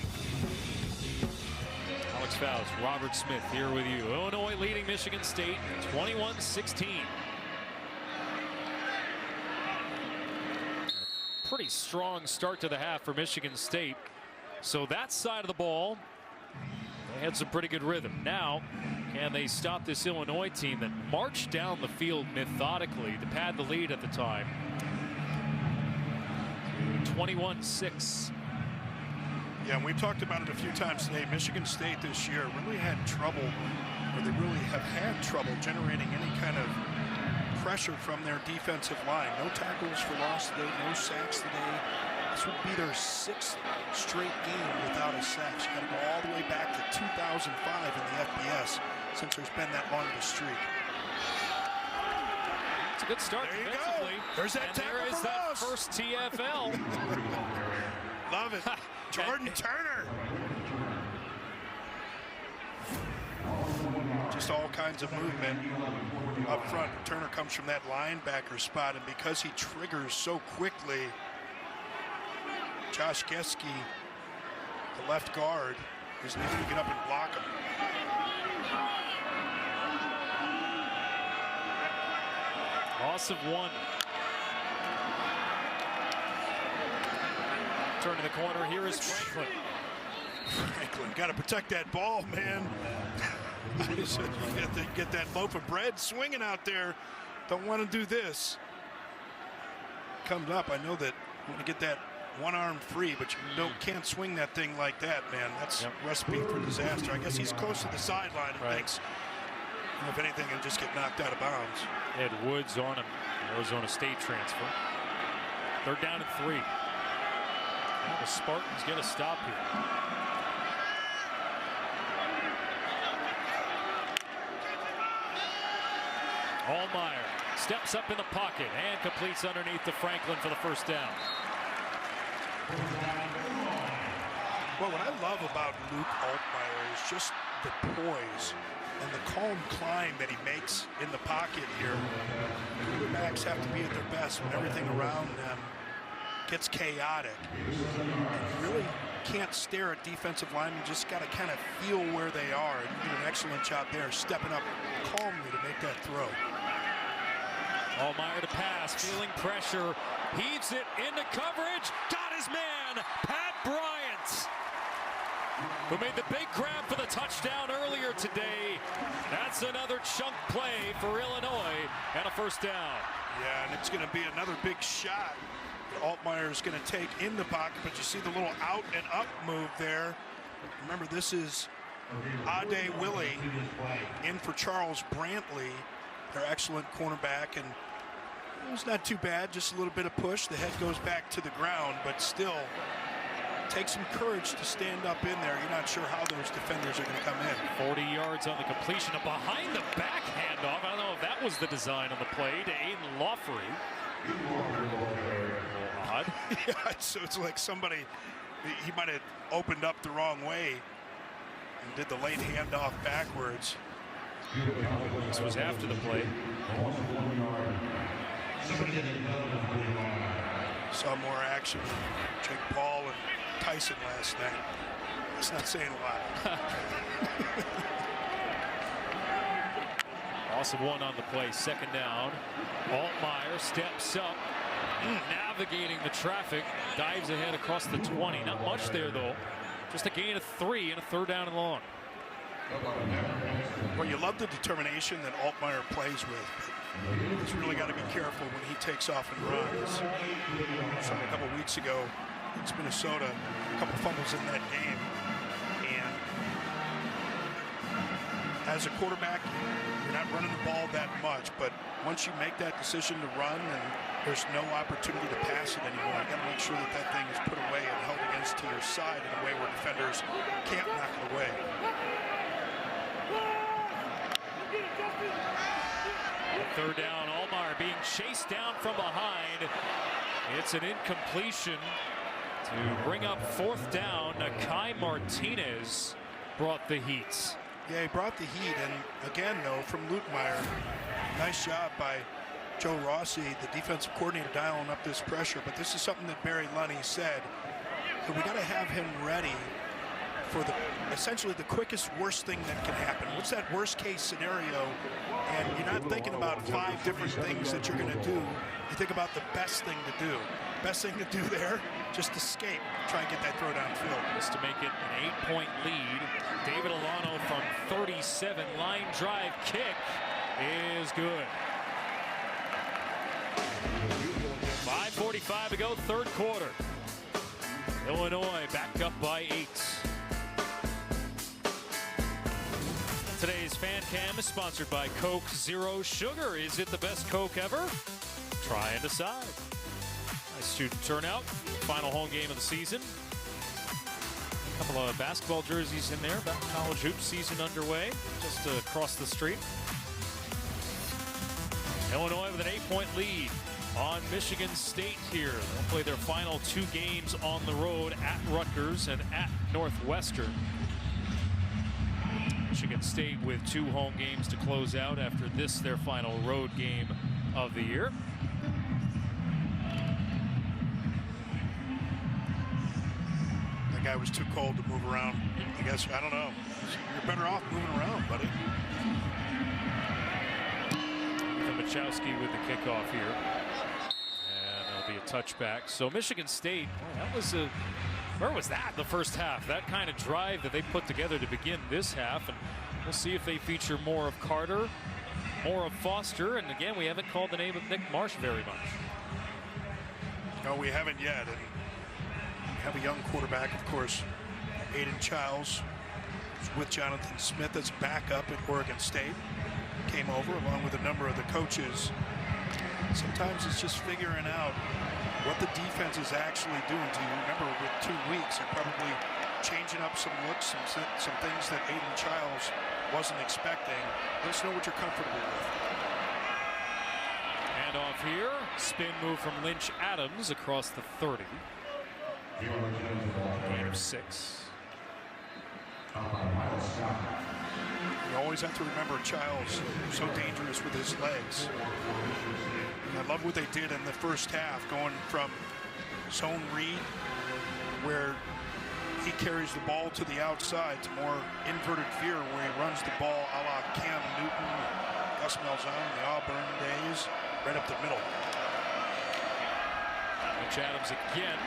Alex Faust, Robert Smith here with you. Illinois leading Michigan State 21-16. Pretty strong start to the half for Michigan State. So that side of the ball, they had some pretty good rhythm. Now, can they stop this Illinois team that marched down the field methodically to pad the lead at the time? 21-6. Yeah, and we've talked about it a few times today. Michigan State this year really had trouble, or they really have had trouble generating any kind of pressure from their defensive line. No tackles for loss today, no sacks today. This would be their 6th straight game without a sack. You got to go all the way back to 2005 in the FBS since there's been that long of a streak. It's a good start there defensively. You go. There's that tackle there is for that loss. first TFL. Love it. Jordan Turner. Just all kinds of movement up front. Turner comes from that linebacker spot, and because he triggers so quickly, Josh Geske, the left guard, is able to get up and block him. Loss of 1. Turn to the corner. Here is Franklin. Franklin, got to protect that ball, man. I said, you got to get that loaf of bread swinging out there. Don't want to do this. Comes up. I know that you want to get that one arm free, but you can't swing that thing like that, man. That's recipe for disaster. I guess he's close to the sideline and thinks, if anything, he'll just get knocked out of bounds. Ed Woods on him, Arizona State transfer. 3rd down and 3. The Spartans get a stop here. Altmyer steps up in the pocket and completes underneath to Franklin for the 1st down. Well, what I love about Luke Altmyer is just the poise and the calm climb that he makes in the pocket here. Quarterbacks have to be at their best when everything around them gets chaotic. And you really can't stare at defensive linemen, just got to kind of feel where they are. And you did an excellent job there, stepping up calmly to make that throw. Altmyer to pass, feeling pressure, heaves it into coverage, got his man, Pat Bryant, who made the big grab for the touchdown earlier today. That's another chunk play for Illinois and a 1st down. Yeah, and it's going to be another big shot that Altmyer is going to take in the pocket, but you see the little out and up move there. Remember, this is Ade Willie in for Charles Brantley, their excellent cornerback, and it was not too bad, just a little bit of push. The head goes back to the ground, but still takes some courage to stand up in there. You're not sure how those defenders are going to come in. 40 yards on the completion, a behind the back handoff. I don't know if that was the design on the play to Aiden Lawfrey. Odd. Yeah, so it's like somebody, he might have opened up the wrong way and did the late handoff backwards. This was after the play. Saw more action with Jake Paul and Tyson last night. That's not saying a lot. Awesome one on the play. 2nd down. Altmyer steps up, navigating the traffic, dives ahead across the 20. Not much there, though. Just a gain of 3 and a 3rd down and long. Well, you love the determination that Altmyer plays with. He's really got to be careful when he takes off and runs. From a couple weeks ago, it's Minnesota, a couple fumbles in that game. And as a quarterback, you're not running the ball that much, but once you make that decision to run and there's no opportunity to pass it anymore, you got to make sure that that thing is put away and held against to your side in a way where defenders can't knock it away. 3rd down, Altmyer being chased down from behind. It's an incompletion to bring up 4th down. Nakai Martinez brought the heat. Yeah, he brought the heat, and again, though, from Lutmeyer, nice job by Joe Rossi, the defensive coordinator, dialing up this pressure. But this is something that Barry Lunny said, that we got to have him ready for essentially the quickest worst thing that can happen. What's that worst case scenario? And you're not thinking about 5 different things that you're going to do. You think about the best thing to do. Best thing to do there, just escape. Try and get that throw downfield. Just to make it an 8-point lead. David Alano from 37, line drive kick is good. 5:45 to go, 3rd quarter. Illinois back up by 8. Today's Fan Cam is sponsored by Coke Zero Sugar. Is it the best Coke ever? Try and decide. Nice student turnout. Final home game of the season. A couple of basketball jerseys in there. College hoop season underway just across the street. Illinois with an 8-point lead on Michigan State here. They'll play their final 2 games on the road at Rutgers and at Northwestern. Michigan State with 2 home games to close out after this, their final road game of the year. That guy was too cold to move around. I guess, I don't know. You're better off moving around, buddy. Machowski with the kickoff here. And there'll be a touchback. So Michigan State, that was a Where was that the first half? That kind of drive that they put together to begin this half. And we'll see if they feature more of Carter, more of Foster. And again, we haven't called the name of Nick Marsh very much. No, we haven't yet. And we have a young quarterback, of course, Aiden Childs, who's with Jonathan Smith as backup at Oregon State. Came over along with a number of the coaches. Sometimes it's just figuring out what the defense is actually doing to you. Remember, with 2 weeks, you're probably changing up some looks, some things that Aiden Childs wasn't expecting. Let us know what you're comfortable with. And off here, spin move from Lynch Adams across the 30. Gain of 6. You always have to remember Childs, so dangerous with his legs. And I love what they did in the first half, going from zone read, where he carries the ball to the outside, to more inverted veer, where he runs the ball a la Cam Newton, Gus Malzahn, the Auburn days, right up the middle. Lynch Adams again.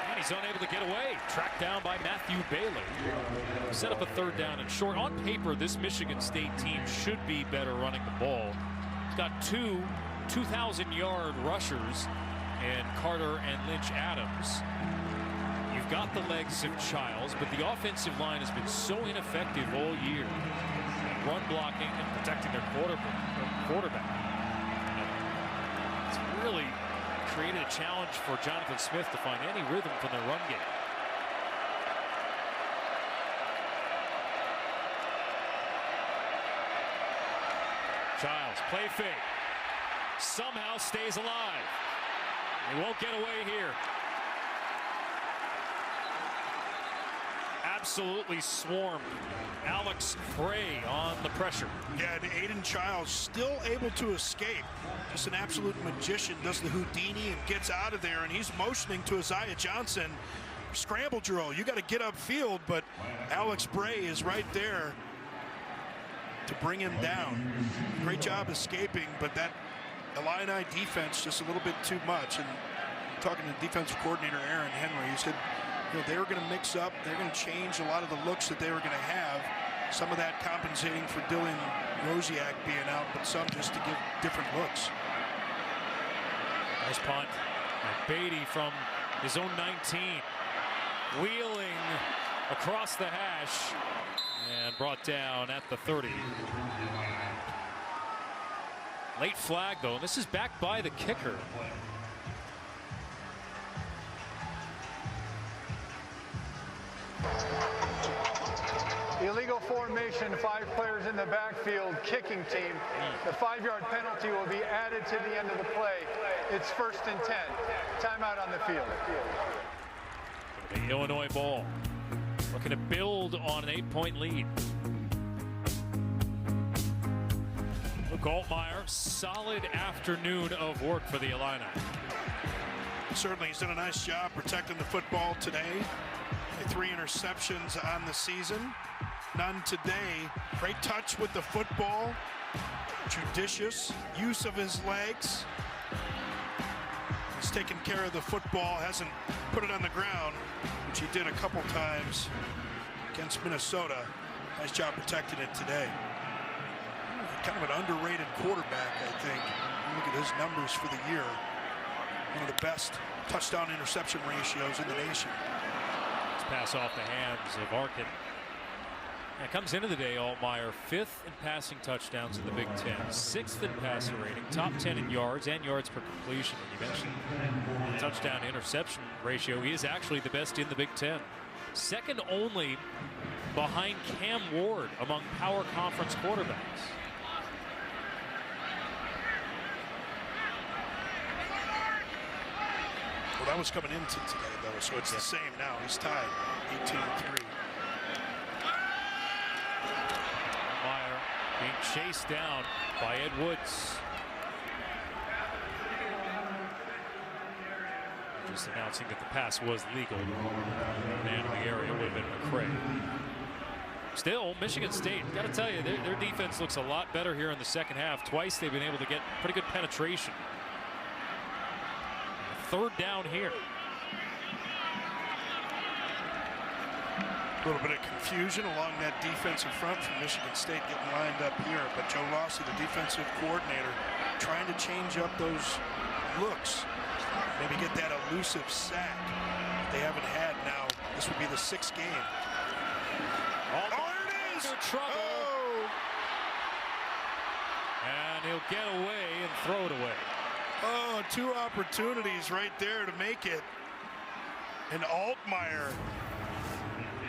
And he's unable to get away. Tracked down by Matthew Bailey. Set up a 3rd down and short. On paper, this Michigan State team should be better running the ball. It's got 2 2,000-yard rushers in Carter and Lynch Adams. You've got the legs of Childs, but the offensive line has been so ineffective all year. Run blocking and protecting their quarterback. It's really created a challenge for Jonathan Smith to find any rhythm from the run game. Childs, play fake. Somehow stays alive. He won't get away here. Absolutely swarmed. Alex McCray on the pressure. Yeah, and Aiden Childs still able to escape. Just an absolute magician, does the Houdini and gets out of there, and he's motioning to Isaiah Johnson. Scramble drill, you got to get upfield, but Alex McCray is right there to bring him down. Great job escaping, but that Illini defense just a little bit too much. And talking to defensive coordinator Aaron Henry, he said, you know, they were going to mix up, they're going to change a lot of the looks that they were going to have. Some of that compensating for Dylan Rosiak being out, but some just to give different looks. Nice punt. And Beatty from his own 19. Wheeling across the hash and brought down at the 30. Late flag, though. This is backed by the kicker. Illegal formation, 5 players in the backfield, kicking team. The 5-yard penalty will be added to the end of the play. It's 1st and 10. Timeout on the field. The Illinois ball. Looking to build on an 8-point lead. Luke Altmyer, solid afternoon of work for the Illini. Certainly, he's done a nice job protecting the football today. 3 interceptions on the season. None today. Great touch with the football. Judicious use of his legs. He's taken care of the football, hasn't put it on the ground, which he did a couple times against Minnesota. Nice job protecting it today. Kind of an underrated quarterback, I think. Look at his numbers for the year. One of the best touchdown interception ratios in the nation. Pass off the hands of Arkin. And comes into the day, Altmyer 5th in passing touchdowns in the Big Ten, 6th in passer rating, top 10 in yards and yards per completion. And you mentioned the touchdown to interception ratio. He is actually the best in the Big Ten. Second only behind Cam Ward among power conference quarterbacks. Well, that was coming into today, though, so it's the same now. He's tied, 18-3. Meyer being chased down by Ed Woods. Just announcing that the pass was legal. Man in the area would have been McCray. Still, Michigan State, got to tell you, their defense looks a lot better here in the second half. Twice they've been able to get pretty good penetration. 3rd down here. A little bit of confusion along that defensive front from Michigan State getting lined up here, but Joe Rossi, the defensive coordinator, trying to change up those looks, maybe get that elusive sack they haven't had now. This would be the 6th game. Oh, there it is! Trouble. Oh. And he'll get away and throw it away. Oh, 2 opportunities right there to make it. And Altmyer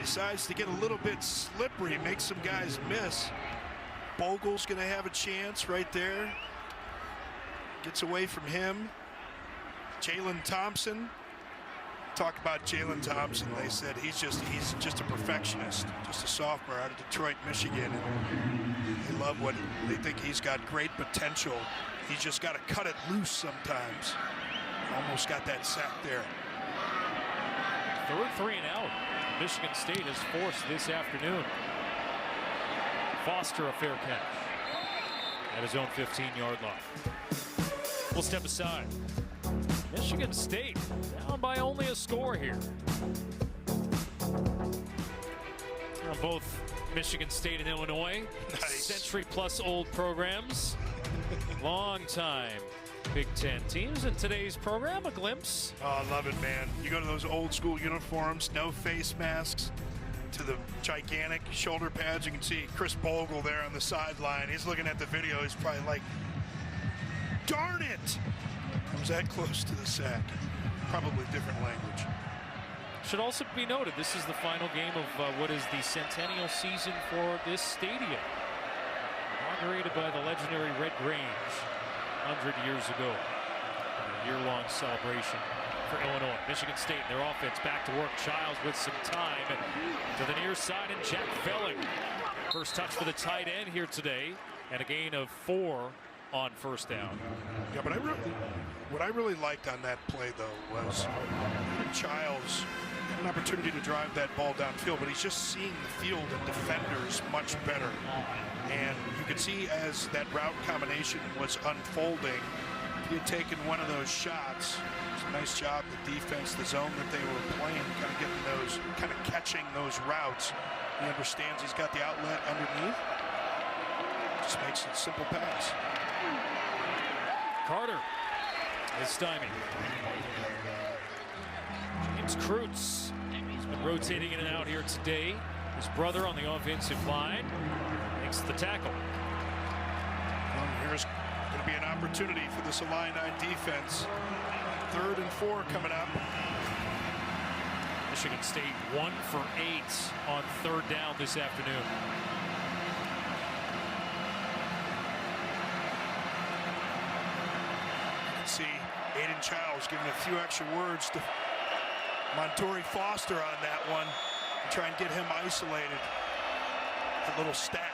decides to get a little bit slippery, make some guys miss. Bogle's going to have a chance right there. Gets away from him. Jalen Thompson. Talk about Jalen Thompson. They said he's just a perfectionist, just a sophomore out of Detroit, Michigan. And they love what they think he's got great potential. He's just got to cut it loose sometimes. Almost got that sack there. 3rd 3 and out. Michigan State has forced this afternoon. Foster a fair catch at his own 15-yard line. We'll step aside. Michigan State down by only a score here. Both Michigan State and Illinois, century-plus old programs, long-time Big Ten teams. In today's program, a glimpse. Oh, I love it, man. You go to those old school uniforms, no face masks, to the gigantic shoulder pads. You can see Chris Bogle there on the sideline. He's looking at the video. He's probably like, darn it! I was that close to the sack. Probably different language. Should also be noted, this is the final game of what is the centennial season for this stadium. Inaugurated by the legendary Red Grange 100 years ago. A year-long celebration for Illinois. Michigan State, their offense back to work. Childs with some time to the near side, and Jack Felling. First touch for the tight end here today, and a gain of 4 on first down. Yeah, but what I really liked on that play, though, was Childs had an opportunity to drive that ball downfield, but he's just seeing the field and defenders much better. And you could see as that route combination was unfolding, if he had taken one of those shots, it's a nice job, the defense, the zone that they were playing, kind of getting those, kind of catching those routes. He understands he's got the outlet underneath. Just makes it a simple pass. Carter is stymied. James Kreutz has been rotating in and out here today. His brother on the offensive line makes the tackle. Well, here's going to be an opportunity for this Illini defense. 3rd and 4 coming up. Michigan State 1 for 8 on 3rd down this afternoon. See Aiden Childs giving a few extra words to Montori Foster on that one and try and get him isolated. A little stack.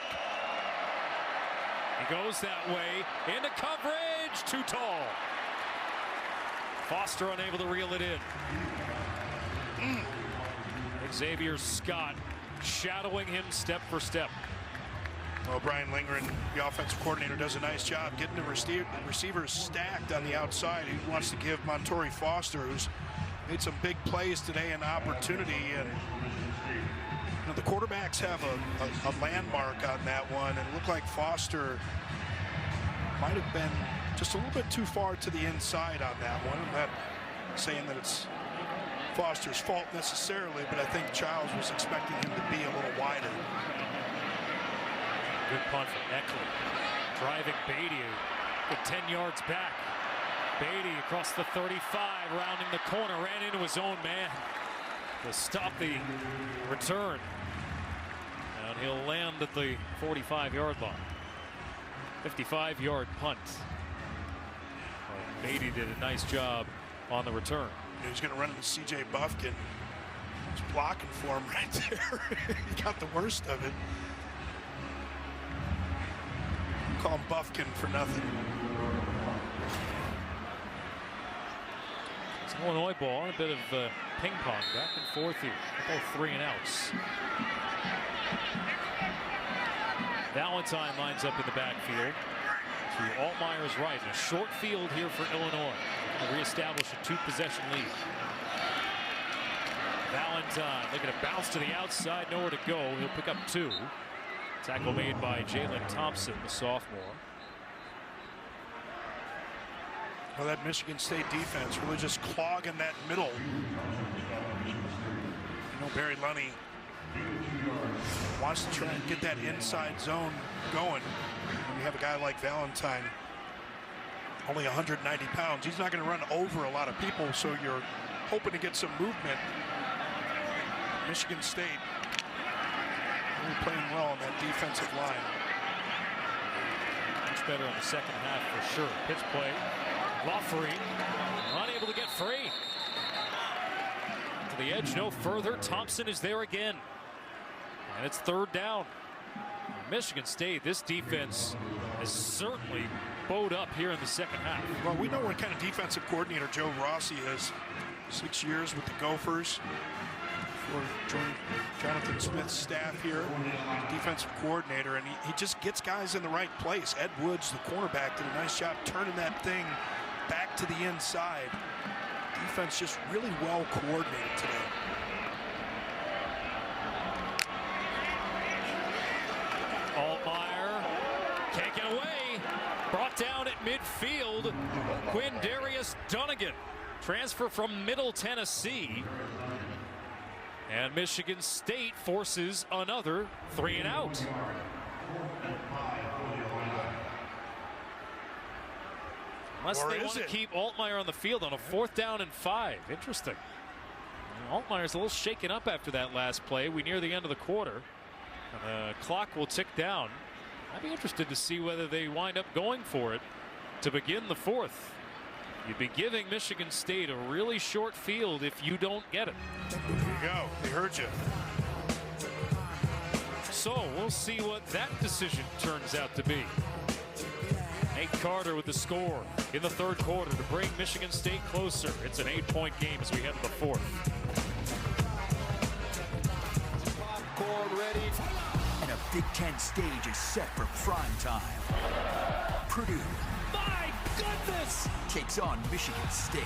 He goes that way into coverage, too tall. Foster unable to reel it in. Xavier Scott shadowing him step for step. Well, Brian Lindgren, the offensive coordinator, does a nice job getting the receivers stacked on the outside. He wants to give Montori Foster, who's made some big plays today, an opportunity. And you know, the quarterbacks have a landmark on that one, and it looked like Foster might have been just a little bit too far to the inside on that one. I'm not saying that it's Foster's fault necessarily, but I think Childs was expecting him to be a little wider. Good punt from Eckley. Driving Beatty, good 10 yards back. Beatty across the 35, rounding the corner, ran into his own man to stop the return. And he'll land at the 45-yard line. 55-yard punt. Well, Beatty did a nice job on the return. He's going to run into C.J. Buffkin. He's blocking for him right there. He got the worst of it. Call him Buffkin for nothing. It's an Illinois ball, a bit of ping pong back and forth here. Both 3 and outs. Valentine lines up in the backfield to Altmyer's right. A short field here for Illinois to reestablish a 2-possession lead. Valentine looking to bounce to the outside, nowhere to go. He'll pick up 2. Tackle made by Jalen Thompson, the sophomore. Well, that Michigan State defense really just clogging that middle. Barry Lunny wants to try and get that inside zone going. When you have a guy like Valentine, only 190 pounds, he's not going to run over a lot of people, so you're hoping to get some movement. Michigan State really playing well on that defensive line. Much better in the second half for sure. Pitch play. Lawfrey unable to get free. To the edge, no further. Thompson is there again. And it's 3rd down. Michigan State, this defense is certainly bowed up here in the second half. Well, we know what kind of defensive coordinator Joe Rossi is. 6 years with the Gophers. Before joining Jonathan Smith's staff here, defensive coordinator, and he just gets guys in the right place. Ed Woods, the cornerback, did a nice job turning that thing back to the inside. Defense just really well coordinated today. Altmyer can't get away. Brought down at midfield. Quindarius Dunnigan, transfer from Middle Tennessee. And Michigan State forces another 3 and out. Unless they want to keep Altmyer on the field on a 4th down and 5. Interesting. Altmyer's a little shaken up after that last play. We near the end of the quarter. The clock will tick down. I'd be interested to see whether they wind up going for it to begin the 4th. You'd be giving Michigan State a really short field if you don't get it. There you go. They heard you. So we'll see what that decision turns out to be. Nate Carter with the score in the 3rd quarter to bring Michigan State closer. It's an 8-point game as we head to the 4th. Popcorn ready. And a Big Ten stage is set for prime time. Purdue. My goodness! Takes on Michigan State.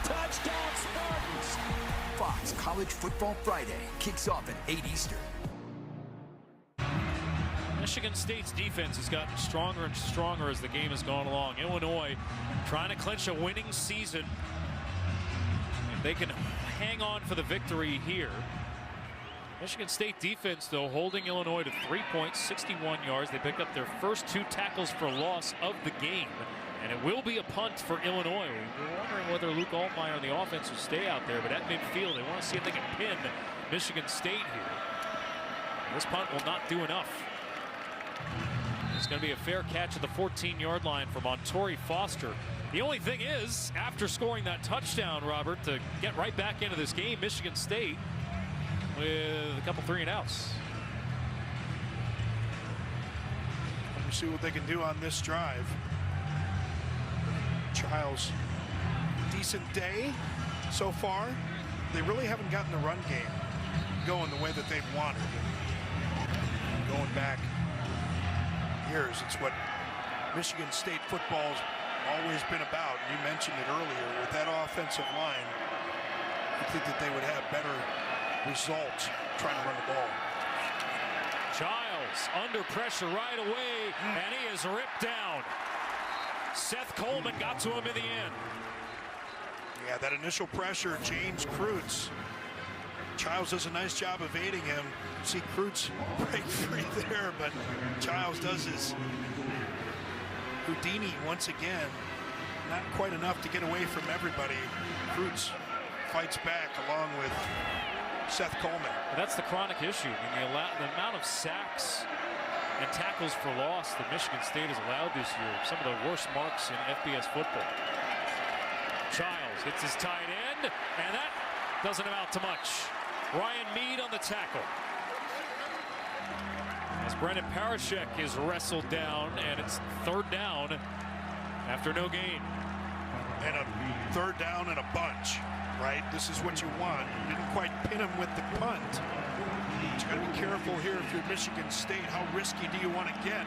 Touchdown Spartans! Fox College Football Friday kicks off at 8 Eastern. Michigan State's defense has gotten stronger and stronger as the game has gone along. Illinois trying to clinch a winning season. If they can hang on for the victory here. Michigan State defense, though, holding Illinois to 3 points, 61 yards. They pick up their first 2 tackles for loss of the game. And it will be a punt for Illinois. We're wondering whether Luke Altmyer on the offense will stay out there. But at midfield, they want to see if they can pin Michigan State here. This punt will not do enough. It's going to be a fair catch at the 14-yard line for Montori Foster. The only thing is, after scoring that touchdown, Robert, to get right back into this game, Michigan State with a couple 3 and outs. We'll see what they can do on this drive. Childs, decent day so far. They really haven't gotten the run game going the way that they've wanted. Going back years, it's what Michigan State football's always been about. You mentioned it earlier. With that offensive line, I think that they would have better results trying to run the ball. Childs under pressure right away, and he is ripped down. Seth Coleman got to him in the end. Yeah, that initial pressure, James Kreutz. Childs does a nice job evading him. See Kreutz break free there, but Childs does his Houdini once again. Not quite enough to get away from everybody. Kreutz fights back along with Seth Coleman. That's the chronic issue. I mean, the amount of sacks and tackles for loss that Michigan State has allowed this year. Some of the worst marks in FBS football. Childs hits his tight end, and that doesn't amount to much. Ryan Mead on the tackle. As Brendan Parashek is wrestled down, and it's 3rd down after no gain. And a 3rd down and a bunch, right? This is what you want. You didn't quite pin him with the punt. You got to be careful here if you're Michigan State. How risky do you want to get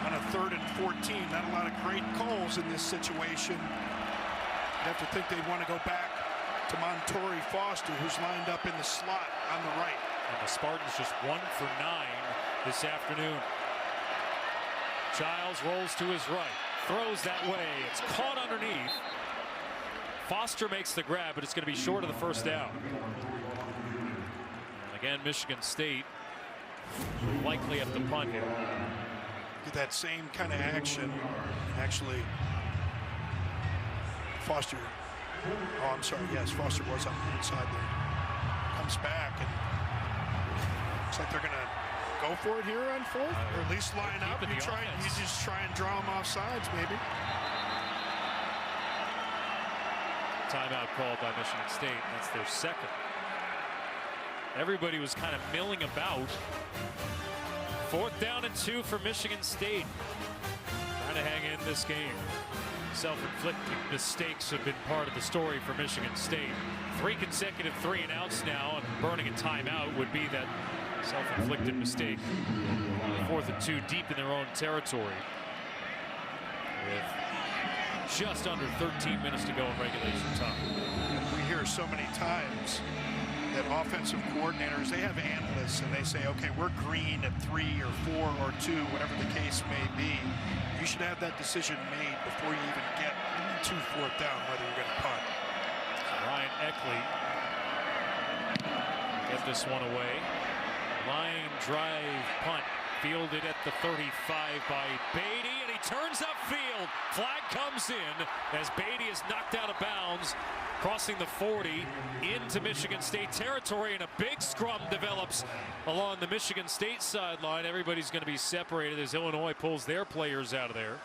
on a 3rd and 14? Not a lot of great calls in this situation. You have to think they'd want to go back to Montori Foster, who's lined up in the slot on the right. And the Spartans just 1 for 9 this afternoon. Childs rolls to his right, throws that way. It's caught underneath. Foster makes the grab, but it's going to be short of the first down. And again, Michigan State will likely have to punt here. Get that same kind of action. Actually, Foster. Oh, I'm sorry. Yes, Foster was on the inside there. Comes back and looks like they're going to go for it here on 4th, or at least line up. You just try and draw them off sides, maybe. Timeout called by Michigan State. That's their second. Everybody was kind of milling about. 4th down and 2 for Michigan State. Trying to hang in this game. Self-inflicted mistakes have been part of the story for Michigan State. 3 consecutive 3-and-outs now, and burning a timeout would be that self-inflicted mistake. 4th and 2 deep in their own territory. With just under 13 minutes to go in regulation time. We hear so many times that offensive coordinators, they have analysts and they say, okay, we're green at 3 or 4 or 2, whatever the case may be. You should have that decision made before you even get to 4th down, whether you're going to punt. Ryan Eckley get this one away. Line drive punt fielded at the 35 by Beatty, and he turns upfield. Flag comes in as Beatty is knocked out of bounds, crossing the 40 into Michigan State territory, and a big scrum develops along the Michigan State sideline. Everybody's going to be separated as Illinois pulls their players out of there.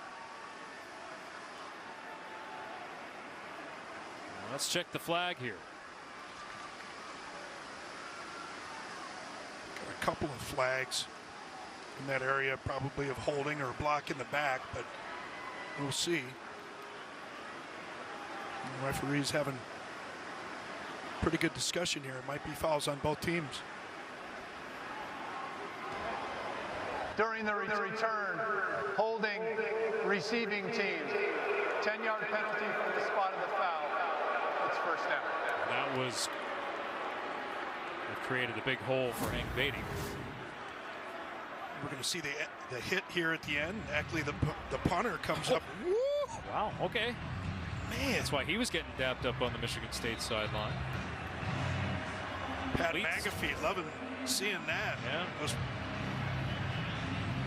Let's check the flag here. Got a couple of flags in that area, probably of holding or block in the back, but we'll see. The referee's having pretty good discussion here. It might be fouls on both teams. During the return, holding receiving team. 10-yard penalty from the spot of the foul. It's 1st down. That was what created a big hole for Hank Beatty. We're going to see the hit here at the end. Actually, the punter comes up. Woo! Wow, okay. Man. That's why he was getting dapped up on the Michigan State sideline. Pat McAfee, loving seeing that. Yeah. Those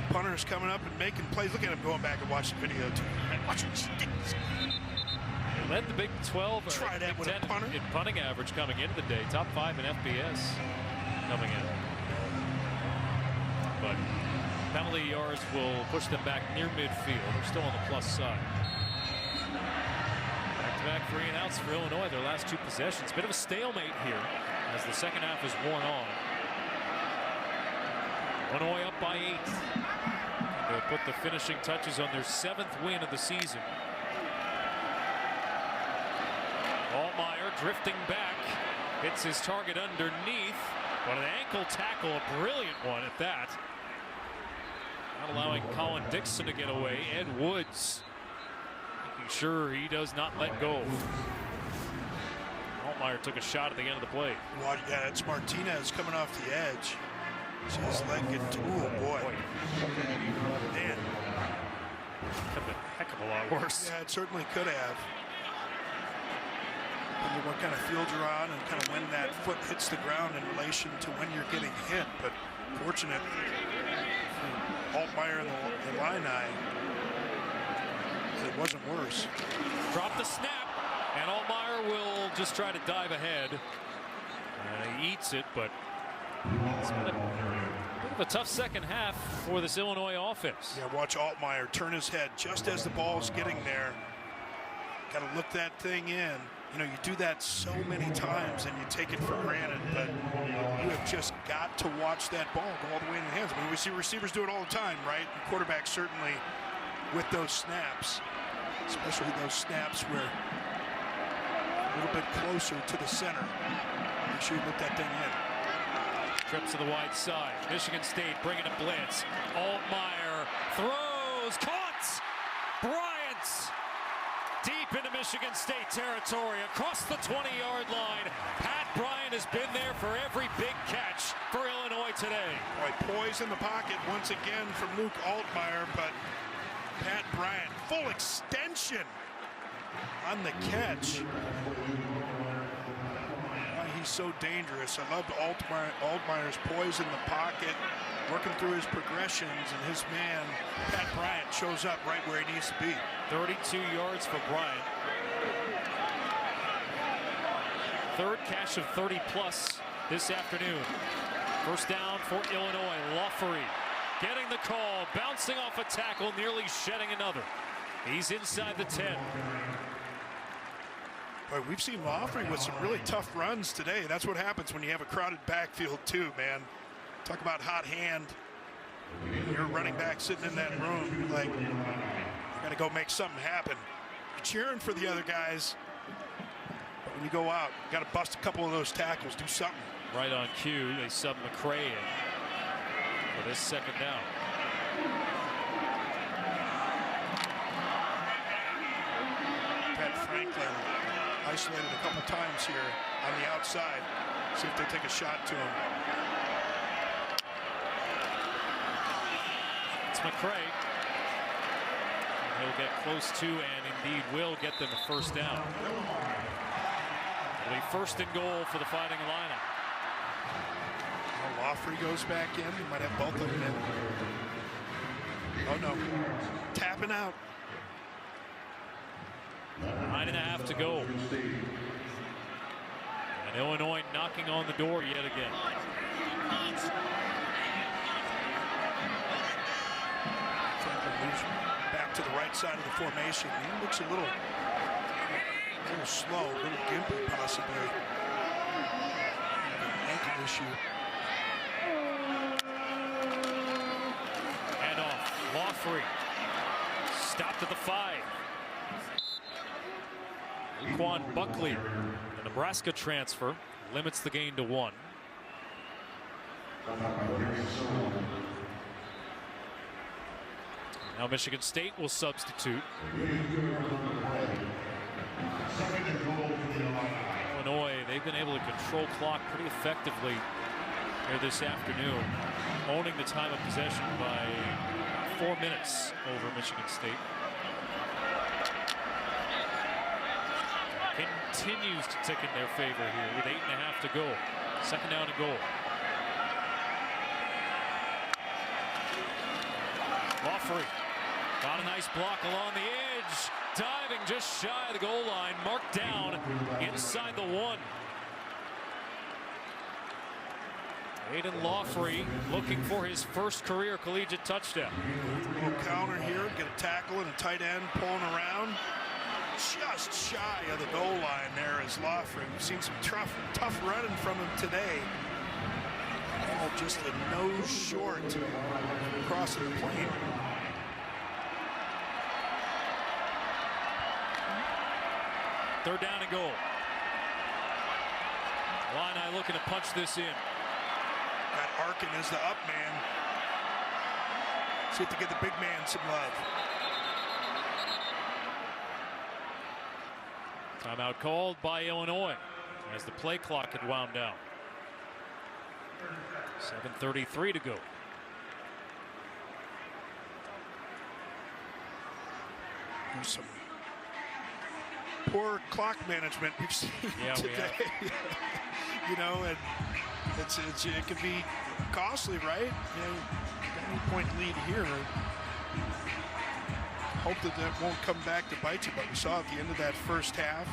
punters coming up and making plays. Look at him going back and watching the video too. Watch what he did. They led the Big 12 or Try that Big with a 10 punter. in punting average coming into the day. Top 5 in FBS coming in. But penalty yards will push them back near midfield. They're still on the plus side. Back-to-back 3-and-outs for Illinois. Their last 2 possessions. Bit of a stalemate here as the second half is worn on. Illinois up by 8. They'll put the finishing touches on their 7th win of the season. Altmyer drifting back, hits his target underneath, but an ankle tackle, a brilliant one at that. Not allowing Colin Dixon to get away. Ed Woods making sure he does not let go. Altmyer took a shot at the end of the play. Well, yeah, it's Martinez coming off the edge. See his leg get oh boy. Man. Could have been a heck of a lot worse. Yeah, it certainly could have. Depending what kind of field you're on and kind of when that foot hits the ground in relation to when you're getting hit. But fortunate for Altmyer and the Illini, it wasn't worse. Drop the snap, and Altmyer will just try to dive ahead. He eats it, but it's been a bit of a tough second half for this Illinois offense. Yeah, watch Altmyer turn his head just as the ball's getting there. Got to look that thing in. You know, you do that so many times and you take it for granted, but you have just got to watch that ball go all the way in the hands. I mean, we see receivers do it all the time, right? And quarterbacks certainly with those snaps, especially those snaps where a little bit closer to the center. Make sure you look that thing in. Trips to the wide side. Michigan State bringing a blitz. Altmyer throws, caught! Bryant Deep into Michigan State territory, across the 20-yard line. Pat Bryant has been there for every big catch for Illinois today. Boy, poise in the pocket once again from Luke Altmyer, but Pat Bryant, full extension on the catch. Why he's so dangerous. I loved Altmyer's poise in the pocket, working through his progressions, and his man, Pat Bryant, shows up right where he needs to be. 32 yards for Bryant. Third catch of 30-plus this afternoon. First down for Illinois. Lawfrey getting the call, bouncing off a tackle, nearly shedding another. He's inside the 10. Boy, we've seen Lawfrey with some really tough runs today. That's what happens when you have a crowded backfield too, man. Talk about hot hand. You're a running back sitting in that room, like, you gotta go make something happen. You're cheering for the other guys, but when you go out, you gotta bust a couple of those tackles, do something. Right on cue, they sub McCray in for this second down. Pat Franklin isolated a couple times here on the outside. See if they take a shot to him. It's McCray. He'll get close to, and indeed will get them a first down. It'll be first and goal for the Fighting Illini. Well, Lawfrey goes back in. He might have both of them in. Oh no, tapping out. 9.5 to go. And Illinois knocking on the door yet again. Back to the right side of the formation. He looks a little slow, a little gimpy possibly. An ankle issue. And off. Lawfrey. Stopped at the 5. Quan Buckley, the Nebraska transfer, limits the gain to 1. Now Michigan State will substitute. Illinois, they've been able to control clock pretty effectively here this afternoon, owning the time of possession by 4 minutes over Michigan State. Continues to tick in their favor here with 8.5 to go. Second down and goal. Lawfrey got a nice block along the edge. Diving just shy of the goal line. Marked down inside the 1. Aiden Lawfrey looking for his first career collegiate touchdown. A little counter here. Get a tackle and a tight end pulling around. Just shy of the goal line there is Lawfrey. We've seen some tough running from him today. Oh, just a nose short crossing the plane. Third down and goal. Illini looking to punch this in. Got Arkin as the up man. See if they get the big man some love. Timeout called by Illinois as the play clock had wound down. 7:33 to go. There's some poor clock management we've seen today. You know, and it can be costly, right? You know, got 8-point lead here. Hope that won't come back to bite you, but we saw at the end of that first half,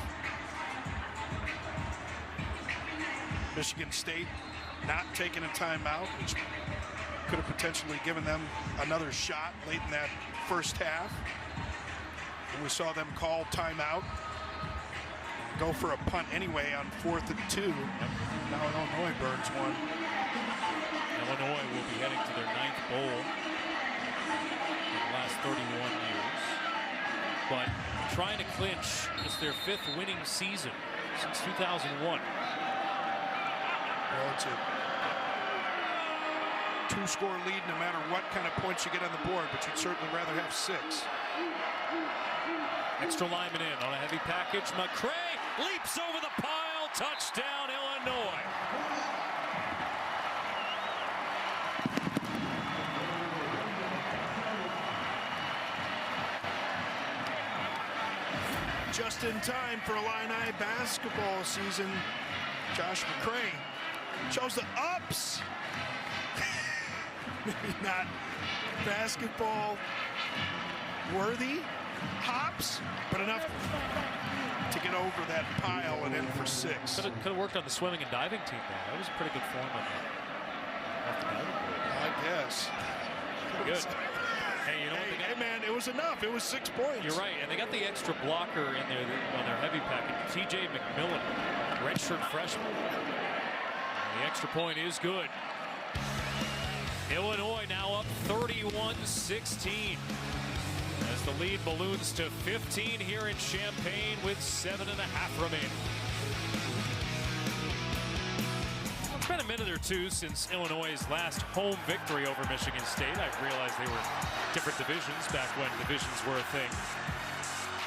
Michigan State not taking a timeout, which could have potentially given them another shot late in that first half. And we saw them call timeout, go for a punt anyway on 4th and 2. Now Illinois burns one. Illinois will be heading to their 9th bowl in the last 31 years. But trying to clinch, it's their 5th winning season since 2001. Well, it's a 2-score lead no matter what kind of points you get on the board, but you'd certainly rather have 6. Extra lineman in on a heavy package. McCray leaps over the pile. Touchdown, Illinois. Just in time for Illini basketball season. Josh McCray shows the ups. Maybe not basketball worthy hops, but enough to get over that pile and in for 6. Could have worked on the swimming and diving team there. That was a pretty good form on that. I guess. Good. Hey, you know what? Hey, man, it was enough. It was 6 points. You're right, and they got the extra blocker in there on their heavy package. T.J. McMillan, redshirt freshman. And the extra point is good. Illinois now up 31-16 as the lead balloons to 15 here in Champaign with 7.5 remaining. It's been a minute or two since Illinois' last home victory over Michigan State. I realized they were different divisions back when divisions were a thing.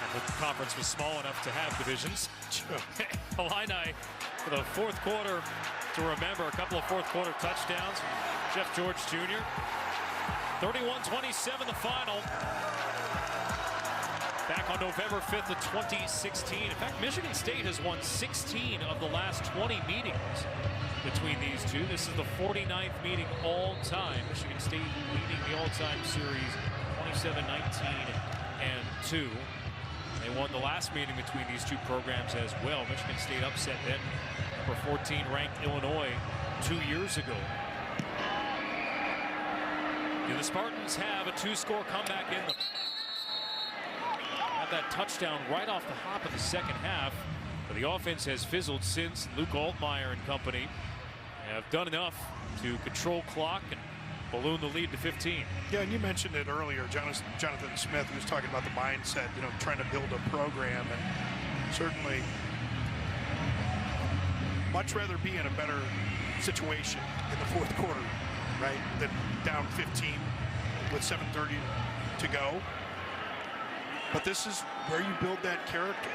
And the conference was small enough to have divisions. Illini for the fourth quarter to remember, a couple of fourth quarter touchdowns from Jeff George Jr. 31-27 the final. Back on November 5th of 2016. In fact, Michigan State has won 16 of the last 20 meetings between these two. This is the 49th meeting all time. Michigan State leading the all-time series 27-19 and 2. They won the last meeting between these two programs as well. Michigan State upset then number 14 ranked Illinois 2 years ago. And the Spartans have a 2-score comeback in them. Had that touchdown right off the hop of the second half. But the offense has fizzled since. Luke Altmyer and company have done enough to control clock and balloon the lead to 15. Yeah, and you mentioned it earlier, Jonathan Smith, who was talking about the mindset, you know, trying to build a program, and certainly much rather be in a better situation in the fourth quarter, right, than down 15 with 7:30 to go. But this is where you build that character.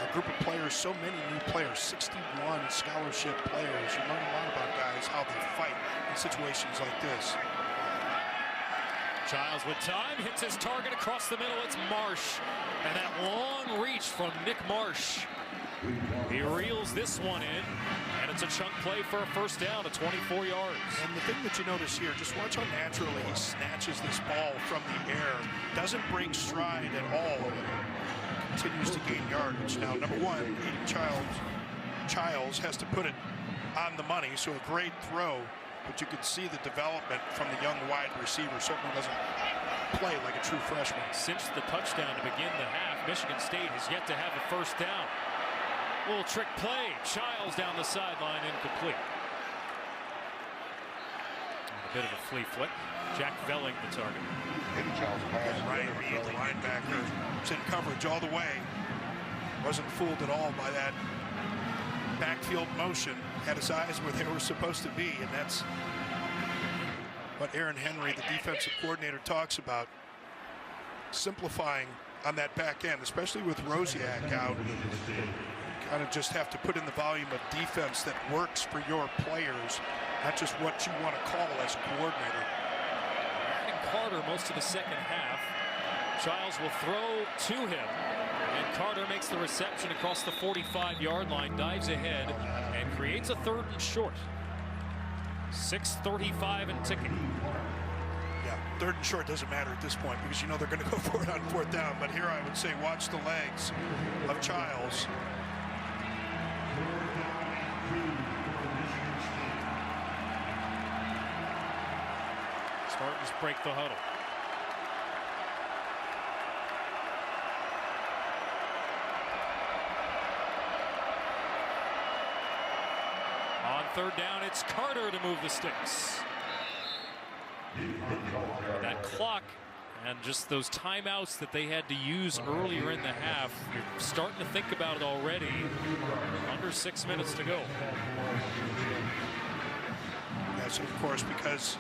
A group of players, so many new players, 61 scholarship players. You learn a lot about guys, how they fight in situations like this. Childs with time, hits his target across the middle. It's Marsh. And that long reach from Nick Marsh. He reels this one in, and it's a chunk play for a first down at 24 yards. And the thing that you notice here, just watch how naturally he snatches this ball from the air. Doesn't break stride at all. Continues to gain yardage. Now, number one, Aiden Childs has to put it on the money, so a great throw, but you can see the development from the young wide receiver. Certainly doesn't play like a true freshman. Since the touchdown to begin the half, Michigan State has yet to have a first down. Little trick play. Childs down the sideline, incomplete. A bit of a flea flick. Jack Velling the target. Ryan Reed, the linebacker, was in coverage all the way. Wasn't fooled at all by that backfield motion. Had his eyes where they were supposed to be, and that's what Aaron Henry, the defensive coordinator, talks about. Simplifying on that back end, especially with Rosiak out. Kind of just have to put in the volume of defense that works for your players, not just what you want to call as a coordinator. Carter most of the second half. Childs will throw to him, and Carter makes the reception across the 45-yard line, dives ahead, and creates a 3rd and short. 6:35 and ticking. Yeah, 3rd and short doesn't matter at this point because you know they're going to go for it on 4th down. But here I would say watch the legs of Childs. Spartans break the huddle. On 3rd down, it's Carter to move the sticks. That clock and just those timeouts that they had to use earlier in the half, you're starting to think about it already. Under 6 minutes to go. Yes, of course, because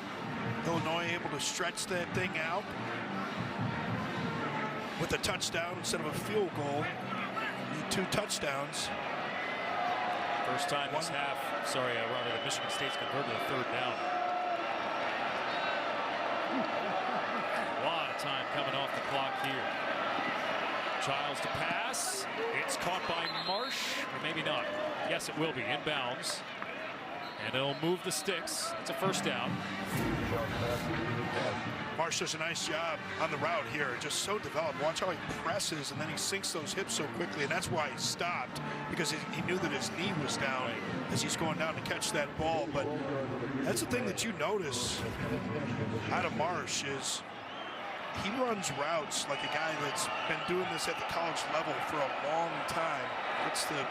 Illinois able to stretch that thing out. with a touchdown instead of a field goal. Need 2 touchdowns. First time this half, rather that Michigan State's converted a 3rd down. A lot of time coming off the clock here. Childs to pass. It's caught by Marsh, or maybe not. Yes, it will be inbounds. And it'll move the sticks. It's a 1st down. Marsh does a nice job on the route here. Just so developed. Watch how he presses and then he sinks those hips so quickly. And that's why he stopped, because he knew that his knee was down as he's going down to catch that ball. But that's the thing that you notice out of Marsh is he runs routes like a guy that's been doing this at the college level for a long time. Gets the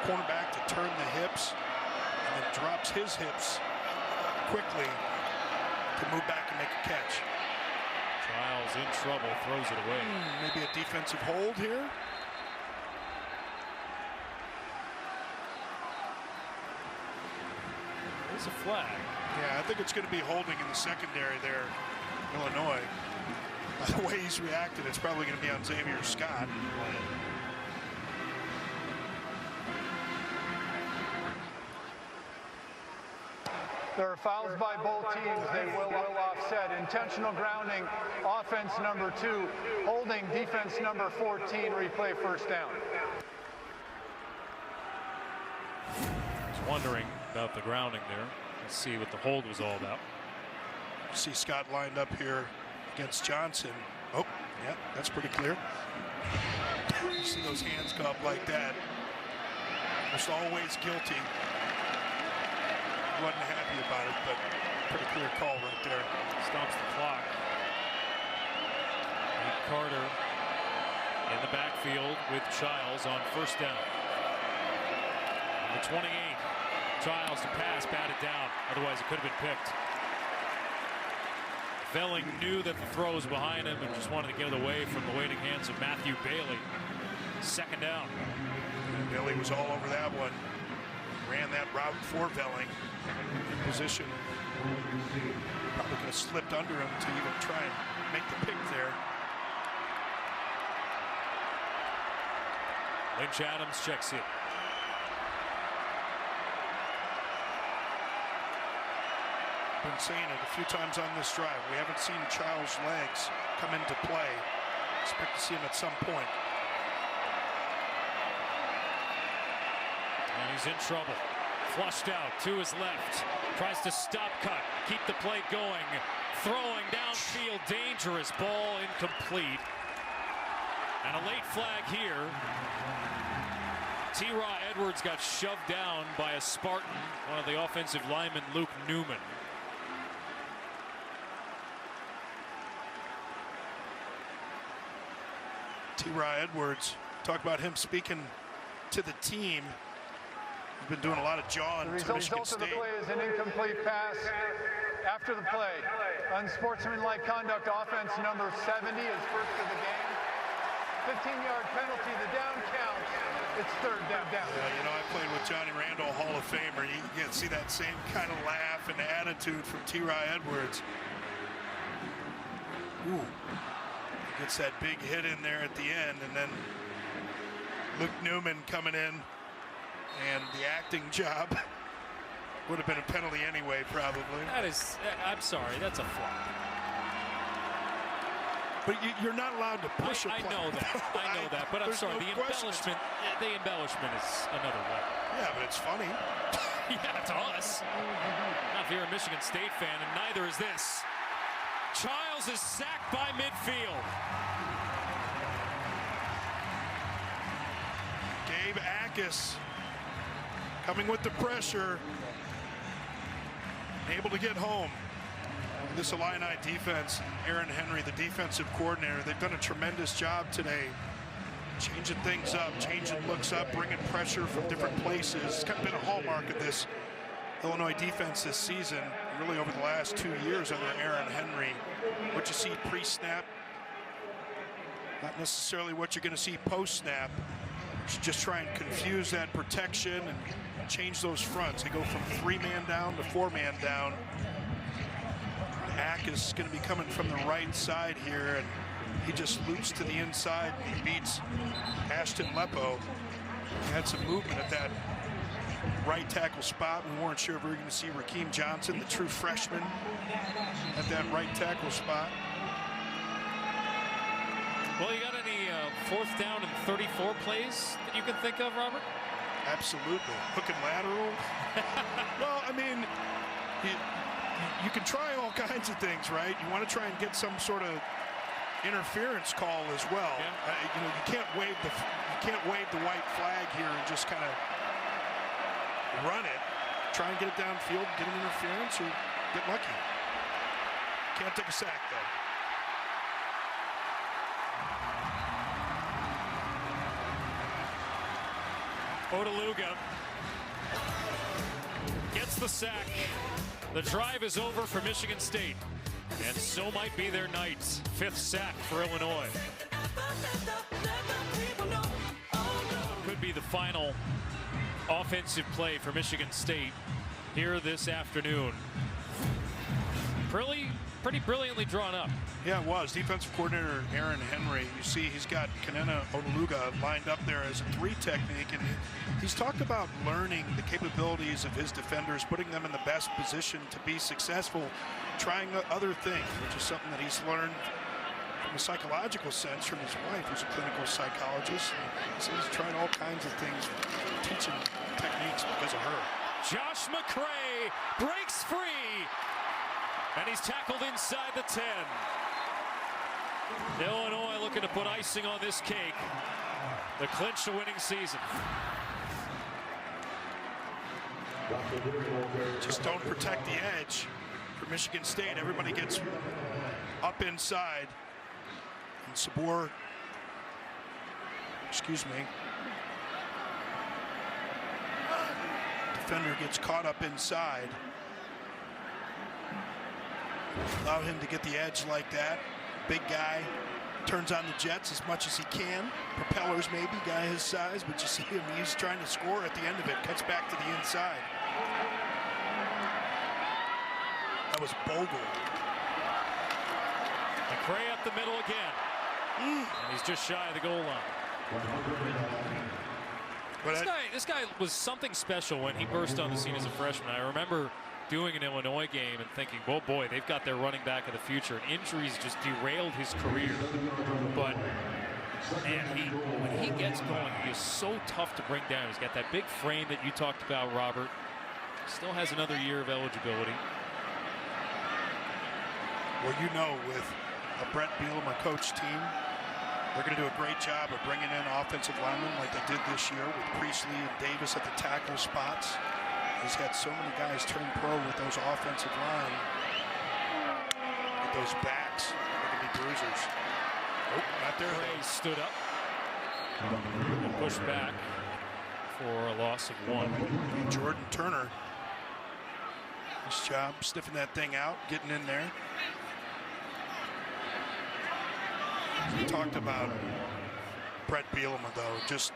cornerback to turn the hips and then drops his hips quickly to move back and make a catch. Childs in trouble, throws it away. Maybe a defensive hold here. There's a flag. Yeah, I think it's going to be holding in the secondary there, Illinois. By the way he's reacted, it's probably going to be on Xavier Scott. There are fouls by both teams. They will offset. Intentional grounding, offense number 2. Holding, defense number 14. Replay 1st down. I was wondering about the grounding there. Let's see what the hold was all about. See Scott lined up here against Johnson. Oh, yeah, that's pretty clear. You see those hands go up like that. Almost always guilty. Wasn't happy about it, but pretty clear call right there. Stops the clock. And Carter in the backfield with Childs on 1st down. On the 28. Childs to pass, batted down. Otherwise, it could have been picked. Velling knew that the throw was behind him and just wanted to get it away from the waiting hands of Matthew Bailey. 2nd down. And Bailey was all over that one. Ran that route for Velling in position. Probably could have slipped under him to even try and make the pick there. Lynch Adams checks in. Been saying it a few times on this drive. We haven't seen Childs' legs come into play. Expect to see him at some point. And he's in trouble. Flushed out to his left. Tries to stop cut. Keep the play going. Throwing downfield. Dangerous ball. Incomplete. And a late flag here. T-Raw Edwards got shoved down by a Spartan, one of the offensive linemen, Luke Newman. T-Raw Edwards, talk about him speaking to the team. He's been doing a lot of jawing to Michigan Result State. of the play is an incomplete pass. After the play, unsportsmanlike conduct, offense number 70 is 1st of the game. 15-yard penalty, the down counts. It's 3rd down. Yeah, you know, I played with Johnny Randall, Hall of Famer. You can see that same kind of laugh and attitude from T-Raw Edwards. Ooh. Gets that big hit in there at the end, and then Luke Newman coming in, and the acting job would have been a penalty anyway, probably. That is, I'm sorry, that's a flag. But you're not allowed to push a play. I know that, but I'm sorry, no the embellishment is another level. Yeah, but it's funny. Yeah, to us. Not if you're a Michigan State fan, and neither is this. Childs is sacked by midfield. Gabe Akis coming with the pressure, able to get home. This Illini defense, Aaron Henry, the defensive coordinator, they've done a tremendous job today, changing things up, changing looks up, bringing pressure from different places. It's kind of been a hallmark of this Illinois defense this season, really over the last 2 years under Aaron Henry. What you see pre-snap, not necessarily what you're going to see post-snap. Just try and confuse that protection and change those fronts. They go from 3-man down to 4-man down. Ack is going to be coming from the right side here, and He just loops to the inside and beats Ashton Lepo. He had some movement at that right tackle spot. We weren't sure if we were going to see Rakeem Johnson, the true freshman, at that right tackle spot. Well, you got any 4th down and 34 plays that you can think of, Robert? Absolutely. Hook and lateral. Well, I mean, you can try all kinds of things, right? You want to try and get some sort of interference call as well. Yeah. You know, you can't wave the white flag here and just kind of run it. Try and get it downfield, get an interference, or get lucky. Can't take a sack though. Odeluga gets the sack. The drive is over for Michigan State, and so might be their night. 5th sack for Illinois. Could be the final offensive play for Michigan State here this afternoon. Pretty brilliantly drawn up. Yeah, it was. Defensive coordinator Aaron Henry. You see he's got Kenenna Odeluga lined up there as a 3 technique, and he's talked about learning the capabilities of his defenders, putting them in the best position to be successful, trying other things, which is something that he's learned from a psychological sense from his wife, who's a clinical psychologist. So he's tried all kinds of things, teaching techniques because of her. Josh McCray breaks free, and he's tackled inside the 10. Illinois looking to put icing on this cake to clinch the winning season. Just don't protect the edge for Michigan State. Everybody gets up inside. And Sabor, defender gets caught up inside. Allow him to get the edge like that. Big guy turns on the jets as much as he can. Propellers maybe, guy his size, but you see him, he's trying to score at the end of it. Cuts back to the inside. That was Bogle. McCray up the middle again. And he's just shy of the goal line. But This guy was something special when he burst on the scene as a freshman. I remember doing an Illinois game and thinking, oh boy, they've got their running back of the future. And injuries just derailed his career. But man, when he gets going, he is so tough to bring down. He's got that big frame that you talked about, Robert. Still has another year of eligibility. Well, you know, with a Brett Bielema coach team, they're going to do a great job of bringing in offensive linemen like they did this year with Priestley and Davis at the tackle spots. He's had so many guys turn pro with those offensive line, with those backs. They can be bruisers. Nope, not there. Ray stood up and pushed back for a loss of 1. Jordan Turner. Nice job sniffing that thing out, getting in there. We talked about Brett Bielema, though, just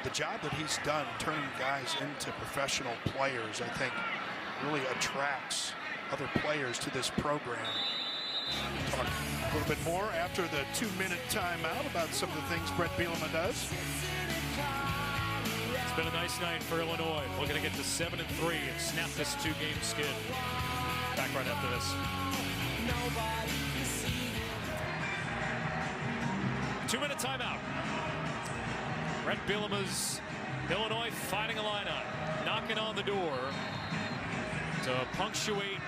the job that he's done turning guys into professional players, I think, really attracts other players to this program. We'll talk a little bit more after the 2-minute timeout about some of the things Brett Bielema does. It's been a nice night for Illinois. Looking to get to 7-3 and snap this 2-game skid. Back right after this. 2-minute timeout. Brett Bielema's Illinois fighting a lineup, knocking on the door to punctuate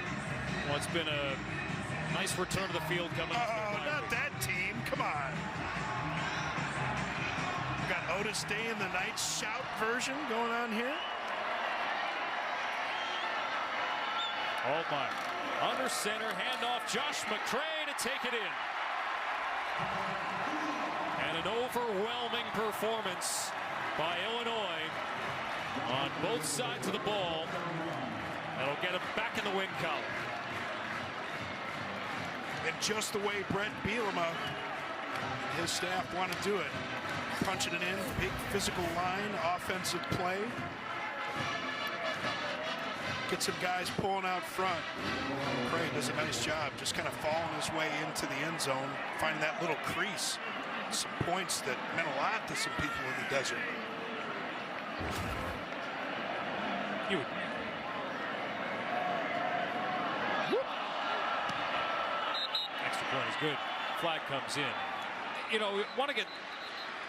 what's been a nice return to the field coming up. Oh, not that team. Come on. We've got Otis Day in the night shout version going on here. Altmyer under center, handoff, Josh McCray to take it in. And an overwhelming performance by Illinois on both sides of the ball. That'll get him back in the win column. And just the way Brett Bielema and his staff want to do it. Punching it in, big physical line, offensive play. get some guys pulling out front. McCray does a nice job just kind of falling his way into the end zone, finding that little crease. Some points that meant a lot to some people in the desert. Extra point is good. Flag comes in. You know, we want to get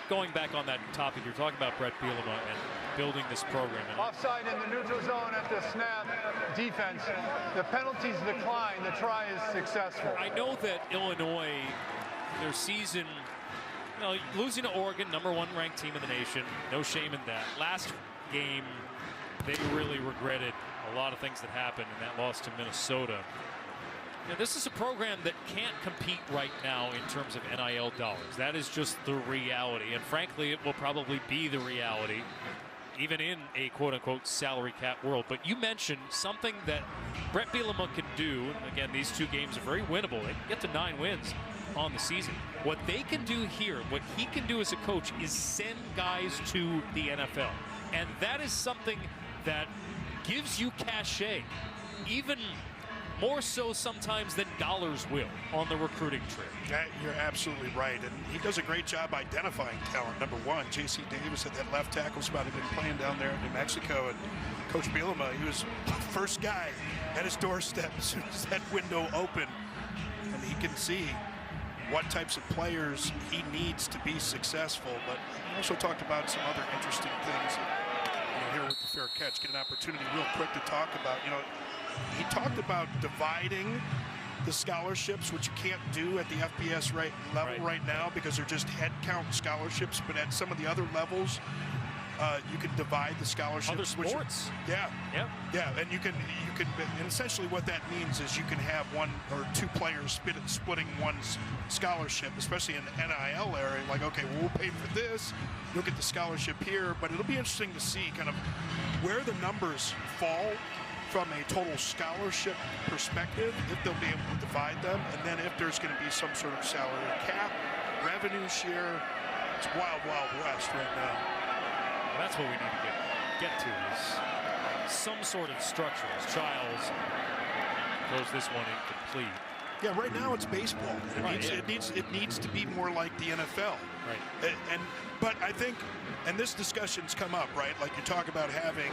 going back on that topic. You're talking about Brett Bielema and building this program. And Offside in the neutral zone at the snap. Defense. The penalties decline. The try is successful. I know that Illinois, their season, you know, losing to Oregon, #1 ranked team in the nation, no shame in that. Last game, they really regretted a lot of things that happened in that loss to Minnesota. Now, this is a program that can't compete right now in terms of NIL dollars. That is just the reality. And frankly, it will probably be the reality, even in a quote-unquote salary cap world. But you mentioned something that Brett Bielema can do. And again, these 2 games are very winnable. They can get to 9 wins on the season. What they can do here, what he can do as a coach, is send guys to the NFL. And that is something that gives you cachet, even more so sometimes than dollars will on the recruiting trail. Yeah, you're absolutely right. And he does a great job identifying talent. #1, J.C. Davis at that left tackle spot, had been playing down there in New Mexico. And Coach Bielema, he was the first guy at his doorstep as soon as that window opened. And he can see what types of players he needs to be successful. But he also talked about some other interesting things. Here with the fair catch, get an opportunity real quick to talk about, he talked about dividing the scholarships, which you can't do at the FBS level right now because they're just head count scholarships. But at some of the other levels, you can divide the scholarships. Other sports. Yeah. And you can, and essentially what that means is you can have 1 or 2 players splitting one scholarship, especially in the NIL area. Like, okay, well, we'll pay for this. You'll get the scholarship here. But it'll be interesting to see kind of where the numbers fall from a total scholarship perspective, if they'll be able to divide them, and then if there's going to be some sort of salary cap, revenue share. It's wild, wild west right now. Well, that's what we need to get to is some sort of structure. As Childs throws this one incomplete. Yeah, right now it's baseball. It needs to be more like the NFL. Right. But I think, and this discussion's come up, right? Like you talk about having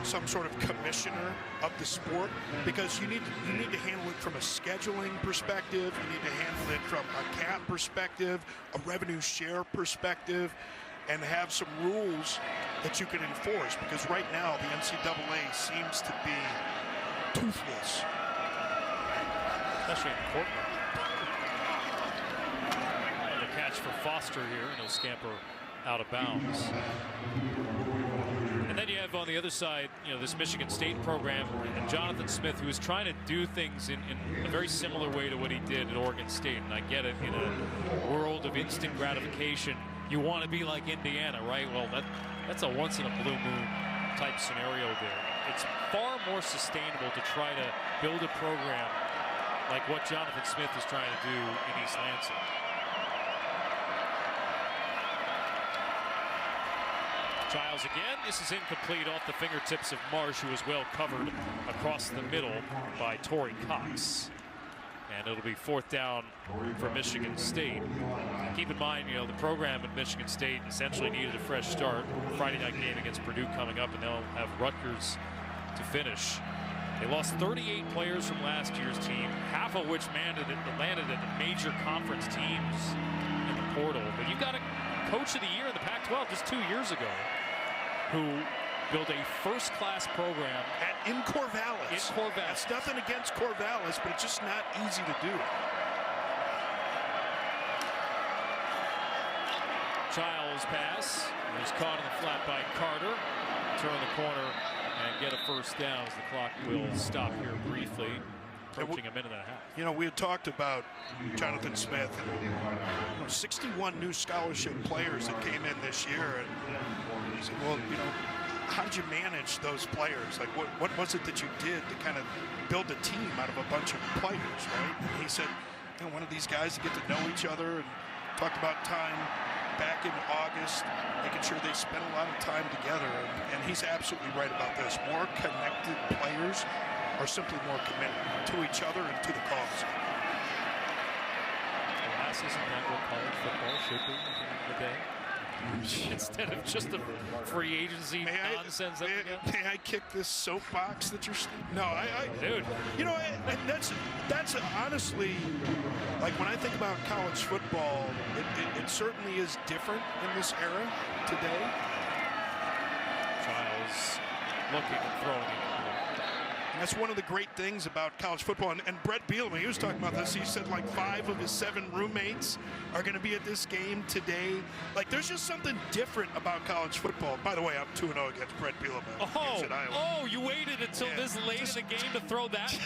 some sort of commissioner of the sport, because you need to handle it from a scheduling perspective. You need to handle it from a cap perspective, a revenue share perspective, and have some rules that you can enforce. Because right now the NCAA seems to be toothless. Especially in the courtroom. The catch for Foster here, and he'll scamper out of bounds. And then you have on the other side, this Michigan State program and Jonathan Smith, who is trying to do things in a very similar way to what he did at Oregon State. And I get it, in a world of instant gratification, you want to be like Indiana, right? Well, that's a once in a blue moon type scenario there. It's far more sustainable to try to build a program like what Jonathan Smith is trying to do in East Lansing. Childs again. This is incomplete off the fingertips of Marsh, who is well covered across the middle by Torrey Cox. And it'll be 4th down for Michigan State. Keep in mind, the program at Michigan State essentially needed a fresh start. Friday night game against Purdue coming up, and they'll have Rutgers to finish. They lost 38 players from last year's team, half of which landed at the major conference teams in the portal. But you've got a coach of the year in the Pac-12 just 2 years ago who built a first-class program in Corvallis. That's nothing against Corvallis, but it's just not easy to do. Childs pass. He's caught in the flat by Carter. Turn the corner and get a first down as the clock will stop here briefly. Approaching a minute and a half. We had talked about Jonathan Smith and 61 new scholarship players that came in this year. And he said, well, how did you manage those players? Like, what was it that you did to kind of build a team out of a bunch of players, right? And he said, one of these guys to get to know each other, and talked about time back in August, making sure they spend a lot of time together. And he's absolutely right about this. More connected players are simply more committed to each other and to the cause. Alas, isn't that what college football should be at the end of the day? Instead of just a free agency nonsense. May I kick this soapbox that you're? No, dude. You know, that's honestly, like when I think about college football, it certainly is different in this era today. Childs looking and throwing. And that's one of the great things about college football. And Brett Bielema, he was talking about this. He said like 5 of his 7 roommates are going to be at this game today. Like there's just something different about college football. By the way, I'm 2-0 against Brett Bielema. Oh, you waited until this late in the game to throw that?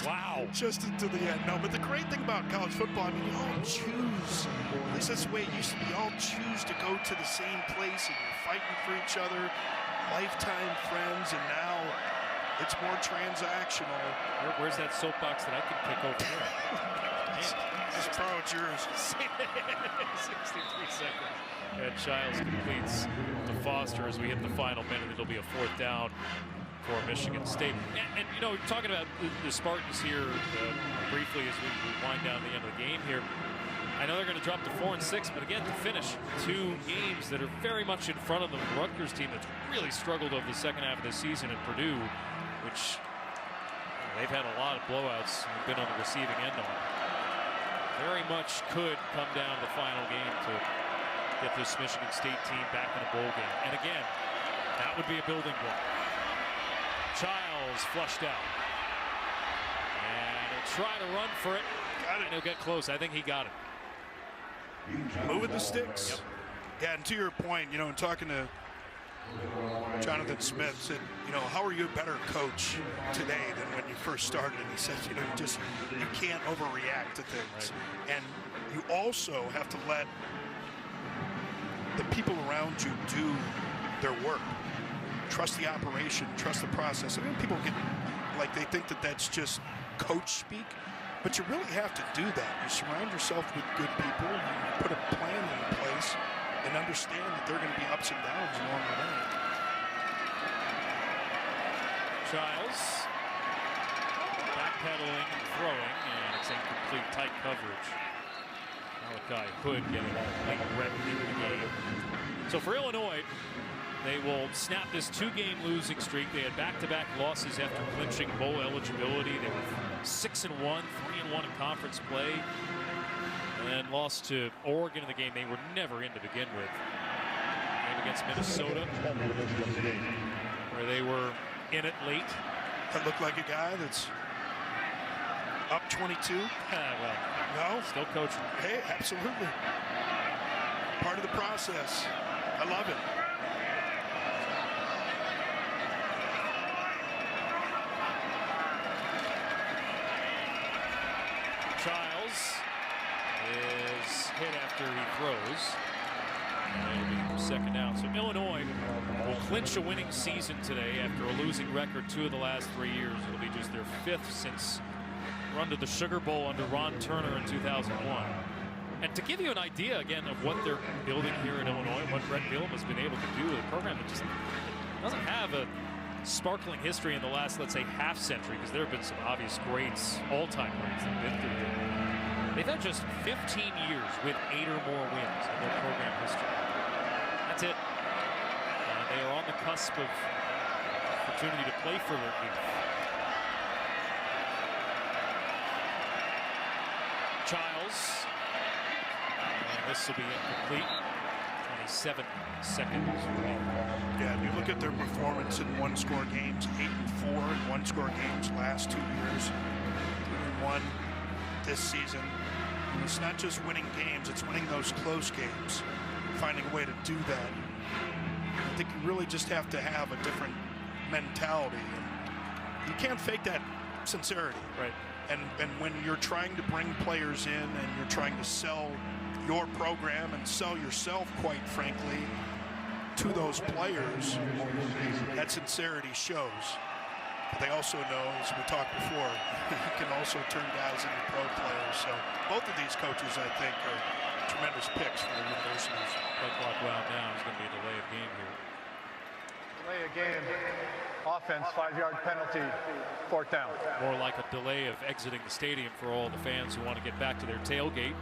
Wow. Just until the end. No, but the great thing about college football, I mean, you all choose. At least that's the way it used to be. You all choose to go to the same place and you're fighting for each other, lifetime friends, and now it's more transactional. Where's that soapbox that I can pick over here? This pro, it's yours. 63 seconds. And Childs completes to Foster as we hit the final minute. It'll be a 4th down for Michigan State. And you know, talking about the Spartans here briefly as we wind down the end of the game here. I know they're going to drop to 4-6, but again, to finish 2 games that are very much in front of the Rutgers team that's really struggled over the second half of the season at Purdue, which they've had a lot of blowouts and been on the receiving end on. Very much could come down to the final game to get this Michigan State team back in a bowl game. And again, that would be a building block. Childs flushed out. And he'll try to run for it. And he'll get close. I think he got it. Moving the sticks. Yep. Yeah, and to your point, you know, in talking to Jonathan Smith, said, you know, how are you a better coach today than when you first started? And he said, you know, you can't overreact to things. Right. And you also have to let the people around you do their work. Trust the operation, trust the process. I mean, people get, like, they think that that's just coach speak. But you really have to do that. You surround yourself with good people, you put a plan in place, and understand that there are going to be ups and downs along the way. Childs backpedaling and throwing, and it's incomplete, tight coverage. Malachi Hood getting a late rep into the game. So for Illinois, they will snap this 2-game losing streak. They had back-to-back losses after clinching bowl eligibility. They were 6-1, 3-1 in conference play, and then lost to Oregon in the game they were never in to begin with. Game against Minnesota, where they were in it late. That looked like a guy that's up 22. Well, no, still coaching. Hey, absolutely. Part of the process. I love it. Childs is hit after he throws. And it'll be 2nd down. So Illinois will clinch a winning season today after a losing record 2 of the last 3 years. It'll be just their 5th since run to the Sugar Bowl under Ron Turner in 2001. And to give you an idea, again, of what they're building here in Illinois, what Brett Bielema has been able to do with a program that just doesn't have a sparkling history in the last, let's say, half century, because there have been some obvious greats, all-time greats that have been through here. They've had just 15 years with 8 or more wins in their program history. That's it. They are on the cusp of opportunity to play for their youth. Childs. And this will be incomplete. 27 seconds. Yeah, and you look at their performance in one-score games, 8-4 in one-score games last 2 years, 3-1 this season. And it's not just winning games, it's winning those close games, finding a way to do that. I think you really just have to have a different mentality. And you can't fake that sincerity. Right. And when you're trying to bring players in and you're trying to sell your program and sell yourself, quite frankly, to those players, that sincerity shows. But they also know, as we talked before, you can also turn guys into pro players. So both of these coaches, I think, are Tremendous picks for the universities. Play clock wound down. There's going to be a delay of game here. Delay a game. Offense, 5-yard penalty, 4th down. More like a delay of exiting the stadium for all the fans who want to get back to their tailgate.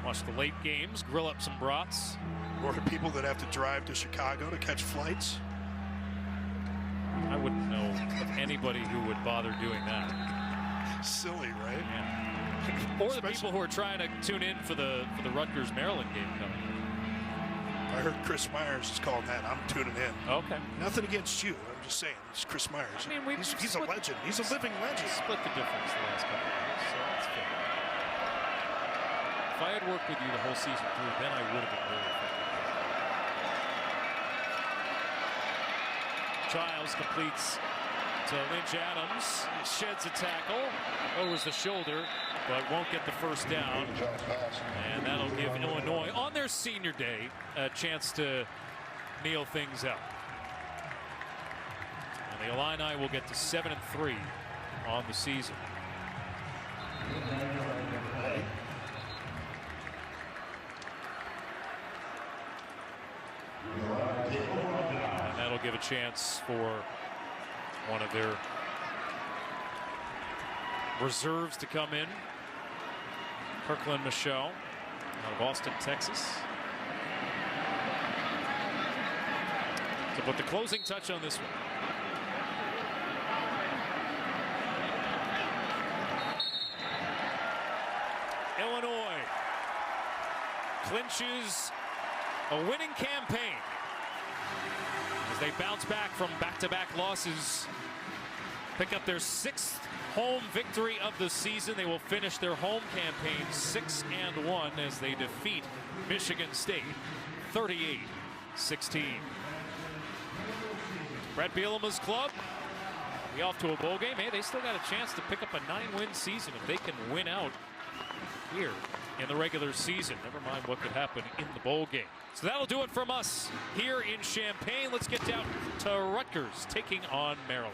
Watch the late games, grill up some brats. Or the people that have to drive to Chicago to catch flights. I wouldn't know of anybody who would bother doing that. Silly, right? Yeah. Or the people who are trying to tune in for the Rutgers Maryland game coming. I heard Chris Myers is calling that. I'm tuning in. Okay. Nothing against you. I'm just saying. It's Chris Myers. I mean, he's a legend. He's a living legend. Split the difference the last couple of years, so that's fair. If I had worked with you the whole season through, then I would have been really effective. Childs completes to Lynch Adams. He sheds a tackle. Lowers the shoulder, but won't get the first down. And that'll give Illinois, on their senior day, a chance to kneel things out. And the Illini will get to 7-3 on the season. And that'll give a chance for one of their reserves to come in. Kirkland Michaud out of Austin, Texas, to put the closing touch on this one. Illinois clinches a winning campaign as they bounce back from back-to-back losses, pick up their 6th home victory of the season. They will finish their home campaign 6-1 as they defeat Michigan State 38-16. Brett Bielema's club, be off to a bowl game. Hey, they still got a chance to pick up a 9-win season if they can win out here in the regular season. Never mind what could happen in the bowl game. So that'll do it from us here in Champaign. Let's get down to Rutgers taking on Maryland.